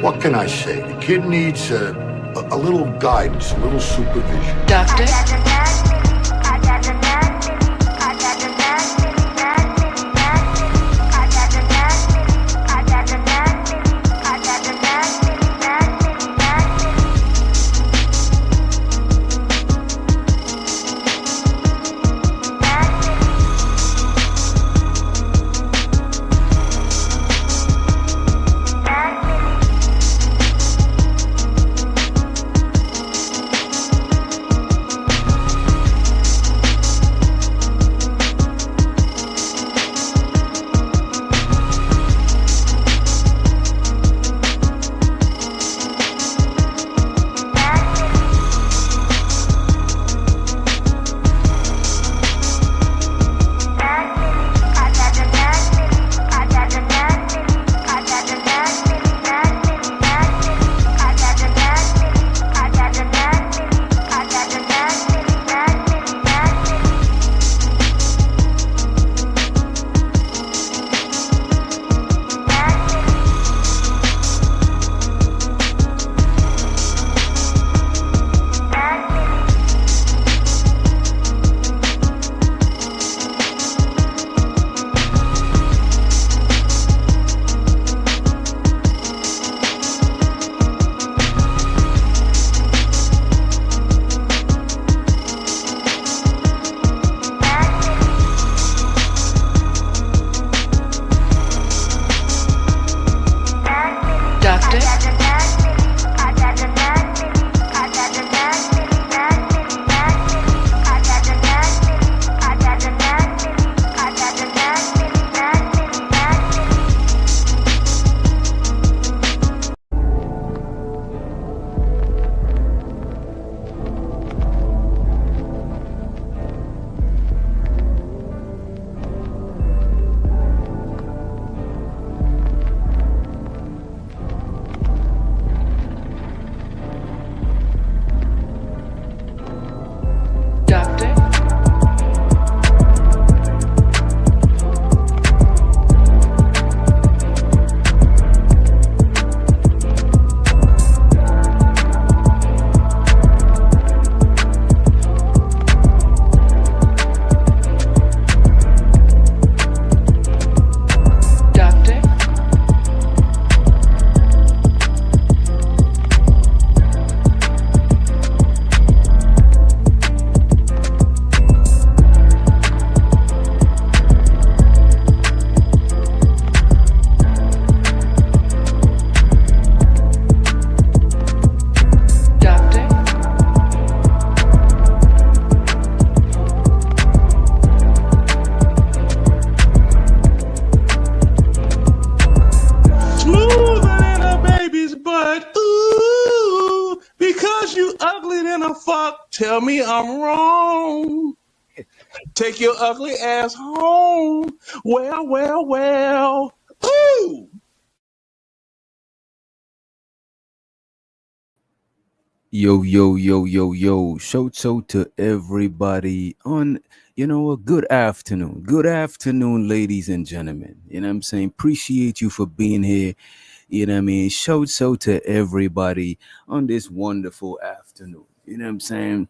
What can I say? The kid needs a little guidance, a little supervision. Doctor? Tell me I'm wrong. Take your ugly ass home. Well. Ooh. Yo. Shouts out to everybody on, a good afternoon. Good afternoon, ladies and gentlemen. You know what I'm saying? Appreciate you for being here. You know what I mean? Shouts out to everybody on this wonderful afternoon. You know what I'm saying?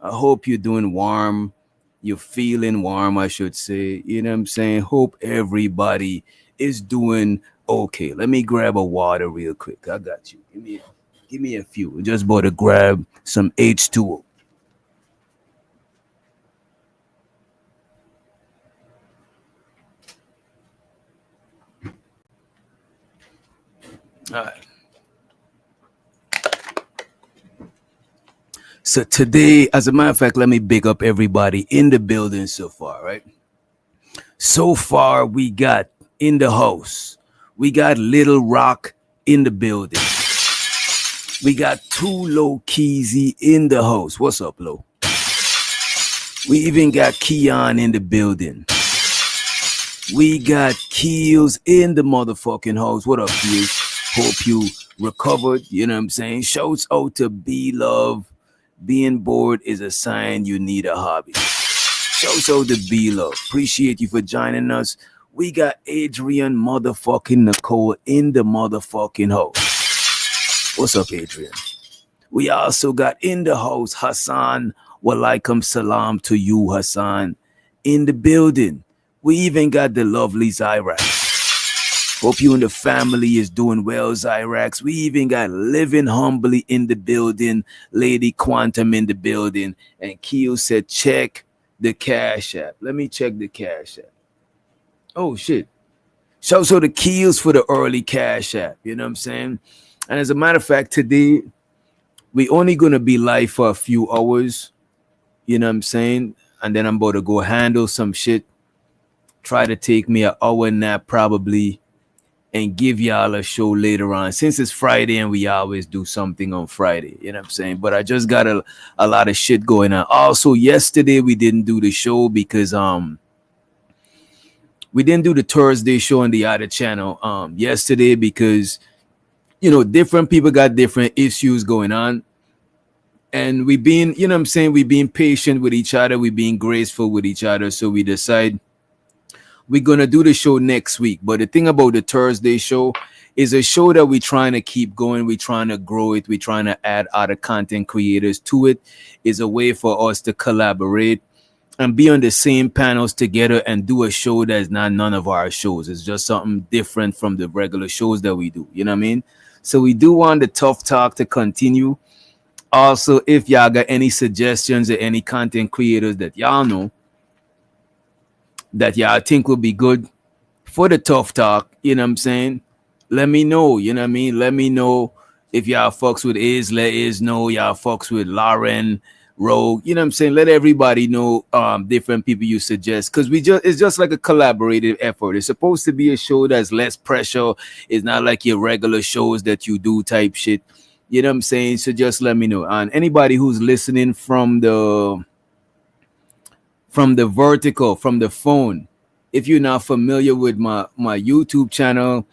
I hope you're doing warm. You're feeling warm, I should say. You know what I'm saying? Hope everybody is doing okay. Let me grab a water real quick. I got you. Give me a few. Just about to grab some H2O. All right. So today, as a matter of fact, let me big up everybody in the building so far, right? So far, we got in the house. We got Little Rock in the building. We got Too Low Keezy in the house. What's up, Low? We even got Keon in the building. We got Keels in the motherfucking house. What up, Keels? Hope you recovered. You know what I'm saying? Shouts out to B-Love. Being bored is a sign you need a hobby. Shouts out to B-Love. Appreciate you for joining us. We got Adrian motherfucking Nicole in the motherfucking house. What's up, Adrian? We also got in the house Hassan. Walaikum salam to you, Hassan. In the building. We even got the lovely Zyrax. Hope you and the family is doing well, Zyrax. We even got Living Humbly in the building. Lady Quantum in the building. And Keo said, check the Cash App. Let me check the Cash App. Oh, shit. So the Keels for the early Cash App. You know what I'm saying? And as a matter of fact, today, we only going to be live for a few hours. You know what I'm saying? And then I'm about to go handle some shit. Try to take me an hour nap probably. And give y'all a show later on. Since it's Friday and we always do something on Friday. You know what I'm saying? But I just got a lot of shit going on. Also, yesterday we didn't do the show because we didn't do the Thursday show on the other channel yesterday because, you know, different people got different issues going on. And we being, you know what I'm saying, we being patient with each other. We being graceful with each other. So we decide we're going to do the show next week. But the thing about the Thursday show is a show that we're trying to keep going. We're trying to grow it. We're trying to add other content creators to it. It's a way for us to collaborate and be on the same panels together and do a show that's not none of our shows. It's just something different from the regular shows that we do. You know what I mean? So we do want the Tough Talk to continue. Also, if y'all got any suggestions or any content creators that y'all know that y'all think will be good for the Tough Talk, you know what I'm saying? Let me know, you know what I mean? Let me know if y'all fucks with Iz, let Iz know. Y'all fucks with Lauren, Rogue, you know what I'm saying? Let everybody know different people you suggest, because it's just like a collaborative effort. It's supposed to be a show that's less pressure. It's not like your regular shows that you do type shit. You know what I'm saying? So just let me know. And anybody who's listening from the vertical, from the phone, if you're not familiar with my YouTube channel,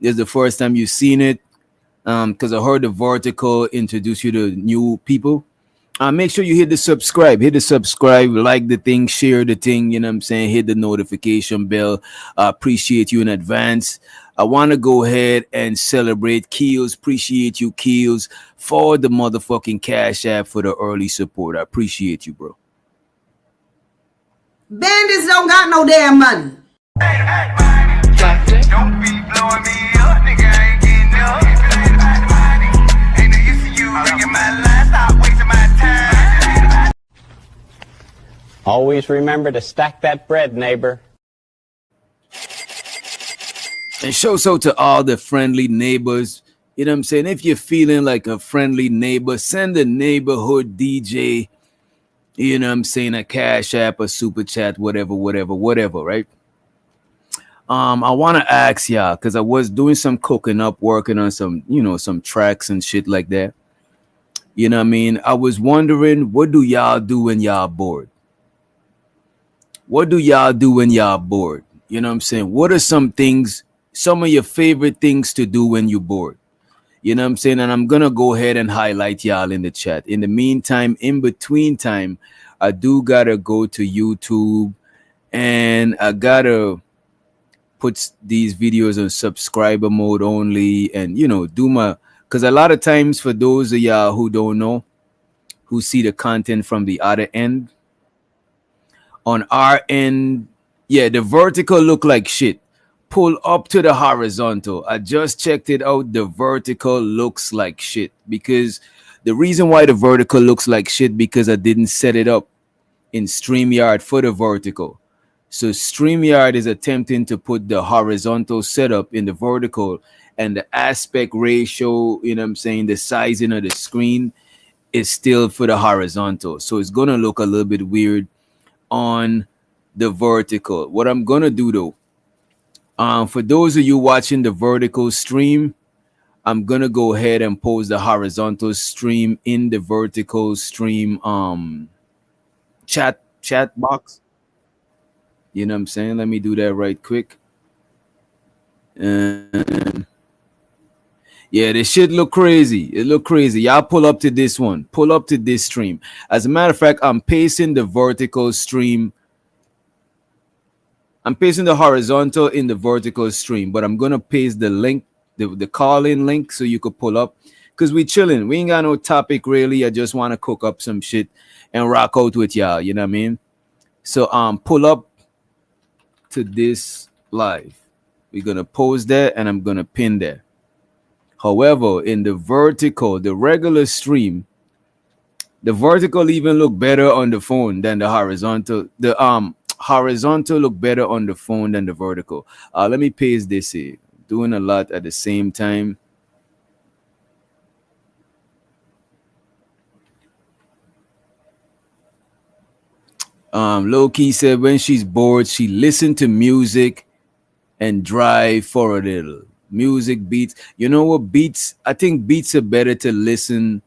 this is the first time you've seen it, because I heard the vertical introduce you to new people. Make sure you hit the subscribe, like the thing, share the thing, you know what I'm saying? Hit the notification bell. I appreciate you in advance. I want to go ahead and celebrate Keels. Appreciate you, Keels, for the motherfucking Cash App for the early support. I appreciate you, bro. Bandits don't got no damn money. Don't be blowing me up, nigga. I ain't getting up. If it ain't about the money, ain't no use to you ringing my line. Stop wasting my time. Always remember to stack that bread, neighbor. And show so to all the friendly neighbors. You know what I'm saying? If you're feeling like a friendly neighbor, send a neighborhood DJ, you know what I'm saying, a Cash App, a Super Chat, whatever, right? I want to ask y'all, because I was doing some cooking up, working on some, you know, some tracks and shit like that. You know what I mean? I was wondering, what do y'all do when y'all bored? What do y'all do when y'all bored? You know what I'm saying? What are some things, some of your favorite things to do when you're bored? You know what I'm saying? And I'm going to go ahead and highlight y'all in the chat. In the meantime, in between time, I do got to go to YouTube and I got to put these videos on subscriber mode only and, you know, do my, because a lot of times for those of y'all who don't know, who see the content from the other end, on our end, yeah, the vertical look like shit. Pull up to the horizontal. I just checked it out. The vertical looks like shit, because the reason why the vertical looks like shit, because I didn't set it up in StreamYard for the vertical. So StreamYard is attempting to put the horizontal setup in the vertical, and the aspect ratio, you know what I'm saying, the sizing of the screen is still for the horizontal. So it's going to look a little bit weird on the vertical. What I'm going to do though, for those of you watching the vertical stream, I'm going to go ahead and post the horizontal stream in the vertical stream chat box. You know what I'm saying? Let me do that right quick. And yeah, this shit look crazy. It look crazy. Y'all pull up to this one. Pull up to this stream. As a matter of fact, I'm pasting the vertical stream. I'm pasting the horizontal in the vertical stream, but I'm gonna paste the link, the call-in link, so you could pull up. Cause we chilling. We ain't got no topic really. I just want to cook up some shit and rock out with y'all. You know what I mean? So pull up to this live. We're gonna post that and I'm gonna pin that. However, in the vertical, the regular stream, the vertical even look better on the phone than the horizontal. The horizontal look better on the phone than the vertical. Let me paste this here. Doing a lot at the same time. Low key said when she's bored, she listen to music and drive for a little. Music beats. You know what beats? I think beats are better to listen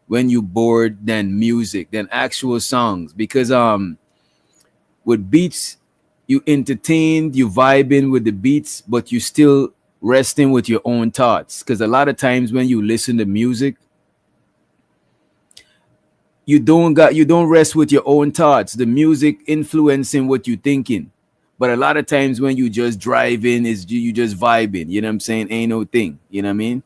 when you bored than music, than actual songs. Because with beats, you entertained, you vibing with the beats, but you still resting with your own thoughts. Because a lot of times when you listen to music, you don't rest with your own thoughts. The music influencing what you're thinking. But a lot of times when you just driving, is you just vibing. You know what I'm saying? Ain't no thing. You know what I mean?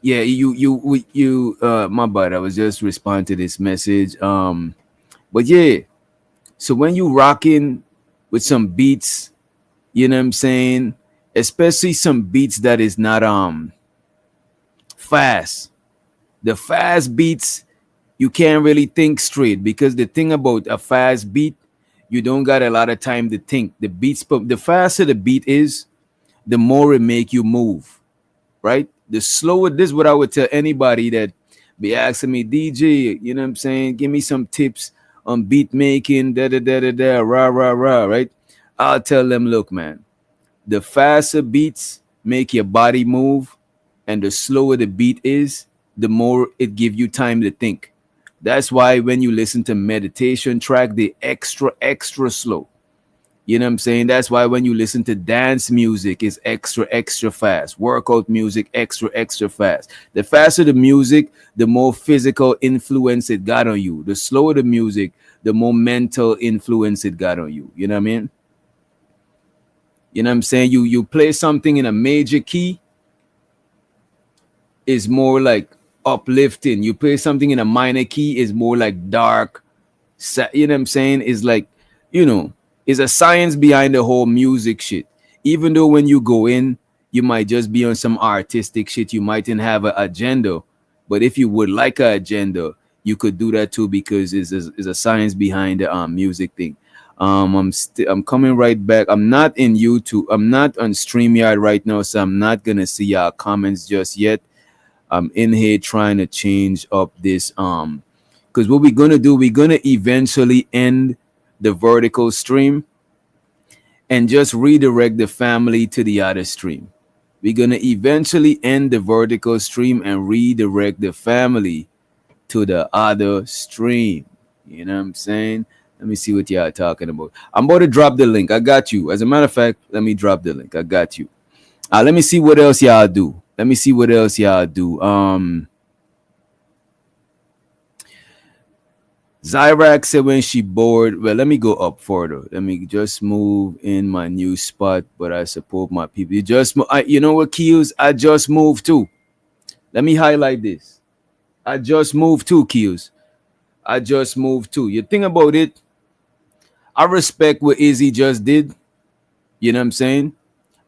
Yeah, my bad. I was just responding to this message. But yeah, so when you rocking with some beats, you know what I'm saying? Especially some beats that is not fast. The fast beats, you can't really think straight because the thing about a fast beat, you don't got a lot of time to think. The beats, the faster the beat is, the more it make you move, right? The slower, this is what I would tell anybody that be asking me, DJ, you know what I'm saying? Give me some tips on beat making, da da da da da, rah rah rah, right? I'll tell them, look, man, the faster beats make your body move, and the slower the beat is, the more it give you time to think. That's why when you listen to meditation track, they extra slow. You know what I'm saying? That's why when you listen to dance music, it's extra fast. Workout music, extra fast. The faster the music, the more physical influence it got on you. The slower the music, the more mental influence it got on you. You know what I mean? You know what I'm saying? You play something in a major key, is more like uplifting. You play something in a minor key, is more like dark. You know what I'm saying? Is like, you know, is a science behind the whole music shit. Even though when you go in, you might just be on some artistic shit. You mightn't have an agenda, but if you would like an agenda, you could do that too because it's a science behind the music thing. I'm coming right back. I'm not in YouTube. I'm not on StreamYard right now, so I'm not gonna see your comments just yet. I'm in here trying to change up this because what we're gonna do, we're gonna eventually end the vertical stream and just redirect the family to the other stream. We're gonna eventually end the vertical stream and redirect the family to the other stream. You know what I'm saying? Let me see what y'all talking about. I'm about to drop the link. I got you. As a matter of fact, let me drop the link. I got you. Let me see what else y'all do. Let me see what else y'all do. Zyrak said when she bored. Well, let me go up further. Let me just move in my new spot, but I support my people. You know what, Keels? I just moved too. Let me highlight this. I just moved too, Keels. I just moved too. You think about it. I respect what Izzy just did. You know what I'm saying?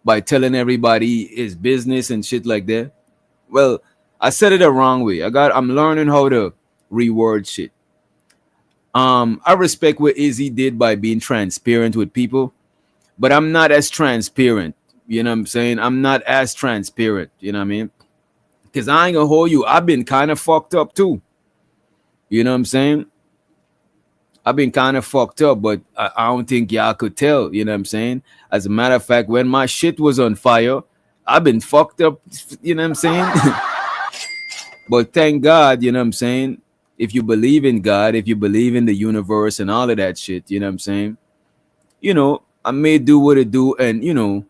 By telling everybody his business and shit like that. Well, I said it the wrong way. I'm learning how to reword shit. I respect what Izzy did by being transparent with people, but I'm not as transparent. You know what I'm saying? I'm not as transparent. You know what I mean? Because I ain't gonna hold you. I've been kind of fucked up too. You know what I'm saying? I've been kind of fucked up, but I don't think y'all could tell. You know what I'm saying? As a matter of fact, when my shit was on fire, I've been fucked up. You know what I'm saying? But thank God, you know what I'm saying? If you believe in God, if you believe in the universe and all of that shit, you know what I'm saying? You know, I may do what it do and, you know,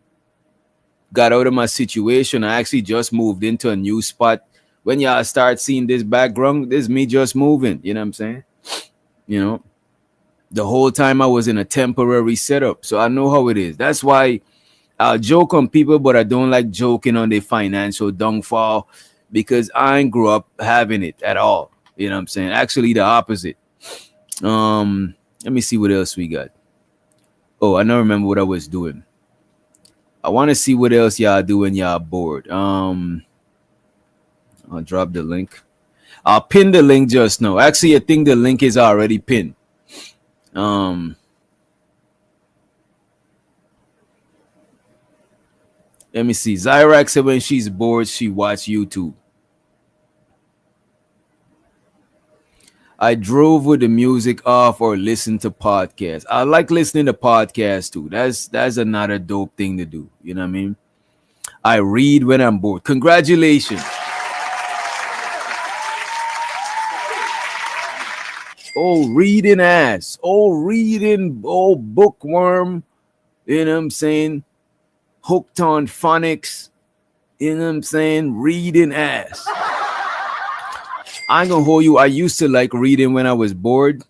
got out of my situation. I actually just moved into a new spot. When y'all start seeing this background, this is me just moving. You know what I'm saying? You know, the whole time I was in a temporary setup, so I know how it is. That's why I'll joke on people, but I don't like joking on their financial downfall because I ain't grew up having it at all. You know what I'm saying? Actually, the opposite. Let me see what else we got. Oh, I don't remember what I was doing. I want to see what else y'all do when y'all bored. I'll drop the link. I'll pin the link just now. Actually, I think the link is already pinned. Um, Let me see. Zyrax said when she's bored, she watch YouTube. I drove with the music off or listen to podcasts. I like listening to podcasts too. That's another dope thing to do. You know what I mean? I read when I'm bored. Congratulations. Oh, reading ass. Oh, reading. Oh, bookworm. You know what I'm saying? Hooked on phonics. You know what I'm saying? Reading ass. I ain't gonna hold you. I used to like reading when I was bored,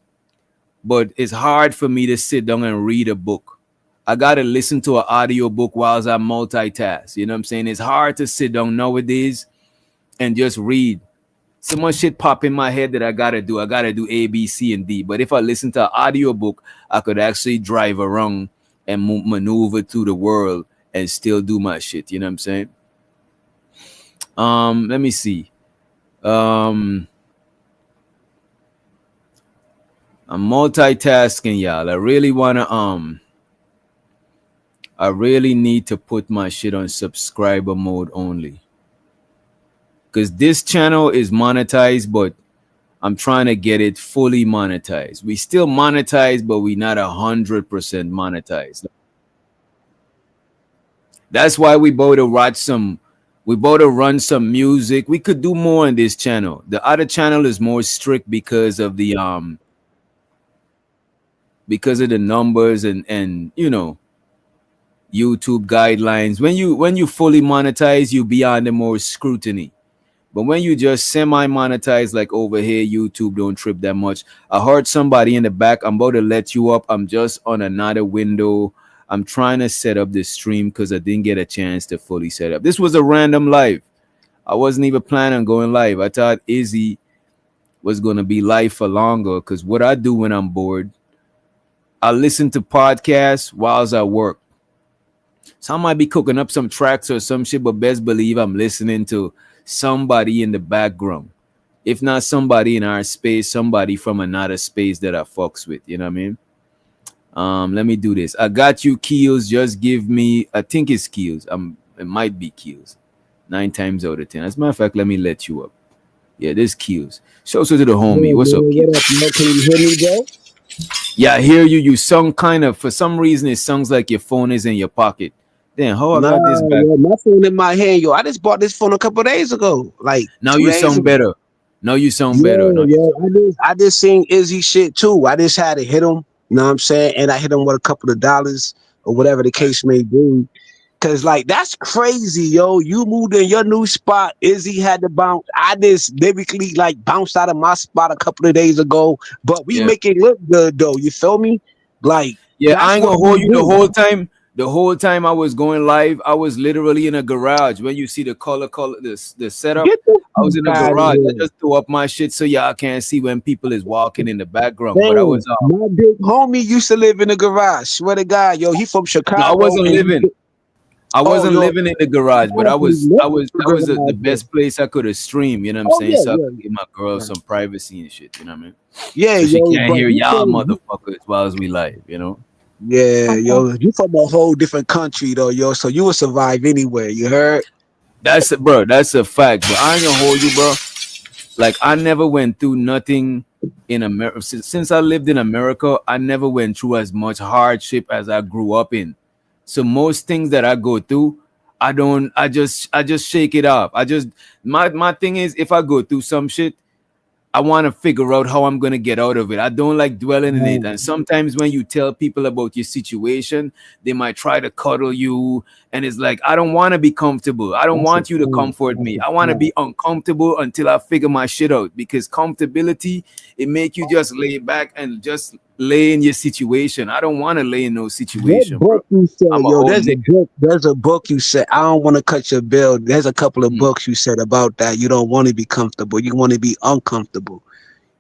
but it's hard for me to sit down and read a book. I gotta listen to an audio book while I multitask. You know what I'm saying? It's hard to sit down nowadays and just read. So much shit pop in my head that I gotta do. I gotta do A, B, C, and D. But if I listen to an audio book, I could actually drive around and maneuver through the world and still do my shit. You know what I'm saying? Let me see. I'm multitasking, y'all. I really need to put my shit on subscriber mode only. Because this channel is monetized, but I'm trying to get it fully monetized. We still monetize, but we not 100% monetized. That's why we both to watch some. We both to run some music. We could do more on this channel. The other channel is more strict because of the numbers and you know, YouTube guidelines. When you fully monetize, you be under more scrutiny. But when you just semi-monetize, like over here, YouTube don't trip that much. I heard somebody in the back. I'm about to let you up. I'm just on another window. I'm trying to set up this stream because I didn't get a chance to fully set up. This was a random live. I wasn't even planning on going live. I thought Izzy was going to be live for longer because what I do when I'm bored, I listen to podcasts whilst I work. So I might be cooking up some tracks or some shit, but best believe I'm listening to somebody in the background. If not somebody in our space, somebody from another space that I fucks with. You know what I mean? Let me do this. I got you, Keels. Just give me, I think it's Keels. It might be Keels. 9 times out of 10. As a matter of fact, let me let you up. Yeah, this Keels. Show us to the homie. What's up, Keels? What up, yo? Can you hear me, bro? Yeah, I hear you. You sound kind of, for some reason, it sounds like your phone is in your pocket. Damn, how I got this back? Yo, my phone in my hand, yo. I just bought this phone a couple days ago, like Now 2 you days sound ago. better. Now you sound better. Now I just seen Izzy shit too. I just had to hit him, you know what I'm saying? And I hit him with a couple of dollars or whatever the case may be. Cause like that's crazy, yo. You moved in your new spot. Izzy had to bounce. I just lyrically like bounced out of my spot a couple of days ago. But we Yeah. make it look good though. You feel me? Like Yeah, that's I ain't what gonna hold we you the do. whole time. The whole time I was going live, I was literally in a garage. When you see the color, the setup, Get the I was in a fuck outta garage. I here. just threw up my shit so y'all can't see when people is walking in the background. But I was Damn, my big homie used to live in the garage. Swear to God, yo, he from no, I Chicago wasn't and living. I oh, wasn't yo, living in the garage, but I was live I was in that was the garage, yo. best place I could have streamed. You know what I'm Oh saying? yeah, So I yeah, could give my girl yeah, some privacy and shit. You know what I mean? yeah, So she yo. can't But hear you y'all from motherfuckers while we live. You know? yeah, yo, you from a whole different country though, yo. So you will survive anywhere. You heard? Bro. That's a fact. But I ain't gonna hold you, bro. Like I never went through nothing in America since I lived in America. I never went through as much hardship as I grew up in. So most things that I go through, I don't. I just shake it off. My thing is, if I go through some shit, I want to figure out how I'm going to get out of it. I don't like dwelling in it. And sometimes when you tell people about your situation, they might try to cuddle you. And it's like, I don't want to be comfortable. I don't want you to comfort me. I want to be uncomfortable until I figure my shit out. Because comfortability, it make you just lay back and just lay in your situation. I don't want to lay in no situation, bro. You said, I'm a yo, old there's a nigga. book. There's a book you said. I don't want to cut your bill. There's a couple of books you said about that. You don't want to be comfortable. You want to be uncomfortable.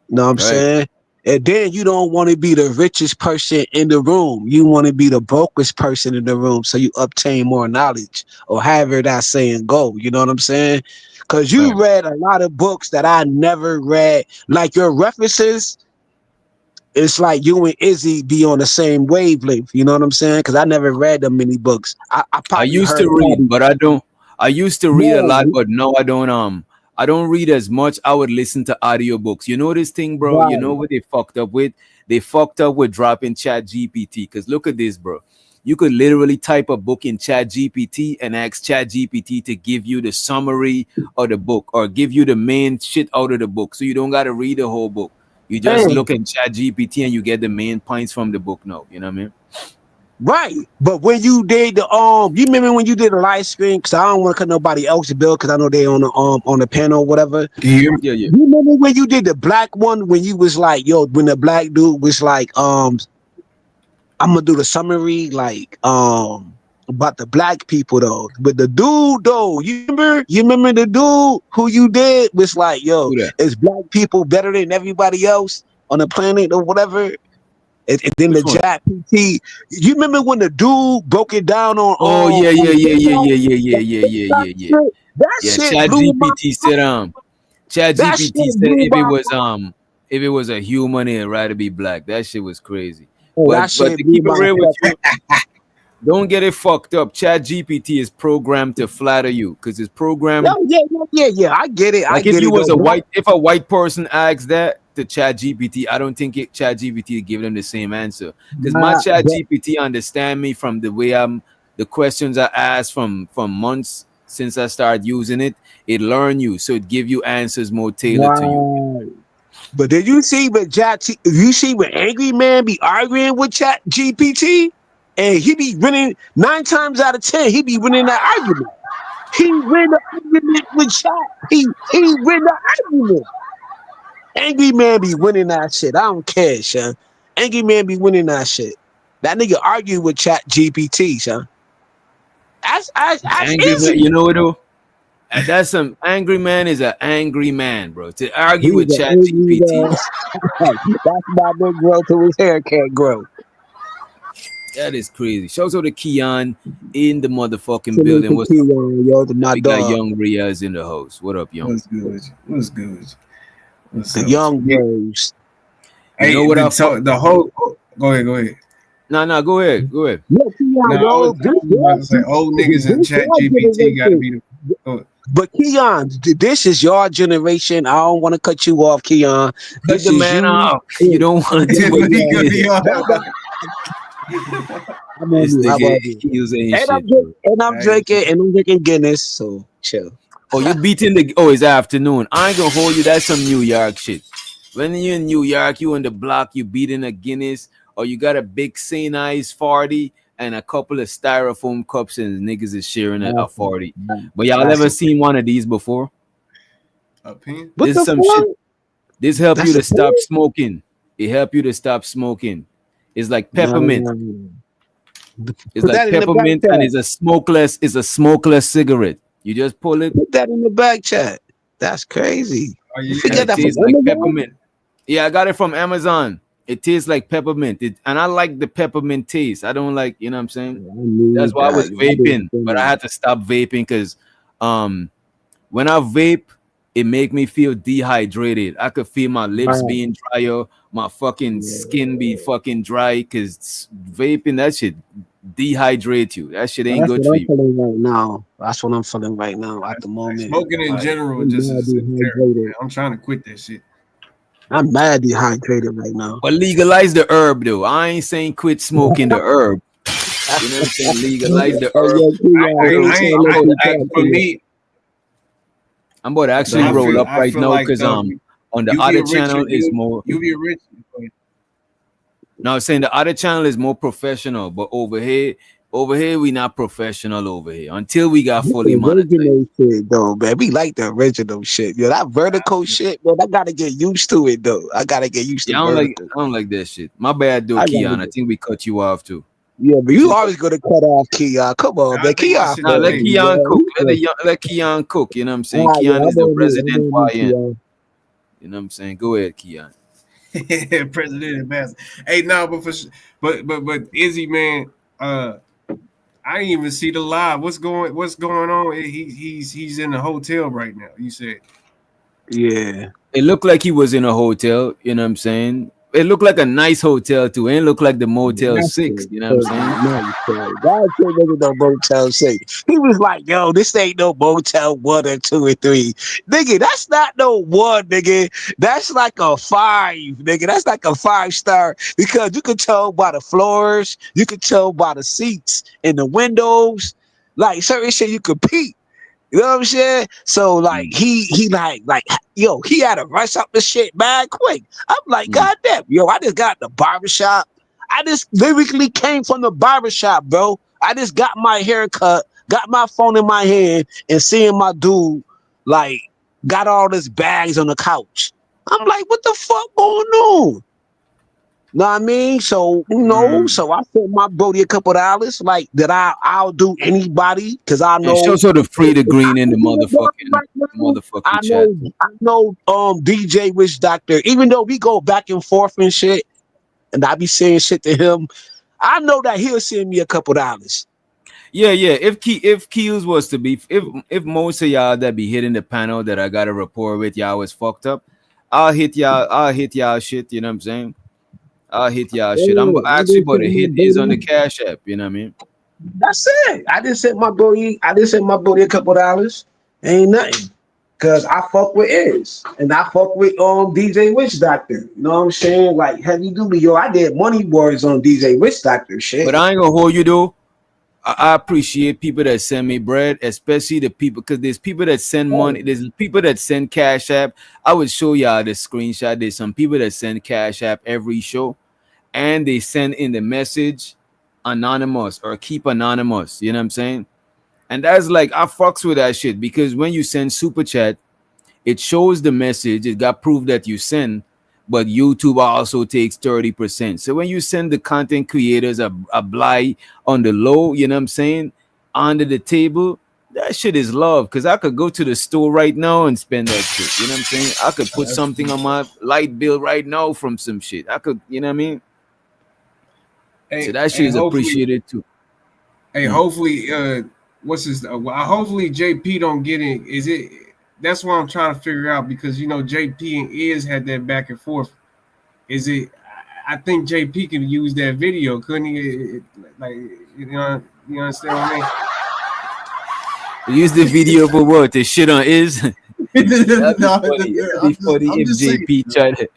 You know what I'm saying? And then you don't want to be the richest person in the room. You want to be the brokest person in the room, so you obtain more knowledge, or however that saying go. You know what I'm saying? Because you read a lot of books that I never read. Like your references, it's like you and Izzy be on the same wavelength. You know what I'm saying? Because I never read them many books. I I probably used heard to read, but I don't. I used to read a lot, but no, I don't. I don't read as much. I would listen to audiobooks. You know this thing, bro? You know what they fucked up with? They fucked up with dropping Chat GPT. Because look at this, bro. You could literally type a book in Chat GPT and ask Chat GPT to give you the summary of the book or give you the main shit out of the book. So you don't got to read the whole book. You just look at Chat GPT and you get the main points from the book now. You know what I mean? Right, but when you did the you remember when you did the live stream? Because I don't want to cut nobody else's bill because I know they on the panel or whatever. Yeah. You remember when you did the black one when you was like, yo, when the black dude was like, I'm gonna do the summary like about the black people though. But the dude though, you remember the dude who you did was like, yo, is black people better than everybody else on the planet or whatever? And then Which the one? Chat PT. You remember when the dude broke it down on? Oh yeah. That Yeah, shit Chat blew my. GPT said Chat That GPT shit said blew my. if it was a human, it'd rather be black. That shit was crazy. Oh, that But shit to blew keep it my. real with you, don't get it fucked up. Chat GPT is programmed to flatter you because it's programmed. Yeah. I get it. Like if you was if a white person asks that to Chat GPT, I don't think Chat GPT would give them the same answer. Because my Chat GPT understand me from the way the questions I ask from months since I started using it. It learn you, so it give you answers more tailored to you. But did you see when Angry Man be arguing with Chat GPT? And he be winning 9 times out of 10, he be winning that argument. He win the argument with Chat. He win the argument. Angry Man be winning that shit. I don't care, son. Angry Man be winning that shit. That nigga argue with Chat GPT, son. That's Angry easy. Man, you know what though? That's some Angry Man is an angry man, bro. To argue with Chat GPT. That's my big grow till his hair can't grow. That is crazy. Shout out to Keon in the motherfucking building. What's up? Yo, my we dog. got Young Riaz in the house. What up, Young? What's good? What's good? What's the up? young bros. Hey, you know what the whole. Go ahead. No, go ahead. Yeah, Keon, I was about to say old niggas in Chat GPT got to be the. But Keon, this is your generation. I don't want to cut you off, Keon. Cut the man off. You don't want to. I'm drinking Guinness, so chill. Oh, you beating it's afternoon. I ain't gonna hold you. That's some New York shit. When you're in New York, you on the block, you beating a Guinness, or you got a big St. Ives 40 and a couple of styrofoam cups, and niggas is sharing a 40. But y'all ever seen one of these before? This is some shit. This help you to stop smoking. It help you to stop smoking. It's like peppermint. It's like peppermint, and it's a smokeless cigarette. You just pull it. Put that in the back chat. That's crazy. You get that tastes like peppermint. Yeah, I got it from Amazon. It tastes like peppermint, and I like the peppermint taste. I don't like, you know what I'm saying? That's why I was vaping, but I had to stop vaping because when I vape, it make me feel dehydrated. I could feel my lips being drier, my fucking skin be fucking dry because vaping, that shit dehydrate you. That shit ain't good for you. Right now. That's what I'm feeling right now at the moment. Smoking in general just is terrible. I'm trying to quit that shit. I'm mad dehydrated right now. But legalize the herb though. I ain't saying quit smoking the herb. You know what I'm saying? Legalize the herb. For me, I'm about to actually roll up right now because On the You other get richer. channel is more. You get rich. Now, I'm saying the other channel is more professional, but over here we not professional over here until we got This fully monetized. original shit though, man. We like the original shit. Yo, that vertical shit, man. I gotta get used to it though. I gotta get used to Yeah, vertical. I don't like that shit. My bad, though, I gotta Keon. I get, think we cut you off too. yeah, but you always gonna cut off Keon. Come on, I man. think my Keon shit Now let funny, delayed. Keon man. cook. Let Keon cook. You know what I'm saying? Ah, yeah, Keon is I'm the on you. I'm resident on you, YN. Keon. You know what I'm saying? Go ahead, Keon. President ambassador. Hey, no, but Izzy, man, I didn't even see the live. What's going on? He's in the hotel right now. You said. Yeah. It looked like he was in a hotel. You know what I'm saying? It looked like a nice hotel too. It didn't look like the Motel That's 6. it. You know what I'm saying? Nice, bro. God can't make it no Motel 6. He was like, yo, this ain't no Motel 1 or 2 or 3. Nigga, that's not no 1, nigga. That's like a 5, nigga. That's like a 5-star because you can tell by the floors, you can tell by the seats and the windows. Like certain shit you could peep. You know what I'm saying? So like Mm, he like yo, he had to rush up the shit mad quick. I'm like, mm. God damn, yo, I just got in the barbershop. I just lyrically came from the barbershop, bro. I just got my hair cut, got my phone in my hand, and seeing my dude like got all his bags on the couch. I'm like, what the fuck going on? Know what I mean? So, so I sent my Brody a couple dollars, like that I'll do anybody because I And show know sort of free the if I green in the can do it motherfucking right now, chat. I know DJ Witch Doctor, even though we go back and forth and shit, and I be saying shit to him, I know that he'll send me a couple dollars. Yeah. If Keels was to be if most of y'all that be hitting the panel that I got a rapport with y'all was fucked up, I'll hit y'all shit, you know what I'm saying? I'll hit y'all shit. I'm Yeah, I actually just about sent to my hit is on the Brody. Cash App, you know what I mean? That's it. I just sent my Brody a couple dollars. Ain't nothing. Cause I fuck with Iz and I fuck with DJ Witch Doctor. You know what I'm saying? Like heavy duty, yo. I did money boards on DJ Witch Doctor But shit. I ain't gonna hold you though. I appreciate people that send me bread, especially the people, because there's people that send money, there's people that send Cash App. I would show y'all the screenshot. There's some people that send Cash App every show, and they send in the message anonymous or keep anonymous. You know what I'm saying? And that's like I fucks with that shit because when you send super chat, it shows the message. It got proof that you send, but YouTube also takes 30%. So when you send the content creators a blight on the low, you know what I'm saying, under the table, that shit is love. Cause I could go to the store right now and spend that shit. You know what I'm saying? I could put something on my light bill right now from some shit. I could, you know what I mean? So that shit is appreciated too. Hey, hopefully, what's his? Hopefully JP don't get in. Is it? That's what I'm trying to figure out because JP and Iz had that back and forth. Is it? I think JP can use that video, couldn't he? Like you understand what I mean? Use the video for what? The shit on is. That'd be No, funny. That'd be funny I'm if just JP saying. tried to.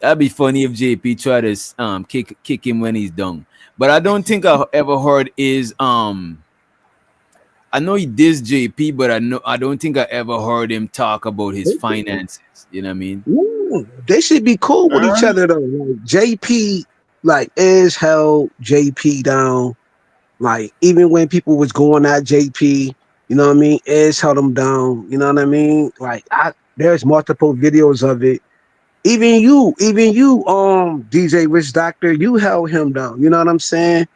That'd be funny if JP tried to kick him when he's done. But I don't think I ever heard is I know he dissed JP, but I don't think I ever heard him talk about his finances. You know what I mean? Yeah, they should be cool with each other though. Like JP, like Iz held JP down. Like even when people was going at JP, you know what I mean? Iz held him down. You know what I mean? Like there's multiple videos of it. Even you, DJ Rich Doctor, you held him down. You know what I'm saying?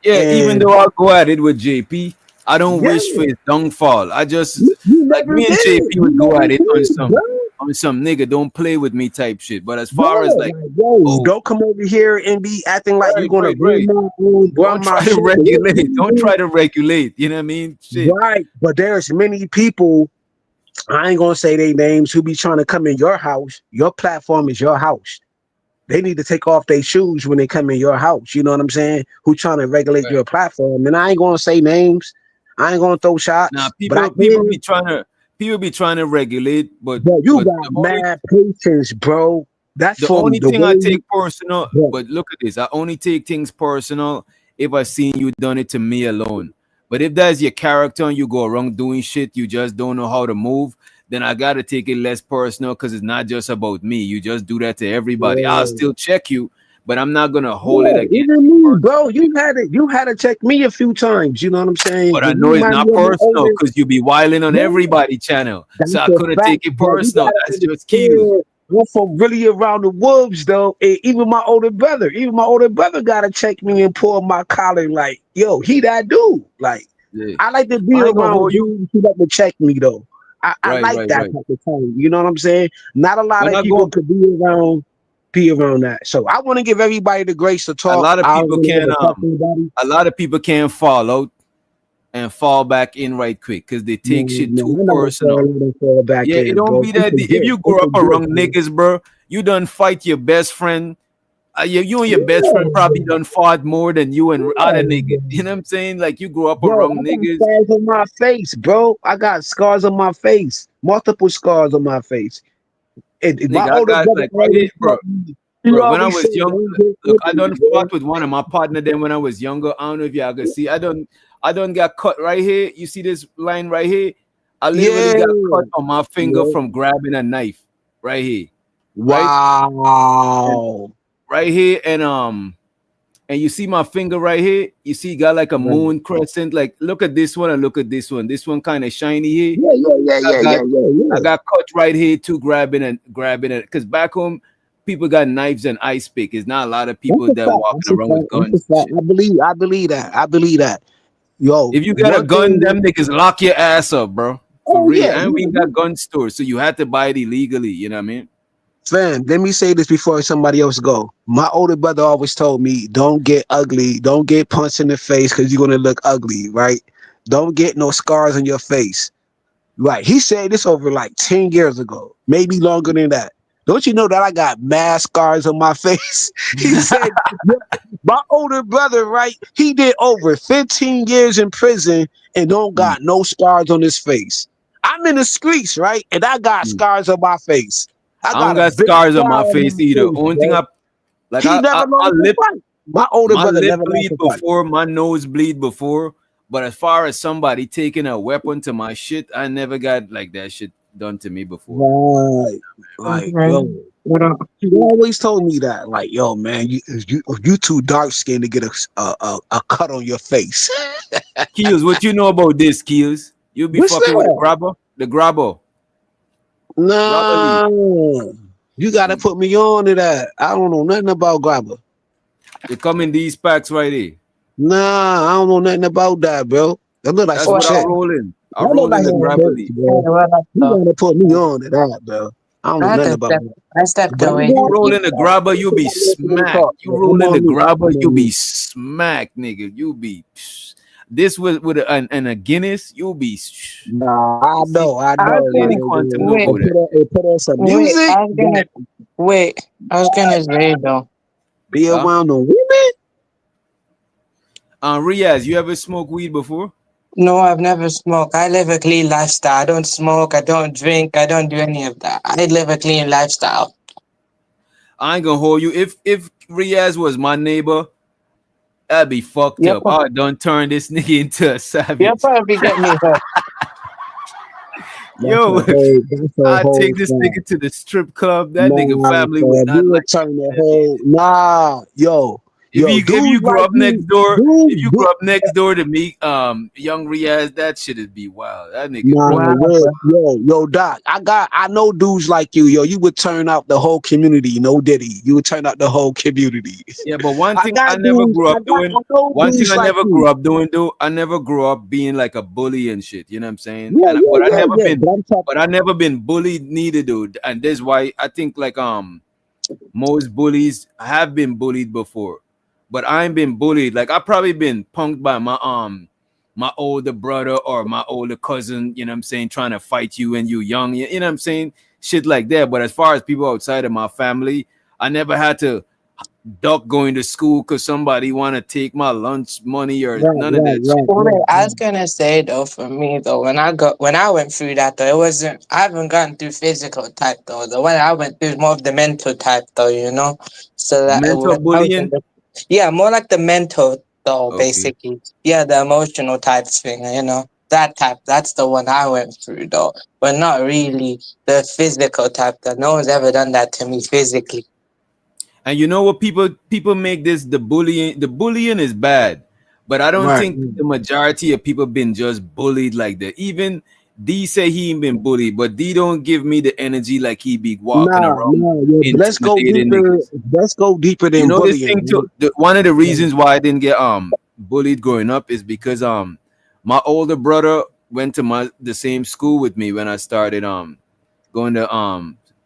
Yeah, even And though I go at it with JP, I don't yeah, wish for his downfall. I just you like never me and did. JP You would go never at it did, bro. on some nigga don't play with me type shit. But as Yeah, far as like, like, yo, oh, don't come over here and be acting like you're gonna right. run Don't my try to shit. regulate. Don't try to regulate. You know what I mean? Shit. Right, but there's many people. I ain't gonna say their names who be trying to come in your house. Your platform is your house. They need to take off their shoes when they come in your house. You know what I'm saying? Who trying to regulate your platform? And I ain't gonna say names. I ain't gonna throw Now shots. But I people can. be trying to regulate, But you but got mad patience, bro. That's the from only the thing I way. take personal, Bro, but look at this. I only take things personal if I seen you done it to me alone. But if that's your character and you go around doing shit, you just don't know how to move, then I gotta take it less personal because it's not just about me. You just do that to everybody. I'll still check you, but I'm not gonna hold it Yeah, against even you me, bro. personally. You had to check me a few times. You know what I'm saying? But I When know you it's remind not me of my personal older, because you be wilding on yeah, everybody channel. that's So I a couldn't fact. take it But you personal. gotta That's just cues. understand. I'm from really around the wolves, though. And even my older brother gotta check me and pull my collar. Like, yo, he that dude. Like, Yeah. I like to be I ain't gonna around hold you. dudes who like to check me, though. I Right, like right, that right. type of time. You know what I'm saying? Not a lot When of I people go, could be around that. So I want to give everybody the grace to a talk. lot of I don't people want to can ever touch anybody. a lot of people can fall out and fall back in right quick because they No, take shit too no, I never personal. fall back Yeah, it in, don't bro. be They that deep. If forget. you They grow up forget, around bro. niggas, bro, you done fight your best friend. You and your best friend Yeah, probably done fought more than you and other niggas. yeah. You know what I'm saying? Like you grew up Yo, around I got niggas. scars on my face, bro. I got scars on my face. Multiple scars on my face. My Nigga, I older got brother like right here, always bro. taught me. He Bro, when I always was said, young, "Don't get look, I ugly, done bro." fought with one of my partner then when I was younger. I don't know if y'all can see. I done got cut right here. You see this line right here? I literally Yeah, got cut on my finger yeah. from grabbing a knife right here, right, and Wow. right here, and you see my finger right here. You see, got like a Right. moon crescent. Like, look at this one and look at this one. This one kind of shiny here. Yeah, yeah, yeah, I yeah, got yeah, yeah, I yeah. got cut right here too, grabbing it. Because back home, people got knives and ice pick. It's not a lot of That's people a that fact. walking That's a around with fact. That's a guns and fact. shit. I believe that. I believe that. Yo, If you got a one gun, thing. them niggas lock your ass up, bro. For Oh real. yeah, And we ain't got gun stores, so you had to buy it illegally. You know what I mean? fam. Let me say this before somebody else go. My older brother always told me, "Don't get ugly. Don't get punched in the face because you're gonna look ugly, right? Don't get no scars on your face." Right. He said this over like 10 years ago, maybe longer than that. Don't you know that I got mad scars on my face? He said, "Yeah." My older brother, right? He did over 15 years in prison and don't Mm, got no scars on his face. I'm in the streets, right? And I got mm. scars on my face. I I don't got a got big scars on scar my on face my either. face, Only thing bro. I like, He never my lost a lip, fight. My older my brother lip never lost bleed a fight. before, my nose bleed before. But as far as somebody taking a weapon to my shit, I never got like that shit done to me before. Right. Like, Okay. yo. He always told me that, like, yo, man, you too dark skinned to get a cut on your face. Keels, what you know about this, Keels? You be What's fucking with the that? grabber? The grabber. Grabber leaf. No, you gotta Mm. put me on to that. I don't know nothing about grabber. They come in these packs right here. Nah, I don't know nothing about that, bro. That look like That's some what I Well, chick. roll in. I That look roll in like the some grabber chicks, leaf. bro. You so gotta put me on to that, bro. I don't I know had nothing to about step. that. I stepped But away. You roll I'm in the grabber, you be somebody else gonna smacked. talk, You bro. roll I'm in the on mute. grabber, I'm you on be mute. smacked, nigga. You be this with and a Guinness, you be. Nah, I You see, know, I I was know, yeah, the gonna man. quantum no wait, go there. Put on some wait. music. That I was gonna say though. be Huh? around the women. Riaz, you ever smoke weed before? No, I've never smoked. I live a clean lifestyle. I don't smoke. I don't drink. I don't do any of that. I live a clean lifestyle. I ain't gonna hold you. If Riaz was my neighbor, that'd be fucked You're, up. I don't turn this nigga into a you'll savage. probably get me hurt. Yo, That's a I whole take this fact. nigga to the strip club. That nigga Nah, family would fam, not you like would turn the that. whole If you dudes grew like up you, next door, if you grew dude, up next door to me, young Riaz, that shit'd be wild. That nigga nah, crazy. Wow, real, bro. Doc. I know dudes like you, yo. You would turn out the whole community, no diddy. You would turn out the whole community. Yeah, but one I thing got I never dudes, grew up doing, I know one thing dudes I like never grew you. up doing though, I never grew up being like a bully and shit. You know what I'm saying? Yeah, And yeah, yeah, yeah. but I never been bullied neither, dude. And that's why I think like most bullies have been bullied before, but I ain't been bullied. Like I probably been punked by my older brother or my older cousin. You know what I'm saying? Trying to fight you and you young. You know what I'm saying? Shit like that. But as far as people outside of my family, I never had to duck going to school because somebody want to take my lunch money or Right, none of right, that shit. right, Wait, right, I was right. gonna say though, for me though, when I went through that though, it wasn't. I haven't gone through physical type though. The one I went through is more of the mental type though, you know. So that Mental when I was bullying. yeah, more like the mental though, Okay. basically. Yeah, the emotional type thing, you know. That type, that's the one I went through though, but not really the physical type. That no one's ever done that to me physically. And you know what, people make this the bullying. The bullying is bad, but I don't Right. think the majority of people been just bullied like that. Even D say he ain't been bullied, but D don't give me the energy like he be walking Nah, around nah, yeah, but let's go intimidating deeper. niggas. Let's go deeper You than know this bullying, thing too. right? One of the reasons why I didn't get bullied growing up is because my older brother went to the same school with me when I started going to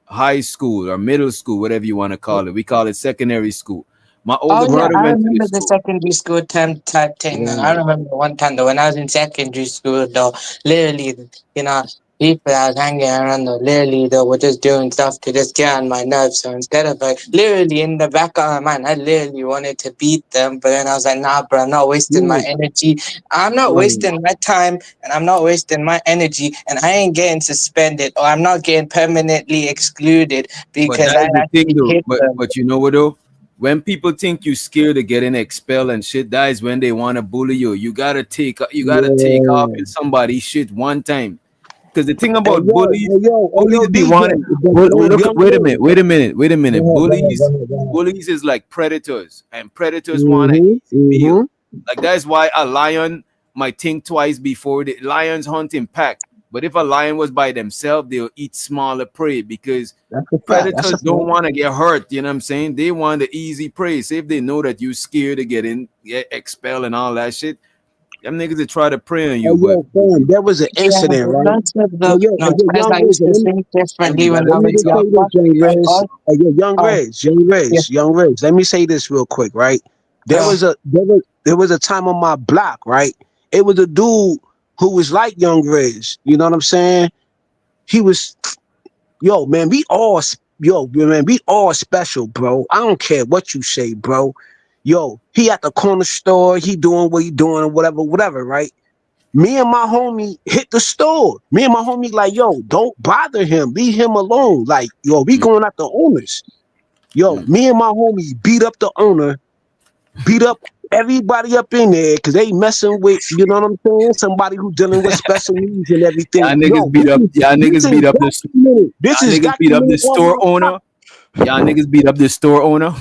high school or middle school, whatever you want to call it. We call it secondary school. My Oh older yeah, brother I went to the remember the school. secondary school term type thing. And I Right. remember one time though, when I was in secondary school though, literally, you know, people I was hanging around though, literally though, were just doing stuff to just get on my nerves. So instead of like, literally in the back of my mind, I literally wanted to beat them, but then I was like, nah, bro, I'm not wasting my Yeah, energy. I'm not right. wasting my time, and I'm not wasting my energy, and I ain't getting suspended, or I'm not getting permanently excluded But because that I is the thing actually though. hit But them. but you know what though? When people think you scared of getting expelled and shit, that is when they want to bully you. You gotta take off Yeah. in somebody's shit one time. Because the thing Hey about yo, hey bullies, yo, hey yo, bullies be DJ. wanting. The Look, young wait a minute, boy. wait a minute, wait a Go minute. ahead, go ahead, go Bullies, ahead, go ahead. bullies is like predators, and predators want an Mm-hmm. easy meal. Mm-hmm. Like that's why a lion might think twice before the lions hunt in pack. But if a lion was by themselves, they'll eat smaller prey because That's a fact. That's predators a don't fact. want to get hurt. You know what I'm saying? They want the easy prey. So if they know that you scared to get in, get expelled and all that shit, them niggas that try to prey on Hey you. But yo, fam, there was an Yeah, incident, but right? most of Hey the yo, no, hey yo, as young I Reg, used to think differently when everybody I let me was else just say got this, younger. young bullied and Reg. Oh, shit. Hey yo, young oh, Reg, young yeah, Reg, young Reg. Let me say this real quick, right? uh, There was a time on my block, right? It was a dude who was like young Reg. You know what I'm saying? He was yo, man, we all special, bro. I don't care what you say, bro. Yo, he at the corner store, he doing what he doing, whatever, whatever, right? Me and my homie hit the store. Me and my homie like, yo, don't bother him. Leave him alone. Like, yo, we Mm, going at the owners. Yo, mm. me and my homie beat up the owner, beat up everybody up in there because they messing with, you know what I'm saying? Somebody who dealing with special needs and everything. Yo, Y'all this niggas is beat up this documented. This y'all is niggas beat up the documented on store my block. owner. Y'all niggas beat up the store owner.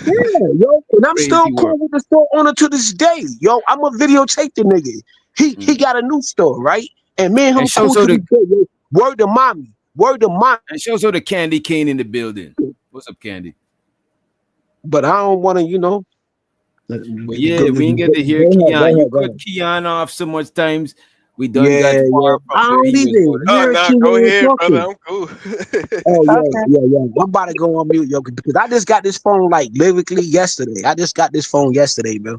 Yeah, yo, and I'm still Crazy work. cool with the store owner to this day. Yo, I'm a videotape the nigga. He Mm. got a new store, right? And me and And him show cool so to the this day. Yo. Word to mommy. Word to mommy. the candy cane in the building. What's up, Candy? But I don't want to, But yeah, we ain't get to hear go ahead, Keon. You go cut ahead. Keon off so much times. We done Yeah, got yeah. far from I where don't he was even going. Oh, hear nah, go Keon ahead, brother. talking. I'm cool. Oh yeah, okay. yeah, yeah. I'm about to go on mute, yo, because I just got this phone like lyrically yesterday. I just got this phone yesterday, bro.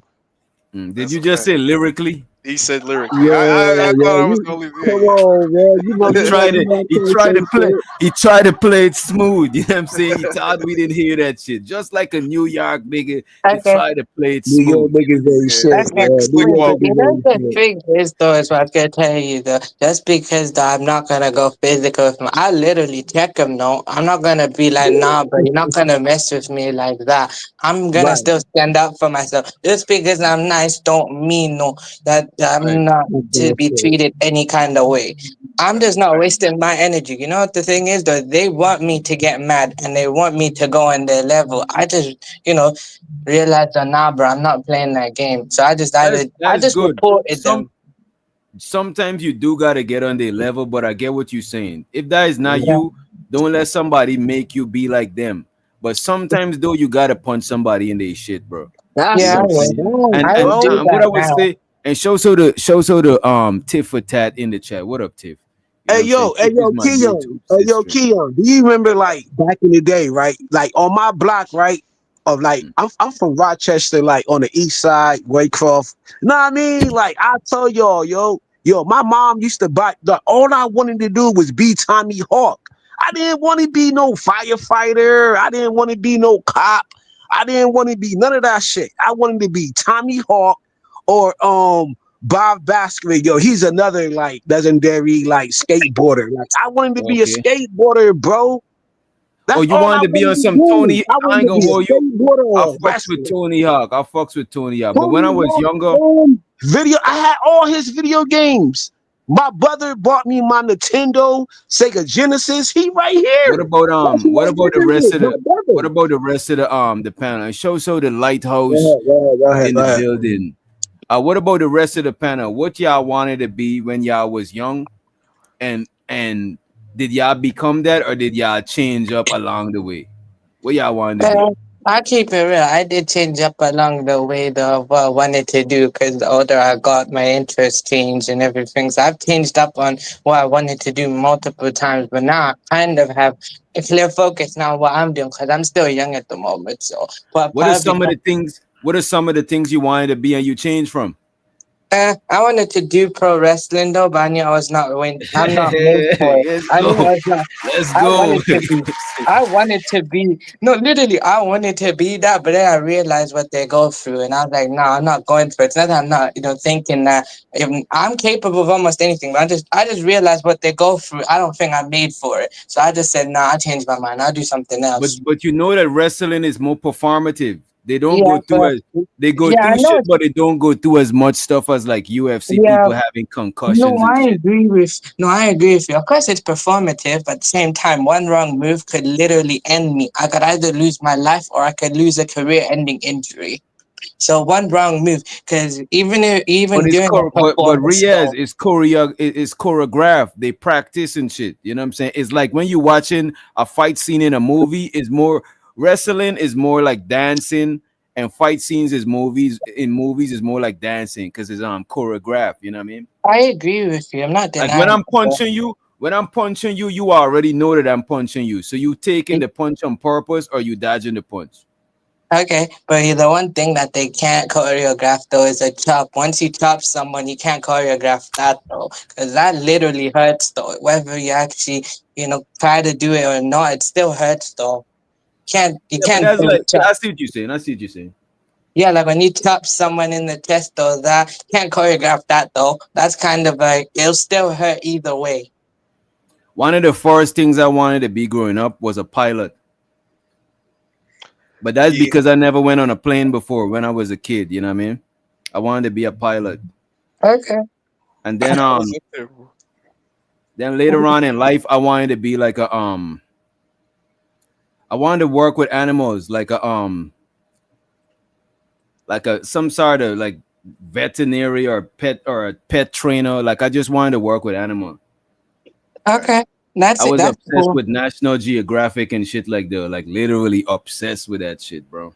Did That's you a just fact. say lyrically? He said lyrically. Yeah, I yeah. thought I was You gonna leave. come on, man. He tried You to know, I'm he trying to tried to say play shit. he tried to play it smooth. You know what I'm saying? He thought we didn't hear that shit. Just like a New York nigga, he Okay. tried to play it New York smooth. niggas ain't Yeah, shit, Okay, slick, man. New slick York wait, walk. you niggas know ain't the shit. thing is though is what I'm gonna tell you though. Just because though I'm not gonna go physical with him, I literally check him. No, I'm not gonna be like, nah, but you're not gonna mess with me like that. I'm gonna Right. still stand up for myself. Just because I'm nice don't mean no that Right. I'm not That's to be bullshit. treated any kind of way. I'm That's just a not fact. wasting my energy. You know what the thing is though? They want me to get mad and they want me to go on their level. I just, realized that nah, bro, I'm not playing that game. So That I is just good. reported them. Sometimes you do gotta get on their level, but I get what you're saying. If that is not Yeah, you, don't let somebody make you be like them. But sometimes though, you gotta punch somebody in their shit, bro. You That's know yeah, what a I I'm will. saying? fact, And I and, will do bro. and what that I would now. say, and show so the tit for tat in the chat. What up, Tiff? You know what I'm saying? Hey Tiff is yo, my Keon. YouTube Hey yo, sister. Keon. Do you remember like back in the day, right? Like on my block, right? Of like Mm. I'm from Rochester, like on the east side, Waycroft. You know what I mean? Like I tell y'all, yo, my mom used to buy all I wanted to do was be Tommy Hawk. I didn't want to be no firefighter. I didn't want to be no cop. I didn't want to be none of that shit. I wanted to be Tommy Hawk or Bob Baskerville, yo, he's another like legendary like skateboarder. Like I wanted to be a Okay. skateboarder, bro. Oh, That's you all I wanted to be on wanted to some do. Tony? I I wanted ain't to gonna be a hold you. skateboarder I or a fucks with wrestler. Tony Hawk. I fucks with Tony Hawk. But when I Tony was Hawk, younger, video. I had all his video games. My brother bought me my Nintendo, Sega Genesis. He right What here. about That's who what I'm about the living rest with, of my the brother. the panel? Show the lighthouse Go ahead, in go the ahead. building. What about the rest of the panel? What y'all wanted to be when y'all was young, and did y'all become that, or did y'all change up along the way? What y'all wanted to be? Uh, I keep it real. I did change up along the way though of what I wanted to do because the older I got, my interest changed and everything. So I've changed up on what I wanted to do multiple times, but now I kind of have a clear focus now on what I'm doing because I'm still young at the moment. So, but What are probably some of the things? What are some of the things you wanted to be and you changed from? I wanted to do pro wrestling though, but I knew I was not win. I'm not made for it. Let's I knew go. I was not. Let's I go. wanted to be. I wanted to be. No, literally, I wanted to be that, but then I realized what they go through, and I was like, no, I'm not going for it. It's not that I'm not, thinking that I'm capable of almost anything, but I just realized what they go through. I don't think I'm made for it, so I just said, nah, I changed my mind. I'll do something else. But you know that wrestling is more performative. They don't Yeah, go through but as they go yeah, I through know. shit, but they don't go through as much stuff as like UFC Yeah, people having no, concussions and shit. I agree with you. Of course, it's performative, but at the same time, one wrong move could literally end me. I could either lose my life or I could lose a career-ending injury. So one wrong move, because even doing a But performance Riaz though, is choreographed. They practice and shit. You know what I'm saying? It's like when you're watching a fight scene in a movie. Is more wrestling is more like dancing, and fight scenes is movies is more like dancing because it's choreographed. You know what I mean? I agree with you. I'm not Like denying it. when I'm punching you, you already know that I'm punching you. So you taking the punch on purpose or you dodging the punch. Okay, but the one thing that they can't choreograph though is a chop. Once you chop someone, you can't choreograph that though, because that literally hurts though. Whether you actually, try to do it or not, it still hurts though. You Yeah, but can't that's do like a chop. I see what you're saying. I see what you're saying. Yeah, like when you chop someone in the chest though, that can't choreograph that though. That's kind of like it'll still hurt either way. One of the first things I wanted to be growing up was a pilot. But that's Yeah, because I never went on a plane before when I was a kid, you know what I mean? I wanted to be a pilot. Okay. And that was terrible. then later on in life I wanted to be like I wanted to work with animals like a some sort of like veterinary or a pet trainer. Like I just wanted to work with animals. Okay. That's I it. was That's obsessed cool. with National Geographic and shit like that. Like literally obsessed with that shit, bro.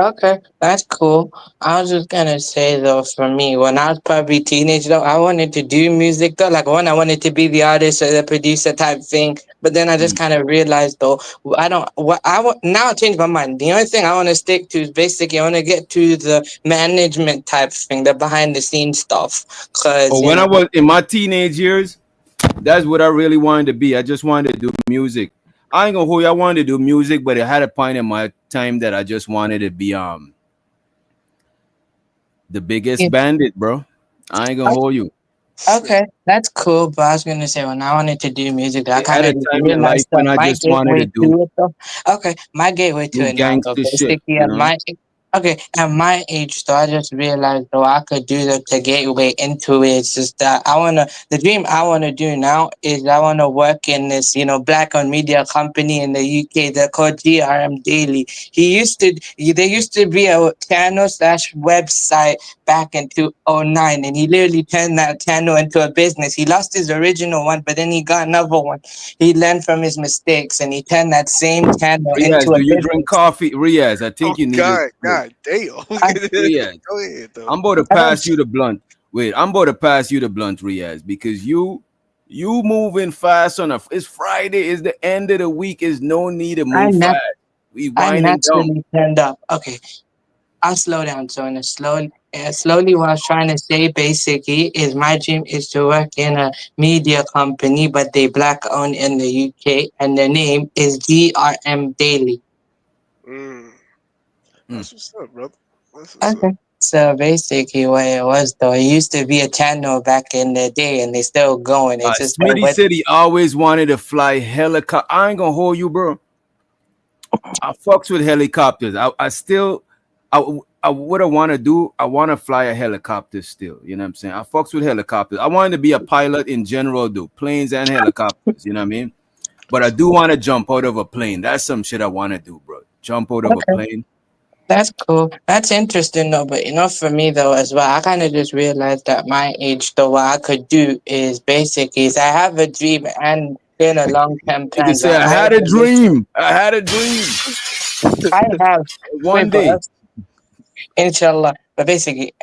Okay, that's cool. I was just gonna say though, for me, when I was probably teenage though, I wanted to do music though. Like one, I wanted to be the artist or the producer type thing. But then I just Mm. kind of realized though, I don't. What I want now, I changed my mind. The only thing I want to stick to is basically I want to get to the management type thing, the behind the scenes stuff. Or Cause when I was in my teenage years, that's what I really wanted to be. I just wanted to do music. I ain't gonna hold you. I wanted to do music, but it had a point in my time that I just wanted to be the biggest yeah, bandit, bro. I ain't gonna hold you. okay, that's cool. But I was gonna say when I wanted to do music, I It kind had of a time in life realized that when I my just wanted to gateway do to it though. Okay, my gateway to it now though. gangster shit, Basically, you at know. my okay at my age though, I just realized though I could do the gateway into it. It's just that the dream I wanna do now is I wanna work in this black owned media company in the UK. They're called GRM Daily. There used to be a channel slash website back in 2009 and he literally turned that channel into a business. He lost his original one, but then he got another one. He learned from his mistakes and he turned that same channel Riaz, into a do you drink business. coffee? Riaz, I Oh think you need God, to God damn. I, Riaz. Go ahead though. I'm about to I don't pass you the blunt. Wait, I'm about to pass you the blunt, Riaz, because you moving fast on a. It's Friday. It's the end of the week. Is no need to I move nat- fast. We I winding down. naturally turned up. Okay, I'll slow down. So in a slowly, what I was trying to say basically is my dream is to work in a media company, but they black owned in the UK, and the name is GRM Daily. Mm, Mm. that's what's up, brother. That's what's up. Okay. So basically, what it was though, it used to be a channel back in the day, and they still going. It's just that Smitty what said he always wanted to fly helicopter. I ain't gonna hold you, bro. I fucks with helicopters. I still, I, what I want to do, I want to fly a helicopter still. You know what I'm saying? I fucks with helicopters. I wanted to be a pilot in general, though, planes and helicopters. You know what I mean? But I do want to jump out of a plane. That's some shit I want to do, bro. Jump out of a Okay. plane. That's cool. That's interesting though, but for me though as well, I kind of just realized at my age though, what I could do is basically is I have a dream and then a long term You can plan. say, So I'm I very had a realistic. dream. I had a dream. I have One wait, but day. inshallah. But basically,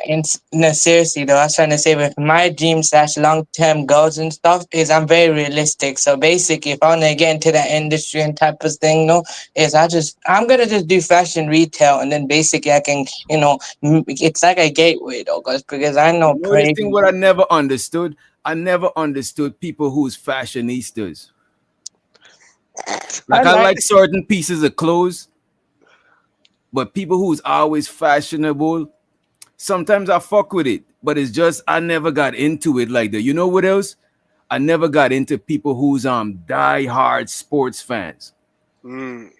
no, seriously though, I was trying to say with my dream slash long term goals and stuff is I'm very realistic. So basically, if I want to get into that industry and type of thing, no, is I'm gonna just do fashion retail, and then basically I can, it's like a gateway though, because I know You know this pretty. thing what I never understood? I never understood people who's fashionistas. I Like I like. like certain pieces of clothes, but people who's always fashionable, sometimes I fuck with it, but it's just I never got into it like that. You know what else? I never got into people who's die hard sports fans. Mm.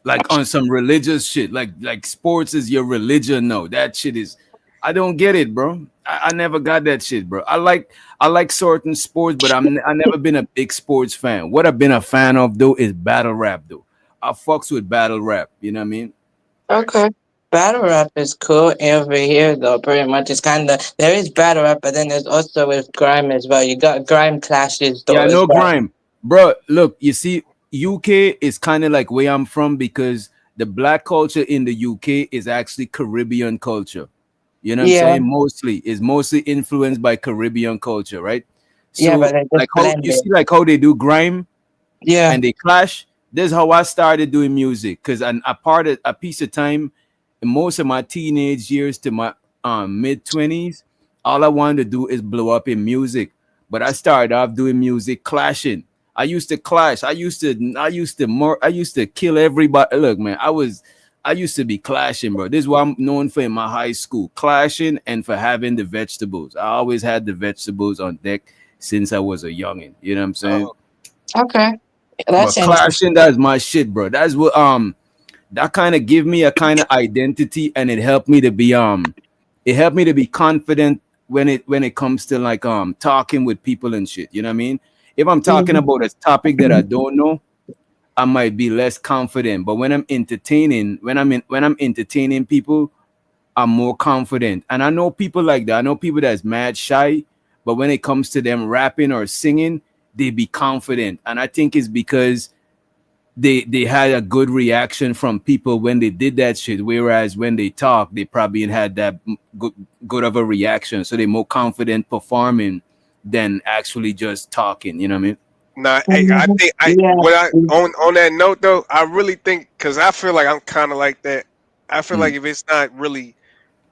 Like on some religious shit. Like sports is your religion. No, that shit is I don't get it, bro. I never got that shit, bro. I like certain sports, but I never been a big sports fan. What I've been a fan of though is battle rap though. I fucks with battle rap, you know what I mean? Okay. Battle rap is cool over here though, pretty much. It's kinda there is battle rap, but then there's also with grime as well. You got grime clashes though Yeah, as no well. grime. Bro, look, you see, UK is kind of like where I'm from because the black culture in the UK is actually Caribbean culture. You know what I'm Yeah, saying? Mostly is mostly influenced by Caribbean culture, right? yeah, but So they like just how you blended. see like how they do grime Yeah. and they clash. This is how I started doing music because a piece of time in most of my teenage years to my mid 20s, all I wanted to do is blow up in music. But I started off doing music clashing. I used to clash. I used to kill everybody. Look, man, I used to be clashing, bro. This is what I'm known for in my high school. Clashing and for having the vegetables. I always had the vegetables on deck since I was a youngin'. You know what I'm saying? Okay. That's But interesting. clashing, that's my shit, bro. That's what that kind of give me a kind of identity and it helped me to be confident when it comes to like talking with people and shit. You know what I mean? If I'm talking Mhm. about a topic that I don't know, I might be less confident. But when I'm entertaining people, I'm more confident. And I know people like that. I know people that's mad shy, but when it comes to them rapping or singing, they be confident. And I think it's because they had a good reaction from people when they did that shit. Whereas when they talk, they probably had that good of a reaction. So they're more confident performing than actually just talking. You know what I mean? Nah, hey, I Mhm. think I Yeah. what I on that note though, I really think because I feel like I'm kind of like that. I feel Mm, like if it's not really,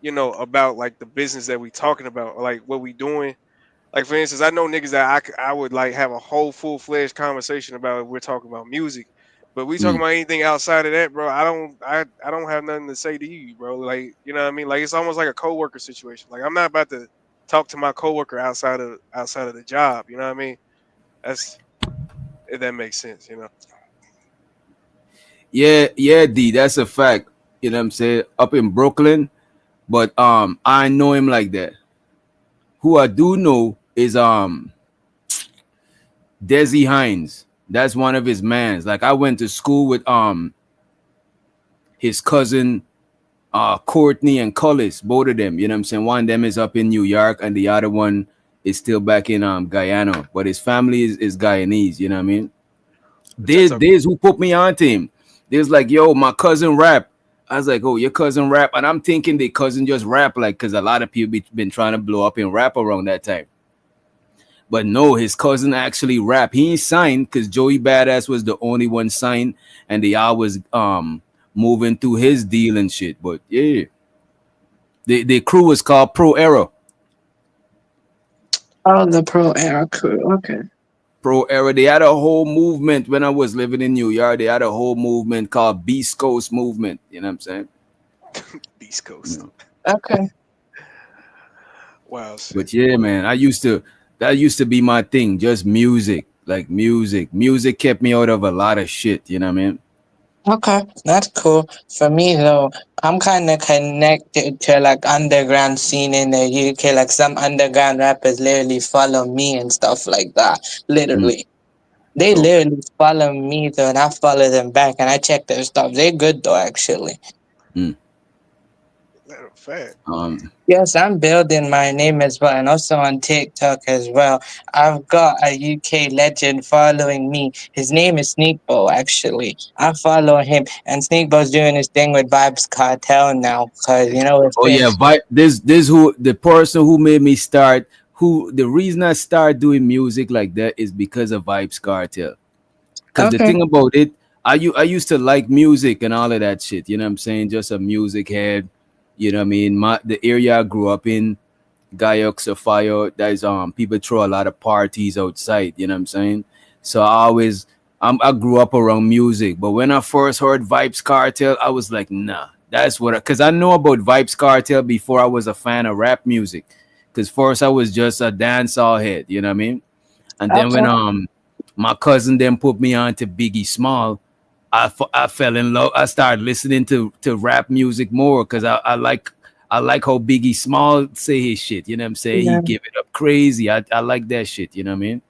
about like the business that we talking about, or like what we doing. Like for instance, I know niggas that I would like have a whole full fledged conversation about if we're talking about music, but we talking mm. about anything outside of that, bro. I don't have nothing to say to you, bro. Like you know what I mean? Like it's almost like a coworker situation. Like I'm not about to talk to my coworker outside of the job. You know what I mean? That's if that makes sense. Yeah, D, that's a fact. You know what I'm saying? Up in Brooklyn, but I know him like that. Who I do know is Desi Hines. That's one of his mans. Like I went to school with his cousin Courtney and Cullis, both of them. You know what I'm saying? One of them is up in New York and the other one is still back in Guyana. But his family is Guyanese, you know what I mean? What y'all talking There's who put me on to him. There's like, yo, my cousin rap. I was like, oh, your cousin rap, and I'm thinking the cousin just rap, like, because a lot of people been trying to blow up in rap around that time. But no, his cousin actually rap. He ain't signed because Joey Badass was the only one signed, and they all was moving through his deal and shit. But yeah, the crew was called Pro Era. Oh, the pro era crew. Okay. Pro Era. They had a whole movement when I was living in New York. They had a whole movement called Beast Coast Movement. You know what I'm saying? East You Coast? know. Okay. Wow, shit. But yeah, man, that used to be my thing, just music, like music. Music kept me out of a lot of shit, you know what I mean? Okay, that's cool. For me though, I'm kind of connected to like underground scene in the UK. Like some underground rappers literally follow me and stuff like that. Mm, Literally, they okay. literally follow me though, and I follow them back, and I check their stuff. They good though, actually. Mm. Matter of fact. Um. Yes, I'm building my name as well, and also on TikTok as well. I've got a UK legend following me. His name is Sneakbo, actually. I follow him, and Sneakbo's doing his thing with Vibes Cartel now, because, you know, it's Oh been. yeah. This who the person who made me start. Who the reason I started doing music like that is because of Vibes Cartel. Because the Okay, thing about it, I used to like music and all of that shit. You know what I'm saying? Just a music head. You know what I mean? The area I grew up in, Guyok Fire. There's people throw a lot of parties outside. You know what I'm saying? So I grew up around music. But when I first heard Vibes Cartel, I was like, nah, that's what. Because I know about Vibes Cartel before I was a fan of rap music. Because first I was just a dancehall head. You know what I mean? And then when okay, my cousin then put me on to Biggie Small, I fell in love. I started listening to rap music more because I like how Biggie Small say his shit. You know what I'm saying? He yeah, give it up crazy. I like that shit. You know what I mean?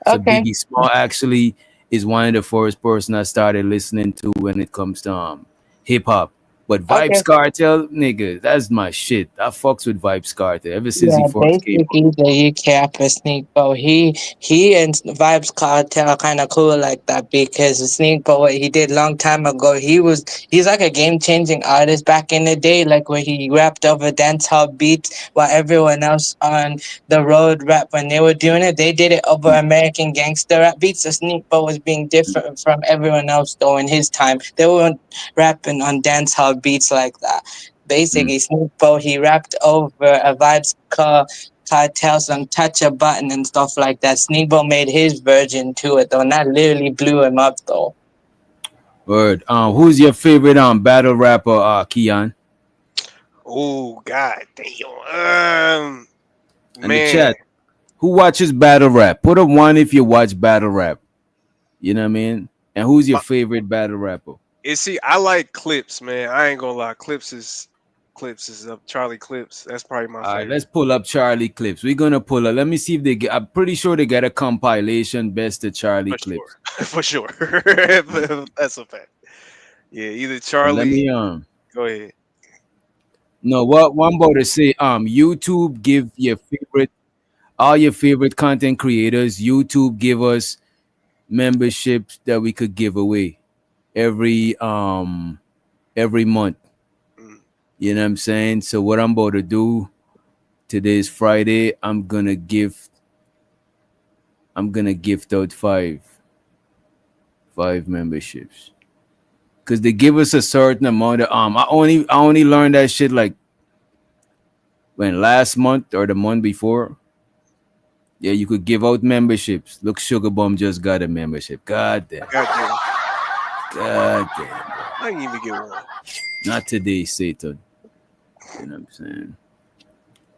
So okay, Biggie Small actually is one of the first person I started listening to when it comes to hip hop. But okay. Vibes Cartel, nigga, that's my shit. I fucks with Vibes Cartel ever since he Yeah, first came out. basically the UK rapper Sneakbo. He and Vibes Cartel are kind of cool like that because Sneakbo, what he did long time ago, he's like a game changing artist back in the day, like where he rapped over dancehall beats while everyone else on the road rap when they were doing it, they did it over American gangster rap beats. So Sneakbo was being different from everyone else though in his time. They weren't rapping on dancehall beats like that. Mm. Basically, Snoop Dogg, he rapped over a Vibes Cartel song, Touch a Button and stuff like that. Snoop Dogg made his version to it though, and that literally blew him up though. Word. Who's your favorite battle rapper, Keon? Oh God damn. And the Man. chat. Who watches battle rap? Put a one if you watch battle rap. You know what I mean? And who's your My, favorite battle rapper? see, I like Clips, man. I ain't gonna lie. Clips is up. Charlie Clips. That's probably my All right, favorite. let's pull up Charlie clips. We're gonna pull up. Let me see if they get. I'm pretty sure they get a compilation best of Charlie For clips. sure. For sure. That's a fact. Yeah, either But let Charlie. me Go ahead. no, what I'm about to say, YouTube give your favorite all your favorite content creators. YouTube give us memberships that we could give away every every month. Mm, You know what I'm saying? So what I'm about to do, today's Friday, I'm gonna gift out five memberships. Cause they give us a certain amount of I only learned that shit like when last month or the month before. Yeah, you could give out memberships. Look, Sugar Bum just got a membership. God damn. God damn. God damn, bro. I can even get one. Not today, Satan. You know what I'm saying?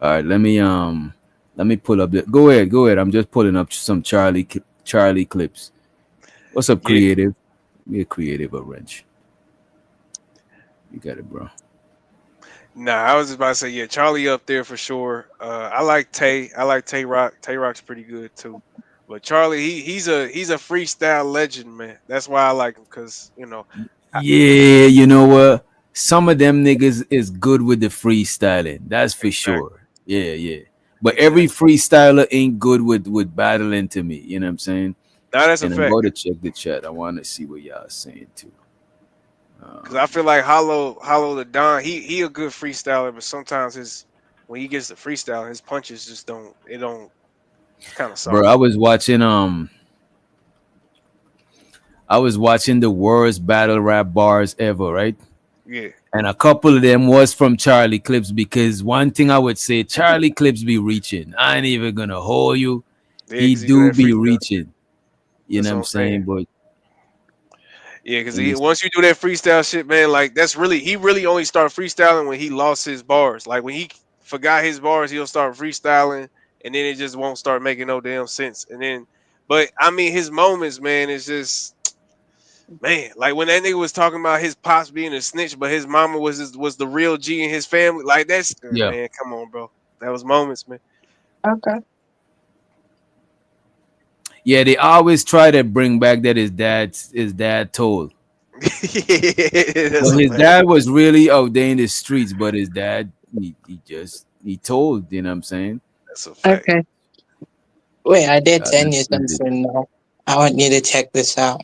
All right, let me pull up the go ahead. I'm just pulling up some Charlie clips. What's up, Yeah. creative? Be a creative a wrench. You got it, bro. Nah, I was just about to say, yeah, Charlie up there for sure. I like Tay. I like Tay Rock. Tay Rock's pretty good too. But Charlie, he's a freestyle legend, man. That's why I like him, cause I, Yeah, you know what? Some of them niggas is good with the freestyling. That's for exactly, sure. Yeah, yeah. But every exactly. freestyler ain't good with battling to me. You know what I'm saying? Now that's a And I'm fact. about to check the chat. I want to see what y'all saying too. Cause I Um, feel like Hollow the Don, he a good freestyler, but sometimes his when he gets to freestyle, his punches just don't it don't it's kind of bro, soft. I was watching the worst battle rap bars ever, right? Yeah, And a couple of them was from Charlie Clips because one thing I would say, Charlie Clips be reaching. I ain't even gonna hold you. yeah, He cause he do do that be freestyle. reaching. You know That's what what I'm I'm saying. saying? But Yeah, because let me once you do that freestyle shit, man, like that's really he really only start freestyling when he lost his bars. Like when he forgot his bars, he'll start freestyling, and then it just won't start making no damn sense. And then, but I mean, his moments, man, is just Man, like when that nigga was talking about his pops being a snitch, but his mama was the real G in his family. Like that's Yeah. man, come on, bro. That was moments, man. Okay. Yeah, they always try to bring back that his dad told. That's Well, a his fact. dad was really out there in the streets, but his dad he told, you know what I'm saying? That's a fact. Okay. Wait, I did send Let's you see this. something now. I want you to check this out.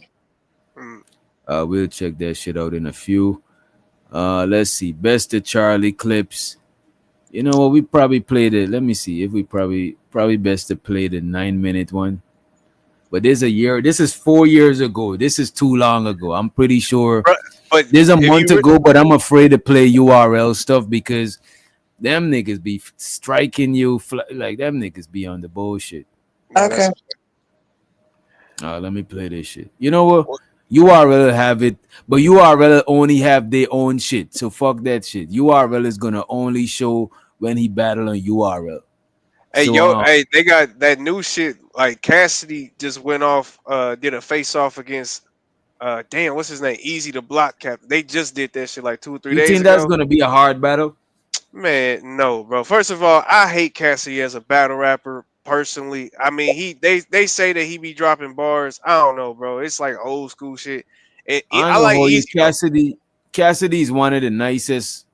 Mm. We'll check that shit out in a few. Let's see. Best of Charlie clips. You know what? We probably played it. Let me see if we probably best to play the 9-minute one. But there's a year. This is 4 years ago. This is too long ago. I'm pretty sure But there's a if month you ago. But I'm afraid to play URL stuff because them niggas be striking you like them niggas be on the bullshit. Okay. Let me play this shit. You know what? URL have it, but URL only have their own shit. So fuck that shit. URL is gonna only show when he battle on URL. hey So yo, hey, they got that new shit. Like Cassidy just went off, did a face off against damn, what's his name? Easy to block cap. They just did that shit like 2 or 3 you days think that's ago. gonna be a hard battle? Man, no, bro. First of all, I hate Cassidy as a battle rapper personally. I mean, they say that he be dropping bars. I don't know, bro. It's like old school shit. I ain't I gonna like hold you. Easy though. Cassidy's one of the nicest.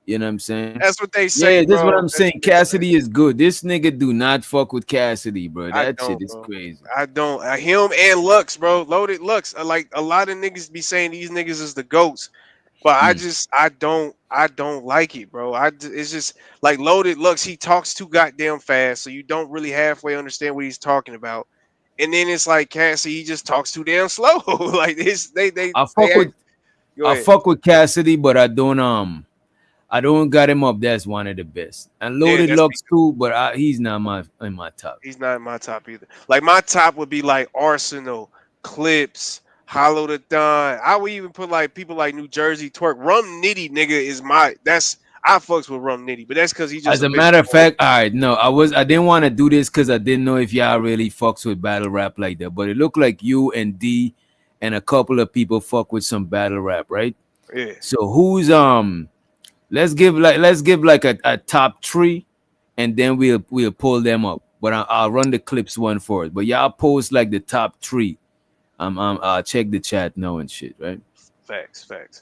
You know what I'm saying? That's what they say, Yeah, this is what bro. I'm That's saying. what they say. Cassidy is good. This nigga do not fuck with Cassidy, bro. I That shit don't, is bro. crazy. I don't. Him and Lux, bro. Loaded Lux. Like a lot of niggas be saying these niggas is the goats, but I don't like it, bro. It's just like Loaded Lux. He talks too goddamn fast, so you don't really halfway understand what he's talking about. And then it's like Cassidy, he just talks too damn slow. Like this, I they fuck act. with Go I ahead. fuck with Cassidy, but I don't got him up. That's one of the best. And Yeah, Loaded that's Lux too, but he's not in my top. he's not in my top either. Like my top would be like Arsenal, Clips, Hollow the Don. I would even put like people like New Jersey Twerk. Rum Nitty nigga is I fucks with Rum Nitty, but that's because he's just As a a bigger matter of poet. fact, all right, no, I didn't want to do this because I didn't know if y'all really fucks with battle rap like that. But it looked like you and D and a couple of people fuck with some battle rap, right? Yeah. So who's let's give like a top 3, and then we'll pull them up. But I'll run the clips one for it. But y'all post like the top 3. I'll check the chat now and shit, right? Facts. Let's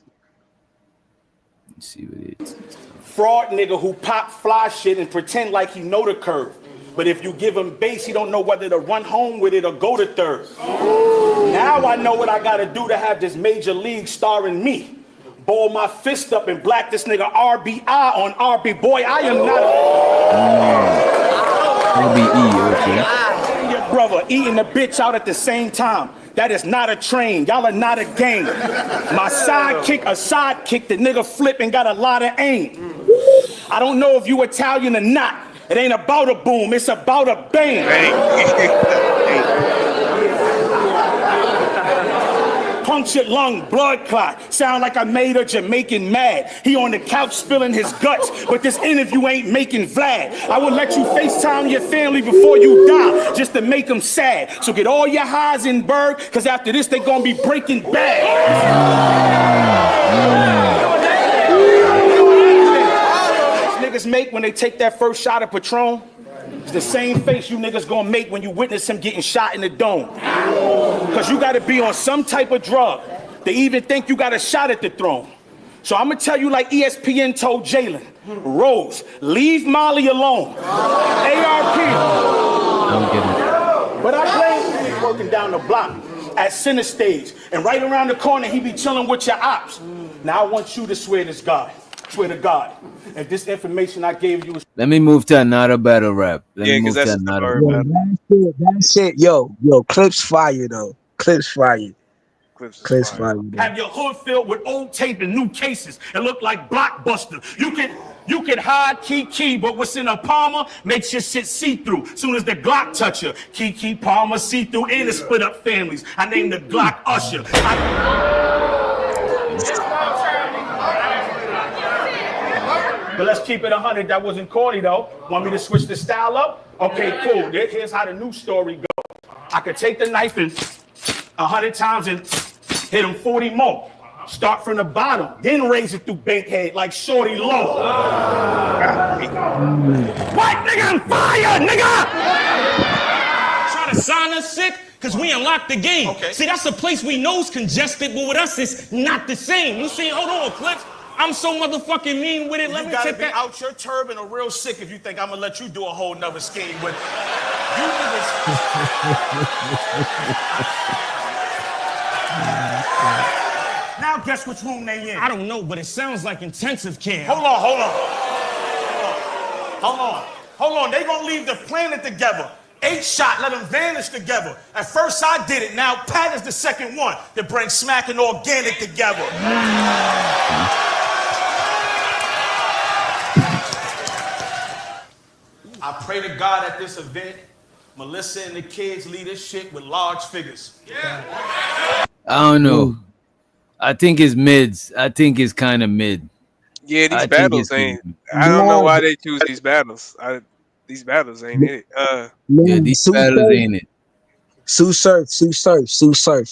see what it is. Fraud nigga who pop fly shit and pretend like he know the curve. But if you give him bass, he don't know whether to run home with it or go to third. Now I know what I gotta do to have this major league starring me. Ball my fist up and black this nigga RBI on RB. Boy, I am not RBE, okay. your brother eating the bitch out at the same time. That is not a train. Y'all are not a game. My sidekick, a sidekick, the nigga flip and got a lot of aim. I don't know if you Italian or not. It ain't about a boom, it's about a bang. Punctured lung, blood clot. Sound like I made a Jamaican mad. He on the couch spilling his guts, but this interview ain't making Vlad. I would let you FaceTime your family before you die, just to make them sad. So get all your Heisenberg, cause after this they gonna be breaking bad. Niggas make when they take that first shot of Patron. It's the same face you niggas gonna make when you witness him getting shot in the dome. Cause you gotta be on some type of drug. They even think you got a shot at the throne. So I'm gonna tell you like ESPN told Jalen, Rose, leave Molly alone. ARP. But I blame him working down the block at Center Stage. And right around the corner, he be chilling with your ops. Now I want you to swear this God. Swear to God. If this information I gave you is... Let me move to another battle rap. Let me move to another battle. That shit, yo, Clips fire though. Clips fire. Clips fire. Have your hood filled with old tape and new cases and look like Blockbuster. You can hide Kiki, but what's in a Palmer makes your shit see-through. Soon as the Glock touch her, Kiki Palmer see-through and the split up families. I named the Glock Usher. But let's keep it 100. That wasn't corny though. Want me to switch the style up? Okay, cool. Here's how the new story goes. I could take the knife and 100 times and hit him 40 more. Start from the bottom, then raise it through Bankhead like Shorty Low. What, nigga, on fire, nigga! Try to sign us sick, cause we unlocked the game. Okay. See, that's a place we know's congested, but with us it's not the same. You see, hold on, Clips. I'm so motherfucking mean with it. Let me take that. You gotta be out your turban or real sick if you think I'm gonna let you do a whole nother scheme with you niggas. Now guess which room they in. I don't know, but it sounds like intensive care. Hold on. They gonna leave the planet together. 8 shot, let them vanish together. At first I did it, now Pat is the second one to bring smack and organic together. I pray to God at this event, Melissa and the kids lead this shit with large figures. I don't know. I think it's mids. I think it's kind of mid. Yeah, these battles ain't. I don't know why they choose these battles. These battles ain't it. Yeah, these battles ain't it. Sue Surf,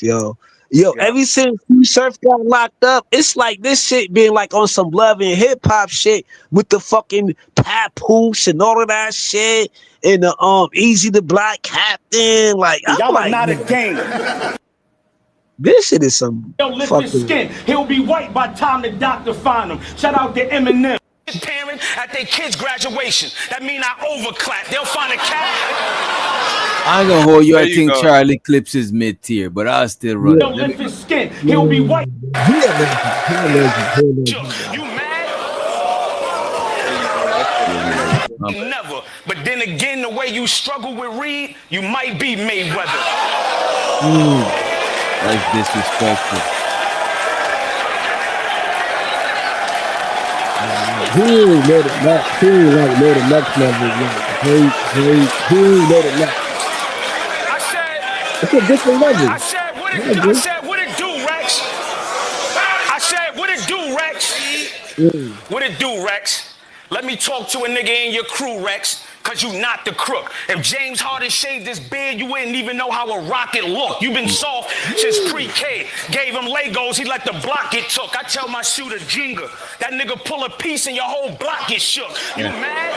yo. Ever since Sue Surf got locked up, it's like this shit being like on some love and hip hop shit with the fucking papoose and all of that shit and the Easy the Black Captain. Like, y'all are not a gang. This shit is some lift his skin. He'll be white by the time the doctor find him. Shout out to Eminem. Parent at their kids' graduation. That mean I overclap. They'll find a cat. I ain't gonna hold you. I think Charlie Clips is mid tier, but I'll still run. He'll lift his skin. He'll be white. You mad? Never. But then again, the way you struggle with Reed, you might be Mayweather. That's disrespectful. He ain't let it back. He ain't like let it next level. He ain't let it back. It's a different level. I said, what it do, Rex? I said, what it do, Rex? What it do, Rex? Let me talk to a nigga in your crew, Rex, cause you not the crook. If James Harden shaved his beard, you wouldn't even know how a rocket look. You been soft since pre-K. Gave him Legos, he let the block get took. I tell my shooter, Jenga, that nigga pull a piece and your whole block get shook. You mad?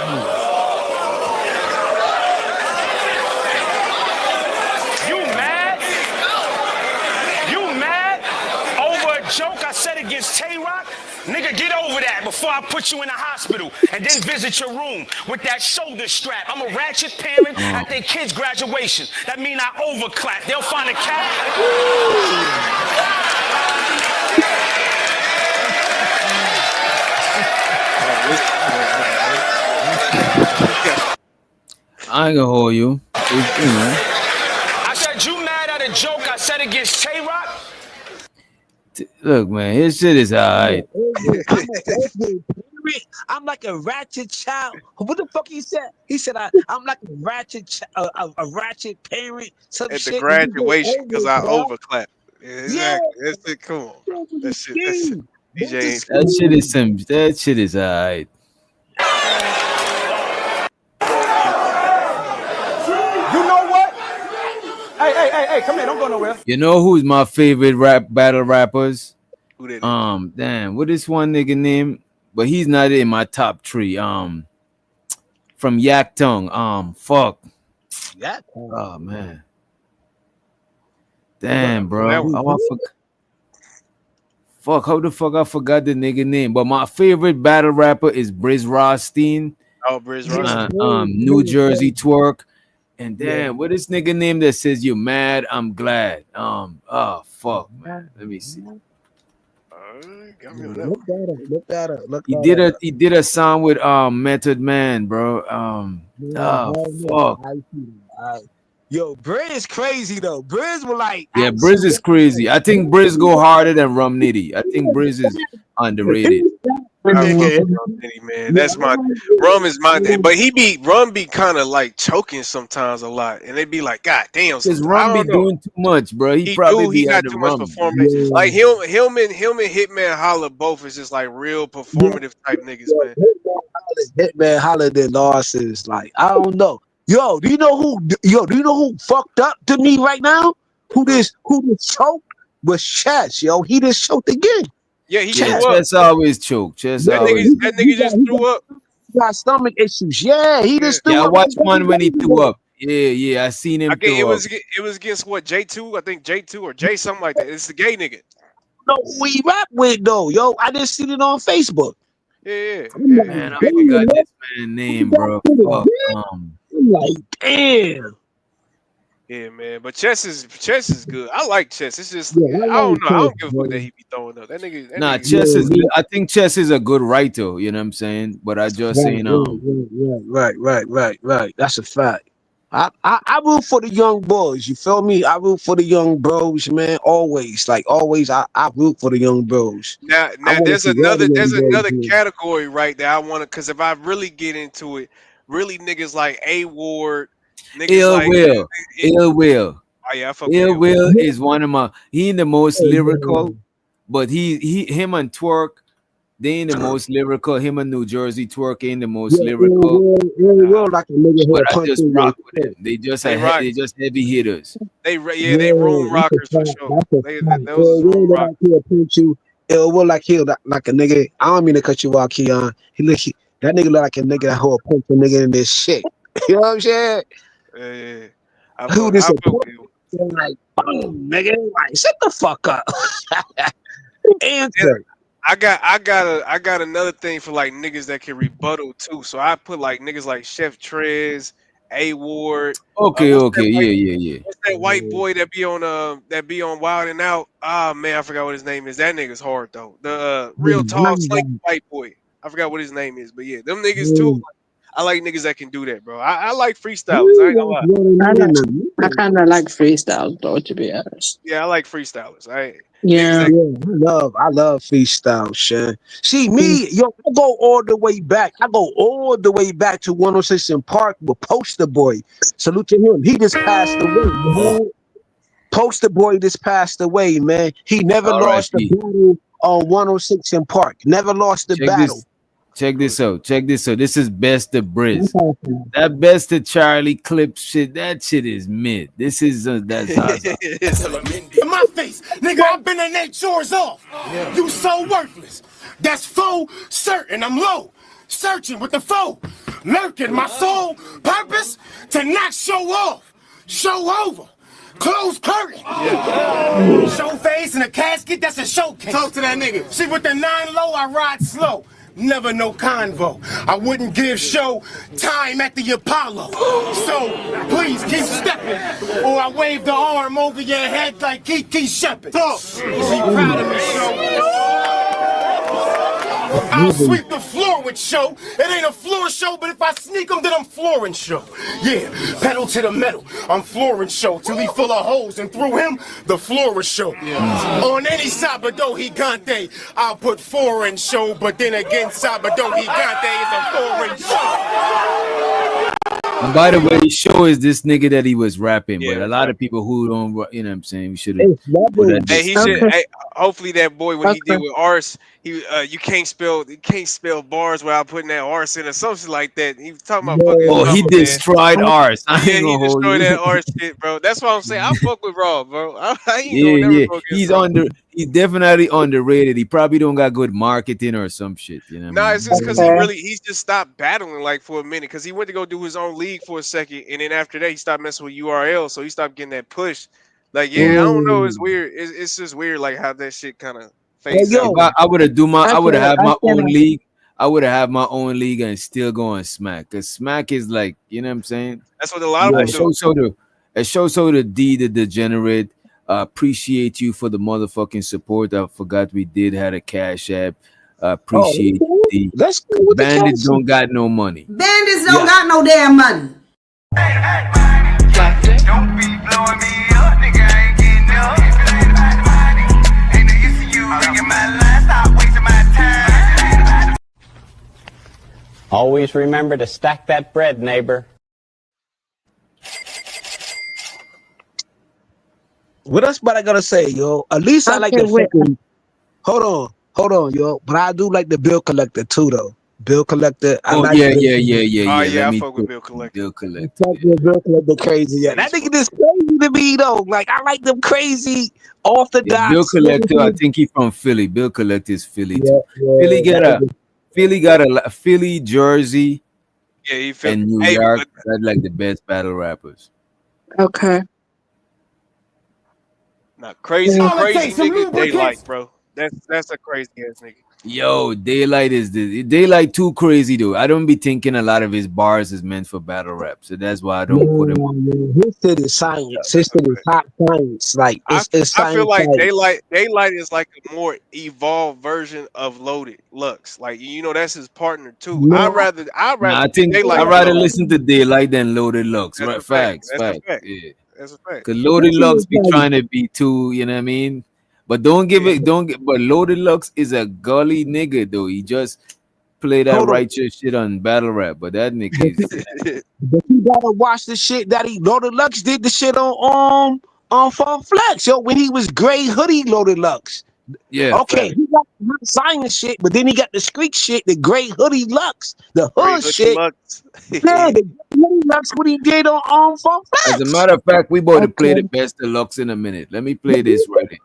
Over a joke I said against Tay-Rock? Nigga, get over that before I put you in the hospital and then visit your room with that shoulder strap. I'm a ratchet parent at their kids' graduation. That mean I overclap. They'll find a cat. I ain't gonna hold you. I said, you mad at a joke I said against Tay-Rock? Look, man, his shit is alright. I'm like a ratchet child. What the fuck he said? He said I'm like a ratchet a ratchet parent. Some at shit. the graduation because I overclap. Yeah, exactly. Yeah. That's it. Come on. That shit. DJ. That shit is alright. Hey, come here, don't go nowhere. You know who's my favorite battle rappers? Who did damn, what is one nigga name? But he's not in my top 3. From Yak Tongue. Fuck. Yak? Oh man. Damn, bro. Fuck, how the fuck I forgot the nigga name? But my favorite battle rapper is Briz Rothstein. Oh, Briz Rothstein. New Jersey Twerk. And damn, what is nigga name that says you're mad? I'm glad. Oh fuck, man. Let me see. Look that up. He did a song with Method Man, bro. Fuck. Yo, Briz is crazy though. Briz was like, yeah, Briz is crazy. I think Briz go harder than Rum Nitty. I think Briz is underrated. Man, that's my Rum is my, but Rum be kind of like choking sometimes a lot, and they be like, God damn, because Rum be doing too much, bro. He got too much performance. Yeah. Like him and Hitman Holla both is just like real performative type niggas, man. Hitman Holla their losses, like I don't know. Yo, do you know who fucked up to me right now? Who this choked? was Chess, yo. He just choked again. Yeah, he Yeah, threw up. Chess always choke. Chess Yeah, always. That nigga just threw up. he got stomach issues. Yeah, he Yeah. just Yeah, threw I up. watched one when he threw up. Yeah, I seen I him get throw up. it was against what J2, I think J2 or J something like that. It's the gay nigga. Know who he rap with though, yo. I just seen it on Facebook. I'm like, Man, I damn, forgot yo, this man's name, bro. Fuck. I'm like, damn. Yeah, man. But Chess is good. I like Chess. It's just Yeah, I I don't like know. I don't Chess, give a fuck bro. that he be throwing up. That Nah, nigga. Chess is. Yeah, I think Chess is a good writer. You know what I'm saying? But I just saying, right. That's a fact. I root for the young boys. You feel me? I root for the young bros, man. Always, like always. I root for the young bros. Now I want to there's see all the there's young boys another win. category right there I want to, because if I really get into it, really niggas like A Ward, niggas Ill like Will, Ill Will, oh yeah, I fuck with Ill Ill Will. Will is one of my. He ain't the most lyrical, but him and Twerk, they ain't the most lyrical. Him and New Jersey Twerk ain't the most Yeah, lyrical. real like a nigga But who I punch just in your rock with shit. them. They just They rock. they just heavy hitters. They Yeah, room that's a rockers for fact. sure. That's a fact. Those is room Will rockers. like he'll punch you. Will like he'll like a nigga. I don't mean to cut you off, Keon. That nigga look like a nigga that who'll punch a nigga in this shit. You know what I'm saying? Yeah. Who this I a fuck with Ill Will. like, boom, nigga. Like, shut the fuck up. Then Answer. I got another thing for like niggas that can rebuttal too. So I put like niggas like Chef Trez, A Ward. Okay, yeah. What's that white boy that be on Wild and Out? Ah man, I forgot what his name is. That nigga's hard though. The real tall, slick white boy. I forgot what his name is, but yeah, them niggas too. I like niggas that can do that, bro. I like freestylers. I ain't gonna lie. I kind of like freestyle though, to be honest. Yeah, I like freestylers. Yeah. I love freestyle, Sean. See me, yo, I go all the way back. I go all the way back to 106 in Park with Poster Boy. Salute to him. He just passed away, man. Poster Boy just passed away, man. He never lost the R.I.P. battle on 106 in Park. Never lost the battle. Check this out. This is Best of Briz. That Best of Charlie clip shit. That shit is mid. This is that's Zaza. In my face, nigga, I've been in 8 chores off. You so worthless. That's foe certain. I'm low, searching with the foe, lurking. My sole purpose to not show off, show over. Close curtain. Show face in a casket, that's a showcase. Talk to that nigga. See, with the 9 low, I ride slow. Never no convo. I wouldn't give show time at the Apollo. So, please keep stepping, or I wave the arm over your head like Kiki Shepard. Talk. Be proud of me, show. I'll sweep the floor with show. It ain't a floor show, but if I sneak them, then I'm flooring show. Yeah, pedal to the metal. I'm flooring show till he full of holes, and through him, the floor is show. On any Sabado Gigante, I'll put foreign show, but then again, Sabado Gigante is a foreign show. And by the way, show is this nigga that he was rapping, but a lot of people who don't, you know what I'm saying, we should have put that. Hey, he should. Hey, hopefully that boy when he did with Ars, you can't spell bars without putting that Ars in or something like that. He was talking about fucking. Oh, he Summer, destroyed Ars. Yeah, he destroyed that Ars shit, bro. That's what I'm saying. I fuck with Raw, bro. I ain't gonna never go against Raw. He's definitely underrated. He probably don't got good marketing or some shit. You know. Nah, it's just because he's just stopped battling like for a minute because he went to go do his own league for a second, and then after that he stopped messing with URL, so he stopped getting that push. Like, yeah, I don't know, it's weird. It's just weird, like how that shit kind of fades out. I would have had my own league. I would have had my own league and still go on Smack, because Smack is like, you know what I'm saying. That's what a lot of people do. It shows so the D the degenerate. Appreciate you for the motherfucking support. I forgot we did had a Cash App. Appreciate the bandits don't got no money. Bandits don't got no damn money. Don't be blowing me up, nigga. I ain't getting up. If it ain't about the money, ain't no use in you ringing my line. Stop wasting my time. Always remember to stack that bread, neighbor. What else? But I gotta say, yo. At least I like the fucking. Hold on, yo. But I do like the bill collector too, though. Bill Collector. I Oh like yeah, Bill. yeah, yeah, yeah, Oh yeah. yeah, Let I me fuck with check. Bill Collector. Bill I Collector. fuck with Bill Collector crazy. Yeah, Yeah, that he's nigga fun. is crazy to me though. Like I like them crazy Yeah, Bill orthodox Collector. I niggas. think he from Philly. Bill Collector is Philly Yeah, too. Philly yeah, got that a nigga. Philly, Jersey, Yeah, he feel. and New Hey, York. but That's like the best battle rappers. Okay. not crazy, Yeah. All it crazy takes some nigga. Daylight, lubricants. bro. That's a crazy ass nigga. Yo, Daylight too crazy though. I don't be thinking a lot of his bars is meant for battle rap, so that's why I don't put him on. Yeah, his shit is science. His That's a shit is fact. hot science. Like it's I feel science like science. Daylight is like a more evolved version of Loaded Lux. Like that's his partner too. No, I'd Nah, rather I see think I'd Daylight than rather Loaded. listen to Daylight than Loaded Lux. That's Right? a fact. Facts, That's a facts. fact. Yeah. That's a fact. Cause his Loaded shit is Lux be like trying to be too, you know what I mean? But don't give Yeah. it, don't get. But Loaded Lux is a gully nigga though. He just play that hold on. righteous shit on battle rap, but that nigga is But you gotta watch the shit that he Loaded Lux did the shit on Fun Flex, yo, when he was gray hoodie Loaded Lux. yeah, Okay, fact. he got the hot science shit, but then he got the street shit, the gray hoodie Lux, the Great hood Hoodie shit. Lux. Yeah, the gray hoodie Lux, what he did on Fun As a Flex. matter of fact, we about to play Okay. the best deluxe in a minute. Let me play this right here.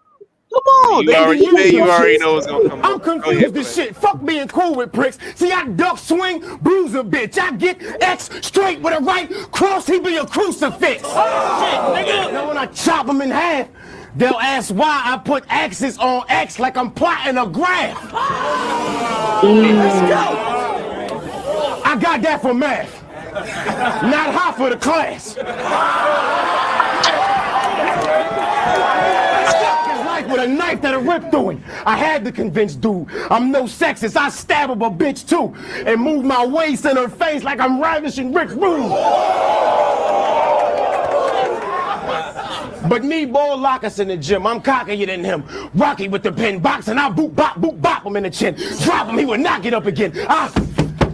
Come on, You the already Confused man, you as already shit. know what's gonna come I'm on. Go ahead, confused as play. shit. Fuck being cool with pricks. See, I duck, swing, bruise a bitch. I get X straight with a right cross. He be a crucifix. Oh, shit, nigga. Now when I chop him in half, they'll ask why I put axes on X like I'm plotting a graph. Let's go. I got that for math, not hot for the class. His life with a knife that'll rip through him. I had to convince dude I'm no sexist. I stab up a bitch too and move my waist in her face like I'm ravishing Rick Rude. But me, ball lock us in the gym. I'm cockier than him. Rocky with the pen box, and I boot bop him in the chin. Drop him, he would not get up again. I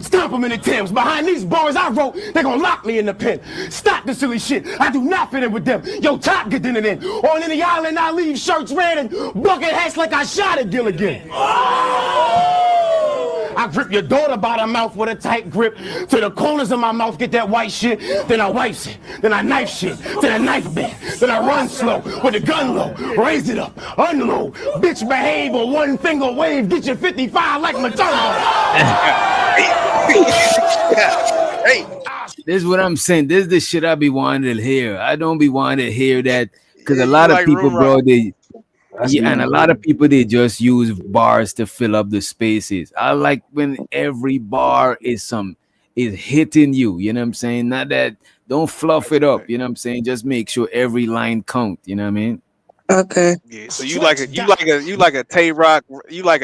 stomp him in the Timbs. Behind these bars I wrote, they gonna lock me in the pen. Stop the silly shit. I do not fit in with them. Yo, Top get in it in. On any island, I leave shirts red and bucket hats like I shot at Gilligan. I grip your daughter by the mouth with a tight grip. To the corners of my mouth, get that white shit. Then I wipes it. Then I knife shit. Then I knife bend. Then I run slow with the gun low. Raise it up. Unload. Bitch behave or one finger wave. Get your 55 like Matumbo. Hey, This is what I'm saying. This is the shit I be wanting to hear. I don't be wanting to hear that because yeah, a you lot of like people, room rock. bro, they That's yeah, and my a lot of man. people they just use bars to fill up the spaces. I like when every bar is hitting you. You know what I'm saying? Not that don't fluff That's it a up. fact. You know what I'm saying? Just make sure every line count. You know what I mean? Okay. Yeah, so you like a